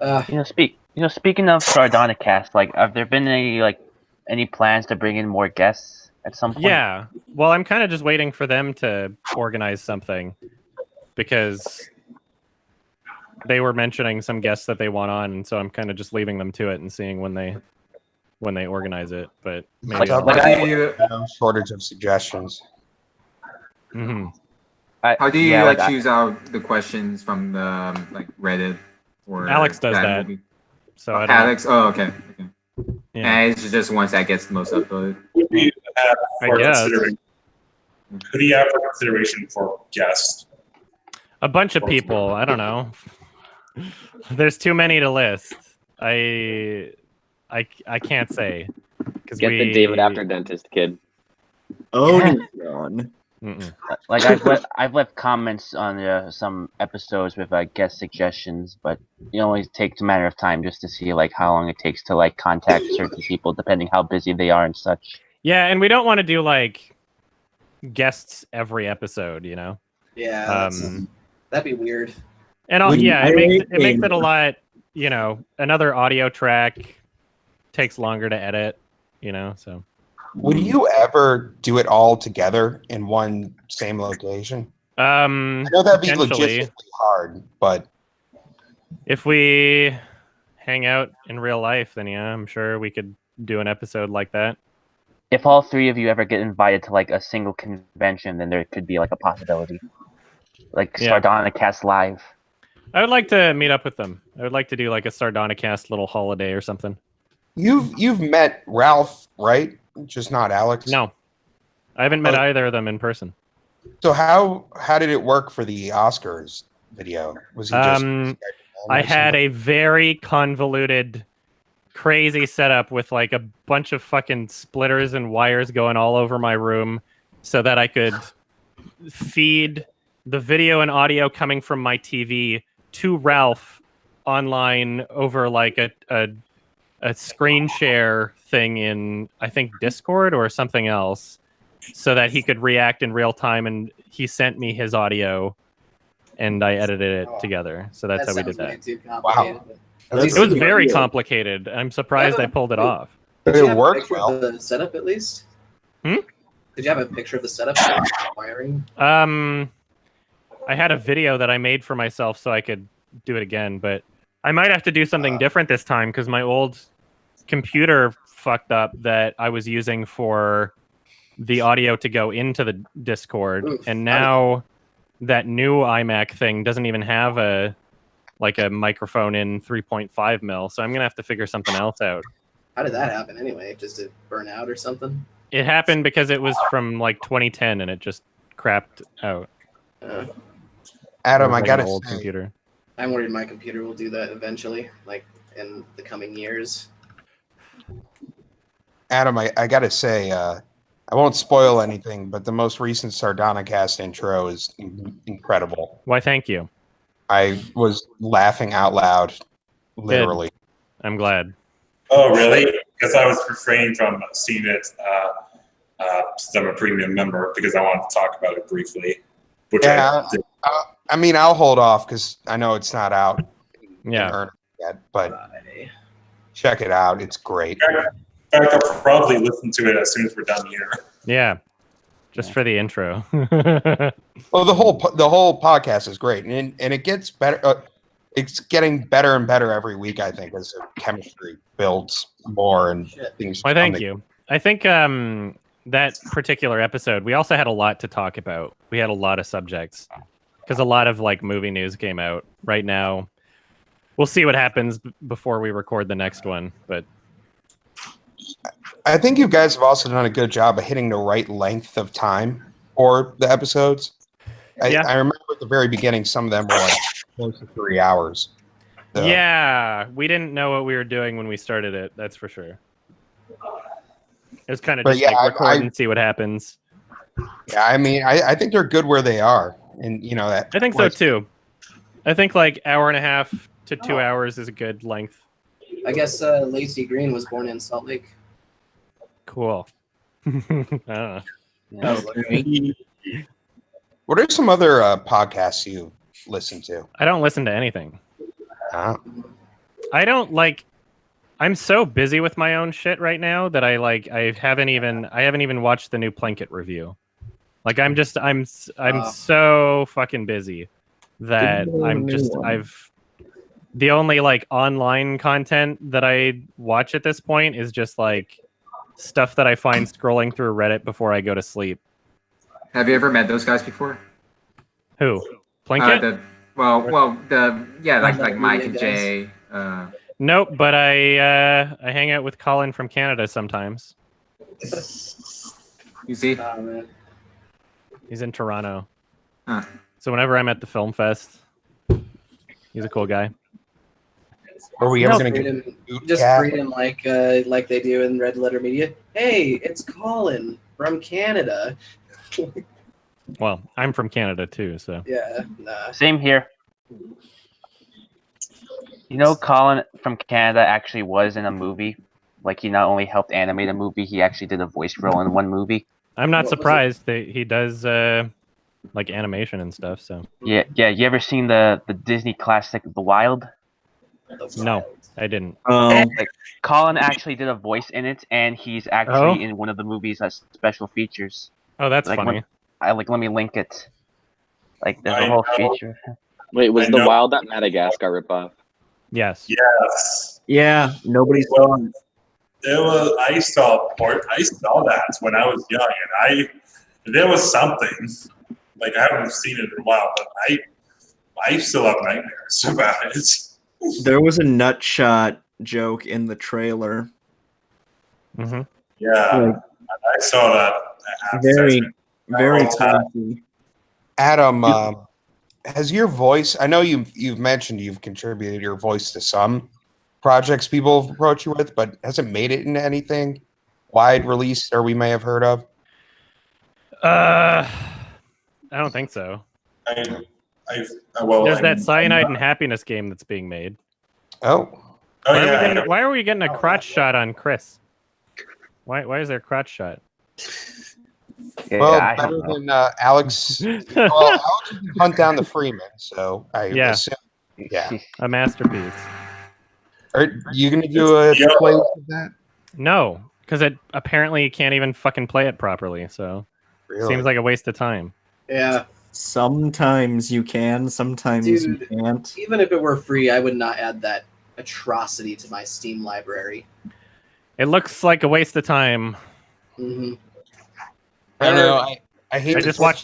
it. Speaking of Sardonicast, like, have there been any plans to bring in more guests at some point? Yeah. Well, I'm kind of just waiting for them to organize something because they were mentioning some guests that they want on, and so I'm kind of just leaving them to it and seeing when they organize it. But maybe shortage of suggestions. Mm-hmm. How do you choose out the questions from the Reddit or Alex does that. movie? So I don't Alex. Oh, okay. Yeah. And it's just ones that gets the most upvoted. Who do you have I guess. Who do you have for consideration for guests? A bunch of people. I don't know. There's too many to list. I can't say because Get the David after dentist kid. Oh, John. Like I've left comments on some episodes with guest suggestions, but it only takes a matter of time just to see like how long it takes to like contact certain people, depending how busy they are and such. Yeah, and we don't want to do like guests every episode, you know. Yeah, that'd be weird. And it makes it a lot, you know. Another audio track takes longer to edit, you know. So, would you ever do it all together in one same location? I know that'd be logistically hard, but if we hang out in real life, then yeah, I'm sure we could do an episode like that. If all three of you ever get invited to like a single convention, then there could be like a possibility, like Sardonicast Live. I would like to meet up with them. I would like to do like a Sardonicast little holiday or something. You've met Ralph, right? Just not Alex. No, I haven't met either of them in person. So how did it work for the Oscars video? Was he just? I had a very convoluted, crazy setup with like a bunch of fucking splitters and wires going all over my room, so that I could feed the video and audio coming from my TV to Ralph online over like a screen share thing in, I think, Discord or something else, so that he could react in real time. And he sent me his audio and I edited it together. So that's how we did that. Wow. It was very complicated. I'm surprised I pulled it off. Did you have a picture of the setup at least? Did you have a picture of the setup wiring? I had a video that I made for myself so I could do it again, but I might have to do something different this time because my old computer fucked up that I was using for the audio to go into the Discord. And now that new iMac thing doesn't even have a microphone in 3.5 mil, so I'm gonna have to figure something else out. How did that happen anyway? Just to burn out or something? It happened because it was from like 2010 and it just crapped out. Adam, like I gotta an old say, computer. I'm worried my computer will do that eventually, like in the coming years. Adam, I gotta say, I won't spoil anything, but the most recent Sardonicast intro is incredible. Why, thank you. I was laughing out loud, literally. Good. I'm glad. Oh, really? Because I was refraining from seeing it since I'm a premium member because I wanted to talk about it briefly. Which I mean, I'll hold off because I know it's not out yet, but check it out. It's great. In fact, I'll probably listen to it as soon as we're done here. Yeah, just for the intro. Well, the whole podcast is great, and it gets better. It's getting better and better every week, I think, as the chemistry builds more and things. Well, thank you. I think that particular episode, we also had a lot to talk about. We had a lot of subjects because a lot of like movie news came out right now. We'll see what happens before we record the next one, but I think you guys have also done a good job of hitting the right length of time for the episodes. I remember at the very beginning, some of them were like close to 3 hours. So. Yeah, we didn't know what we were doing when we started it. That's for sure. It was kind of just like record and see what happens. Yeah, I mean, I think they're good where they are, and you know that. I think so too. I think like 1.5 to 2 hours is a good length. I guess Lacey Green was born in Salt Lake. Cool. What are some other podcasts you listen to? I don't listen to anything. I don't like. I'm so busy with my own shit right now that I haven't even watched the new Plinkett review. Like I'm so fucking busy that the only like online content that I watch at this point is just like stuff that I find scrolling through Reddit before I go to sleep. Have you ever met those guys before? Who? Plinkett? Like Mike and Jay. Nope, but I hang out with Colin from Canada sometimes. You see? He's in Toronto. Huh. So whenever I'm at the film fest, he's a cool guy. Are we ever going to Greet get him, Boot just Cat? greet him like they do in Red Letter Media. Hey, it's Colin from Canada. Well, I'm from Canada too, so. Yeah, nah. Same here. You know, Colin from Canada actually was in a movie. Like, he not only helped animate a movie, he actually did a voice role in one movie. I'm not What was it? surprised that he does like animation and stuff. So Yeah. You ever seen the Disney classic The Wild? no, I didn't. Like, Colin actually did a voice in it, and he's actually Oh? in one of the movies as special features. Oh, that's Like, funny. let me link it. Like, there's I a whole know. feature. Wait, was I the know. Wild that Madagascar ripoff? Yes. Yes. Yeah, nobody saw it. I saw that when I was young, and there was something. Like, I haven't seen it in a while, but I still have nightmares about it. There was a nut shot joke in the trailer. Mm-hmm. Yeah, Like, I saw that. very, very all the time. creepy. Adam, has your voice? I know you've mentioned you've contributed your voice to some projects people have approached you with, but has it made it into anything wide release or we may have heard of? I don't think so. Well, There's that Cyanide and Happiness game that's being made. Oh. Why are we getting a crotch shot on Chris? Why is there a crotch shot? Well, I better don't know. than Alex. Well, Alex can hunt down the Freeman, so I assume. Yeah. A masterpiece. Are you going to do a play with that? No, because it apparently you can't even fucking play it properly. So Really? seems like a waste of time. Yeah. Sometimes you can, sometimes you Dude, can't. even if it were free, I would not add that atrocity to my Steam library. It looks like a waste of time. Mm-hmm. I don't know. I hate.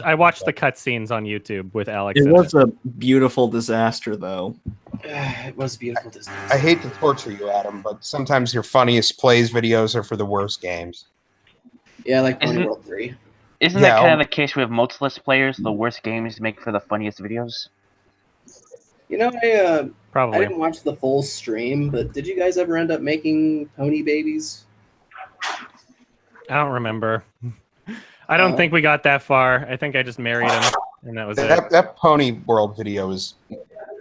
I watched the cutscenes on YouTube with Alex. It in was a beautiful disaster, though. It was beautiful. I hate to torture you, Adam, but sometimes your funniest plays videos are for the worst games. Yeah, like Pony World 3. Isn't that kind of the case with most Let's Players? The worst games make for the funniest videos? You know, I Probably. didn't watch the full stream, but did you guys ever end up making pony babies? I don't remember. I don't think we got that far. I think I just married him, and that was it. That Pony World video is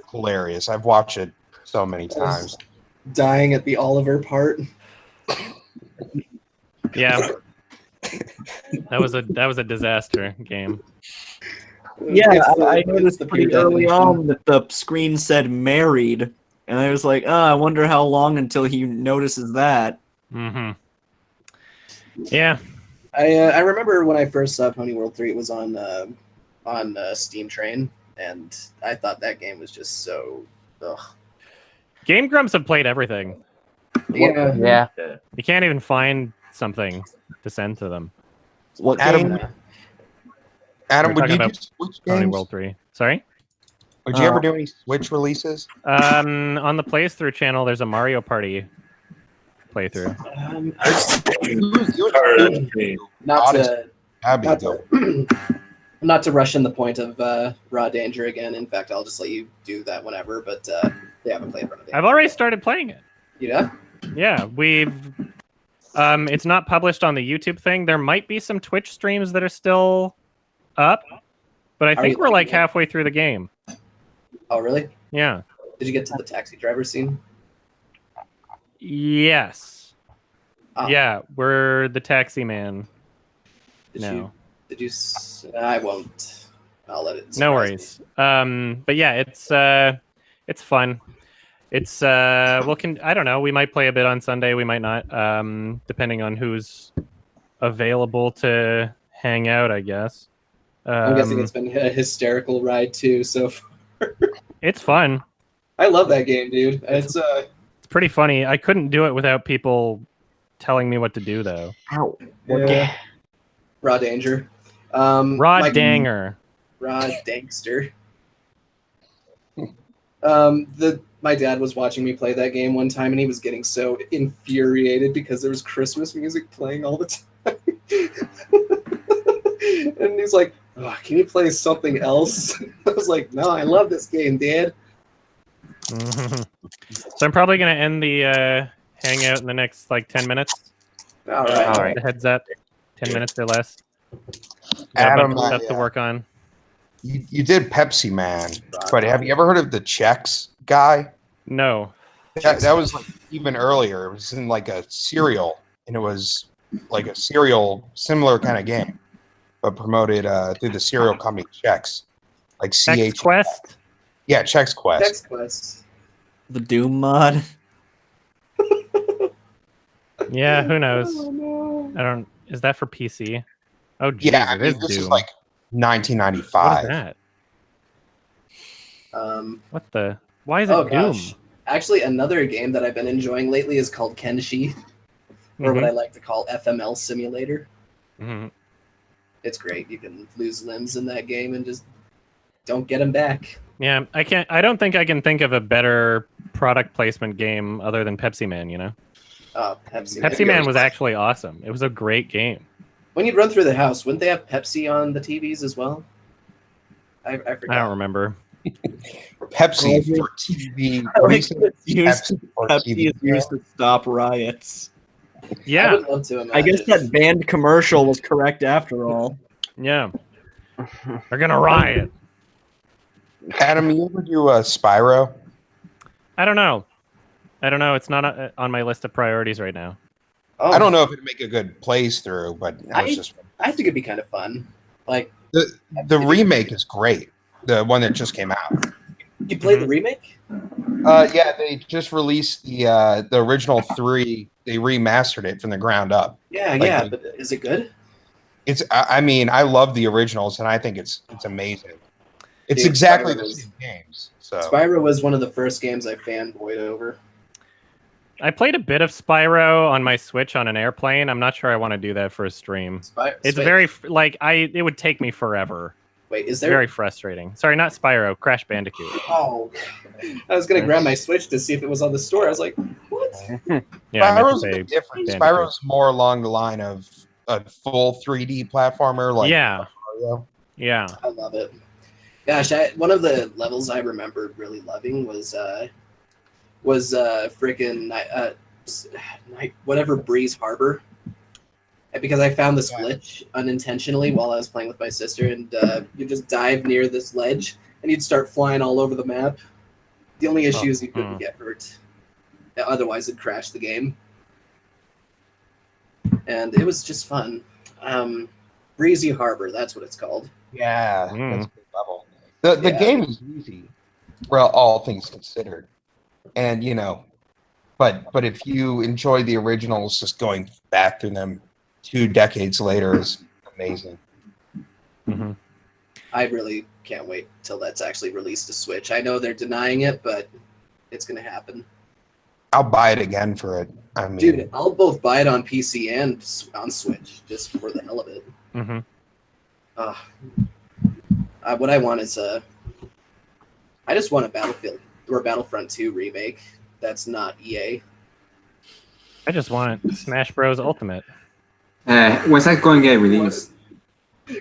hilarious. I've watched it so many times. Dying at the Oliver part. Yeah. That was a disaster game. Yeah, It's I the noticed pretty pure early definition. on that the screen said married, and I was like, oh, I wonder how long until he notices that. Mm-hmm. Yeah. I remember when I first saw Pony World 3, it was on Steam Train, and I thought that game was just so. Ugh. Game Grumps have played everything. Yeah. You can't even find something to send to them. What Adam, game? Adam, We're would you talking do about Switch Pony games? World 3. Sorry? Would you ever do any Switch releases? On the playthrough channel, there's a Mario Party playthrough. Not to rush in the point of Raw Danger again. In fact, I'll just let you do that whenever. But they haven't played Raw Danger. I've already started playing it. Yeah. Yeah, we've. It's not published on the YouTube thing. There might be some Twitch streams that are still up, but I think we're like halfway through the game. Oh, really? Yeah. Did you get to the taxi driver scene? Yes. Oh. Yeah, we're the taxi man. Did you? I won't. I'll let it. No worries. But yeah, it's fun. It's I don't know. We might play a bit on Sunday. We might not. Depending on who's available to hang out, I guess. I'm guessing it's been a hysterical ride too so far. It's fun. I love that game, dude. It's pretty funny. I couldn't do it without people telling me what to do, though. Ow. What game? Raw Danger. Raw Danger. Raw Dangster. My dad was watching me play that game one time, and he was getting so infuriated because there was Christmas music playing all the time. And he's like, oh, can you play something else? I was like, no, I love this game, Dad. So I'm probably gonna end the hangout in the next like 10 minutes. All right. All right. The heads up, 10 minutes or less. Got a Adam, bunch of stuff to work on. You did Pepsi Man, but have you ever heard of the Chex guy? No. That was like even earlier. It was in like a cereal, and it was like a cereal similar kind of game, but promoted through the cereal company Chex, like Chex Quest. Yeah, Chex Quest. Chex Quest. The Doom mod. Yeah, who knows? Oh, no. I don't. Is that for PC? Oh, geez, Yeah, I it mean, is this Doom. is like 1995. What is that? What the? Why is it Doom? Gosh. Actually, another game that I've been enjoying lately is called Kenshi, or what I like to call FML Simulator. Mm-hmm. It's great. You can lose limbs in that game and just don't get them back. Yeah, I can't. I don't think I can think of a better product placement game other than Pepsi Man. You know, Pepsi. Pepsi Man was actually awesome. It was a great game. When you'd run through the house, wouldn't they have Pepsi on the TVs as well? I forgot. I don't remember. Pepsi for TV. Pepsi is used to stop riots. Yeah, I would love to imagine. I guess that banned commercial was correct after all. Yeah, they're gonna riot. Adam, you ever do Spyro? I don't know. It's not on my list of priorities right now. Oh, I don't know if it'd make a good plays through, but I think it'd be kind of fun. Like the remake is great. The one that just came out. You played the remake? Yeah, they just released the original 3. They remastered it from the ground up. Yeah, but is it good? It's. I mean, I love the originals, and I think it's amazing. It's Dude, exactly Spyro the was- same games. So Spyro was one of the first games I fanboyed over. I played a bit of Spyro on my Switch on an airplane. I'm not sure I want to do that for a stream. It's very it would take me forever. Wait, is It's there? very frustrating. Sorry, not Spyro. Crash Bandicoot. Oh, I was gonna grab my Switch to see if it was on the store. I was like, what? Yeah, I meant to Spyro's a say bit different. Bandicoot. Spyro's more along the line of a full 3D platformer, like Yeah. Mario. Yeah. I love it. Gosh, one of the levels I remember really loving was freaking whatever Breeze Harbor. Because I found this glitch unintentionally while I was playing with my sister, and you just dive near this ledge, and you'd start flying all over the map. The only issue is you couldn't get hurt. Otherwise, it'd crash the game. And it was just fun. Breezy Harbor, that's what it's called. Yeah, that's a good level. The game is easy, well, all things considered, and but if you enjoy the originals, just going back through them 2 decades later is amazing. Mm-hmm. I really can't wait till that's actually released to Switch. I know they're denying it, but it's gonna happen. I'll buy it again for it. I mean, Dude, I'll both buy it on PC and on Switch just for the hell of it. Mm-hmm. What I want is I just want a Battlefield or Battlefront 2 remake. That's not EA. I just want Smash Bros. Ultimate. When's that going to get released?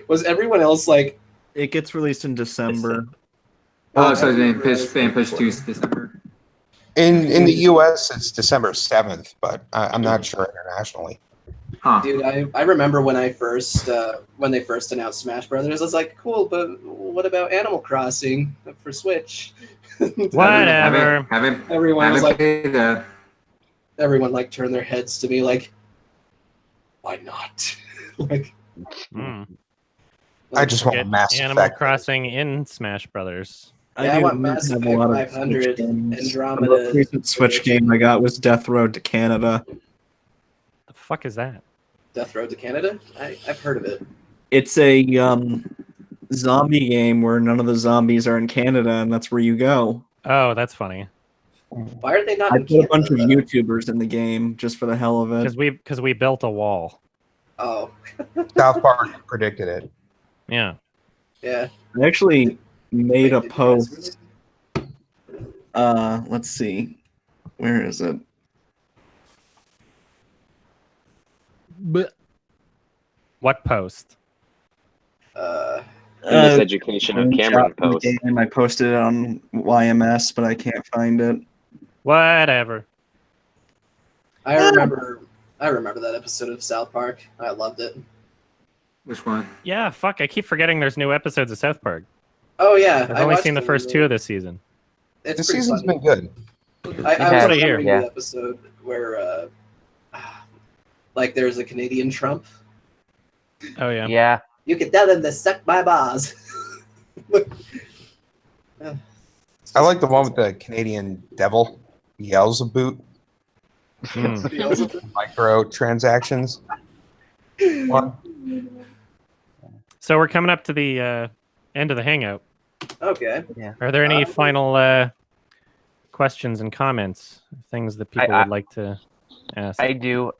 Was everyone else like? It gets released in December. Oh, so they pushed to December. in the US, it's December 7th, but I'm not sure internationally. Huh. Dude, I remember when they first announced Smash Brothers, I was like, cool, but what about Animal Crossing for Switch? Whatever. Everyone was like, played that. everyone like turned their heads to me like, why not? like, I just want Get Mass Animal Effect. Crossing in Smash Brothers. I want Mass have Effect a lot of 500, Switch games. Andromeda. The most recent Switch game I got was Death Road to Canada. The fuck is that? Death Road to Canada? I've heard of it. It's a zombie game where none of the zombies are in Canada, and that's where you go. Oh, that's funny. Why are they not I in put a bunch of Canada? YouTubers in the game just for the hell of it. Because we built a wall. Oh. South Park predicted it. Yeah. Yeah. I actually made a post. Let's see. Where is it? What post? Miseducation of Cameron screenshot from the post. game. I posted it on YMS, but I can't find it. Whatever. I remember that episode of South Park. I loved it. Which one? Yeah, fuck. I keep forgetting there's new episodes of South Park. Oh yeah, I've only seen the first 2 of this season. It's This pretty season's funny. been good. I was what I hear. remembering the episode where, like, there's a Canadian Trump. Oh yeah. Yeah. You can tell them to suck my balls. I like the one with the Canadian devil. Beelzebub. Micro transactions. So we're coming up to the end of the hangout. Okay. Yeah. Are there any final questions and comments, things that people would like to ask? I do.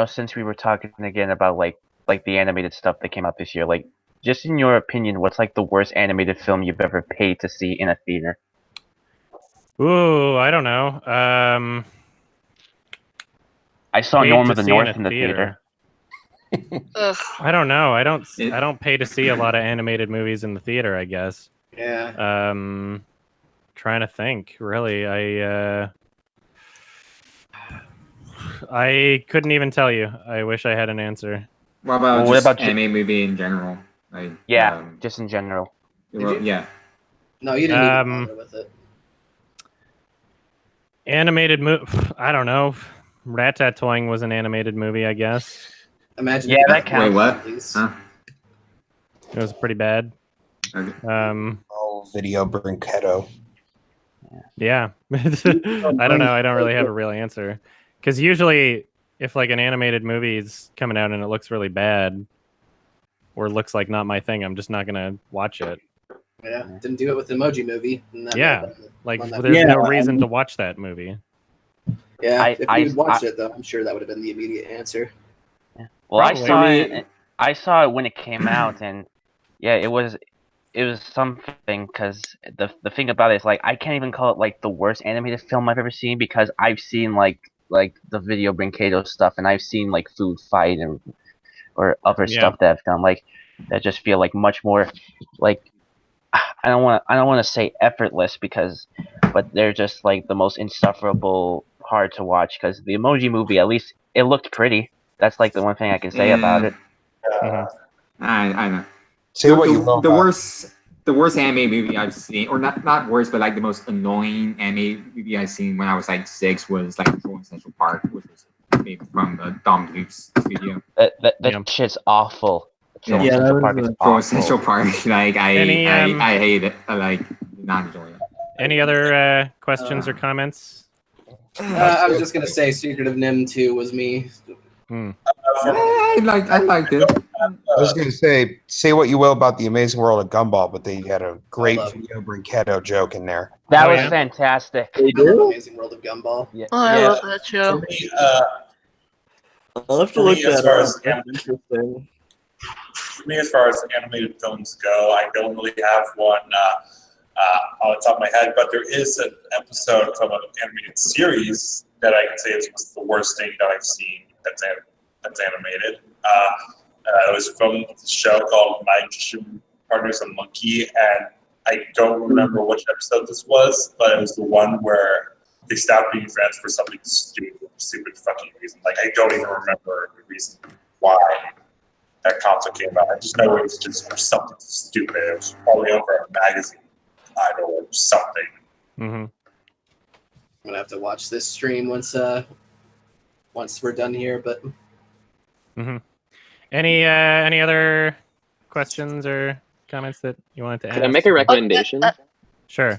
Since we were talking again about like the animated stuff that came out this year, like, just in your opinion, what's like the worst animated film you've ever paid to see in a theater? Ooh, I don't know. I saw paid Norm to of the see North in the theater. I don't know. I don't pay to see a lot of animated movies in the theater, I guess. Yeah. Trying to think. Really, I couldn't even tell you. I wish I had an answer. What about Well, what just about anime movie in general? Like, Yeah, just in general. well, yeah. No, you didn't even bother with it. Animated movie. I don't know. Ratatouille was an animated movie, I guess. Imagine. Yeah, that counts. Wait, what? Huh? It was pretty bad. Okay. Video Brinketto. Yeah. I don't know. I don't really have a real answer. Because usually, if like an animated movie is coming out and it looks really bad, or looks like not my thing, I'm just not gonna watch it. Yeah, didn't do it with the Emoji Movie. Yeah, like there's no reason to watch that movie. Yeah, if you'd watched it though, I'm sure that would have been the immediate answer. Well, Probably. I saw it when it came out, and yeah, it was something, because the thing about it is, like, I can't even call it like the worst animated film I've ever seen, because I've seen like the Video Brinkado stuff, and I've seen like Food Fight or other stuff that I've done, like, that just feel like much more like, I don't want to say effortless, but they're just like the most insufferable, hard to watch, because the Emoji Movie, at least it looked pretty. That's like the one thing I can say about it. I know. Say what you will the about worst anime movie I've seen, or not worst, but like the most annoying anime movie I've seen when I was like 6 was like Troll Central Park, which was made from the Dom Luke's studio. That shit's awful. Troll Central Park is awful. Central Park, like I hate it. I like not enjoy it. Any other questions or comments? I was just gonna say Secret of Nim 2 was me. I liked it. I was going to say what you will about the Amazing World of Gumball, but they had a great Video Brinketto joke in there. That was fantastic. I love Amazing World of Gumball. Yeah. I love that show. I'll have to look that up. Interesting. For me, as far as animated films go, I don't really have one on the top of my head, but there is an episode from an animated series that I can say was the worst thing that I've seen that's animated. It was from a show called My Magician Partner's a Monkey, and I don't remember which episode this was, but it was the one where they stopped being friends for something stupid fucking reason. Like, I don't even remember the reason why that conflict came out. I just know it was just for something stupid. It was probably over a magazine title or something. I'm gonna have to watch this stream once we're done here. But any other questions or comments that you wanted to ask? Can I make a recommendation? Sure.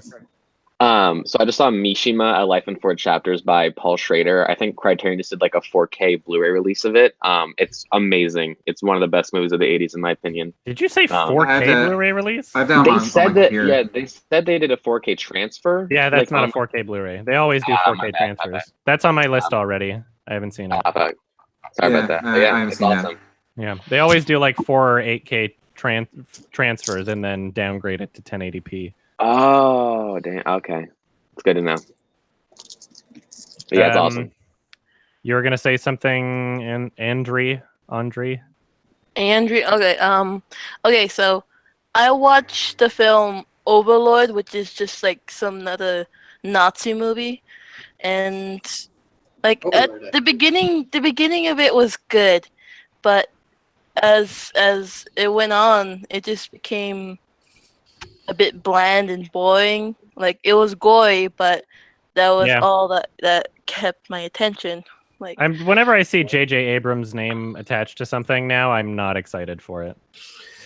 So I just saw Mishima: A Life in 4 Chapters by Paul Schrader. I think Criterion just did like a 4K Blu-ray release of it. It's amazing. It's one of the best movies of the 80s, in my opinion. Did you say 4K Blu-ray release? They said that. Yeah, they said they did a 4K transfer. Yeah, that's like, not a 4K Blu-ray. They always do 4K transfers. That's on my list already. I haven't seen it. Sorry about that. Yeah, it's awesome. Yeah, they always do like 4 or 8K transfers and then downgrade it to 1080p. Oh, damn. Okay. It's good to know. But yeah, it's awesome. You were going to say something, Andre? Okay, okay, so I watched the film Overlord, which is just like some other Nazi movie, and like at Overlord, the beginning of it was good, but as it went on, it just became a bit bland and boring. Like it was gory, but that was Yeah. all that kept my attention. Like Whenever I see J.J. Abrams' name attached to something now, I'm not excited for it.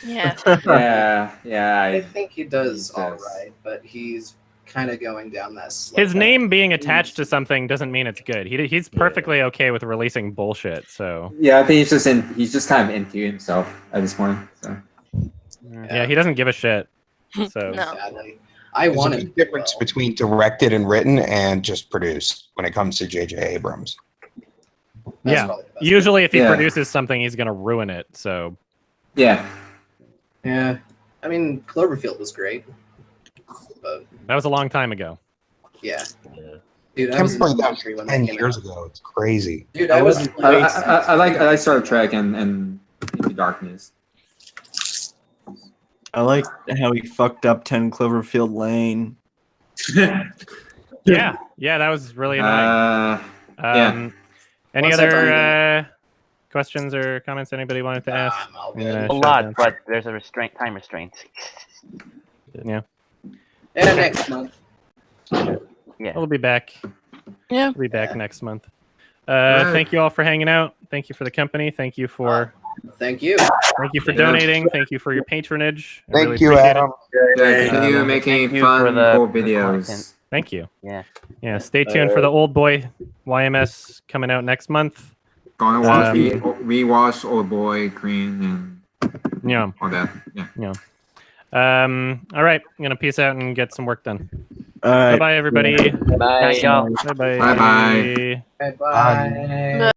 yeah, Yeah. I think he does he all does. right, but he's kind of going down that slope. His name being attached to something doesn't mean it's good. He's perfectly okay with releasing bullshit. So Yeah, I think he's just kind of into himself at this point. So. yeah, he doesn't give a shit. So no. Sadly, I There's a want him big to do difference well. between directed and written and just produced when it comes to J.J. Abrams. That's yeah, probably the best usually if he Yeah. produces something, he's gonna ruin it. So Yeah. Yeah, I mean Cloverfield was great, but that was a long time ago. yeah, Yeah. dude, I Can't was in believe that elementary when that 10 came years out. ago. It's crazy. Dude, I was I like Star Trek and Into Darkness. I like how he fucked up 10 Cloverfield Lane. Yeah, that was really annoying. Yeah. Any Once I find other questions or comments anybody wanted to ask? I'm all I'm gonna good. A shut lot, down. but there's a time restraint. Yeah, Yeah, next month. Yeah. we'll be back. Yeah. We'll be back next month. Right. Thank you all for hanging out. Thank you for the company. Thank you for Thank you. donating. Thank you for your patronage. I Thank really you, appreciate Adam. Yeah, continue making Thank you fun, for the cool content. videos. Thank you. Yeah. Yeah, stay tuned for the Oldboy YMS coming out next month. Gonna watch Um, rewatch Oldboy, Green, and Yeah. all that. Yeah. All right, I'm gonna peace out and get some work done. All right. Bye bye, everybody. Bye, y'all. Bye bye. Bye-bye. Bye bye.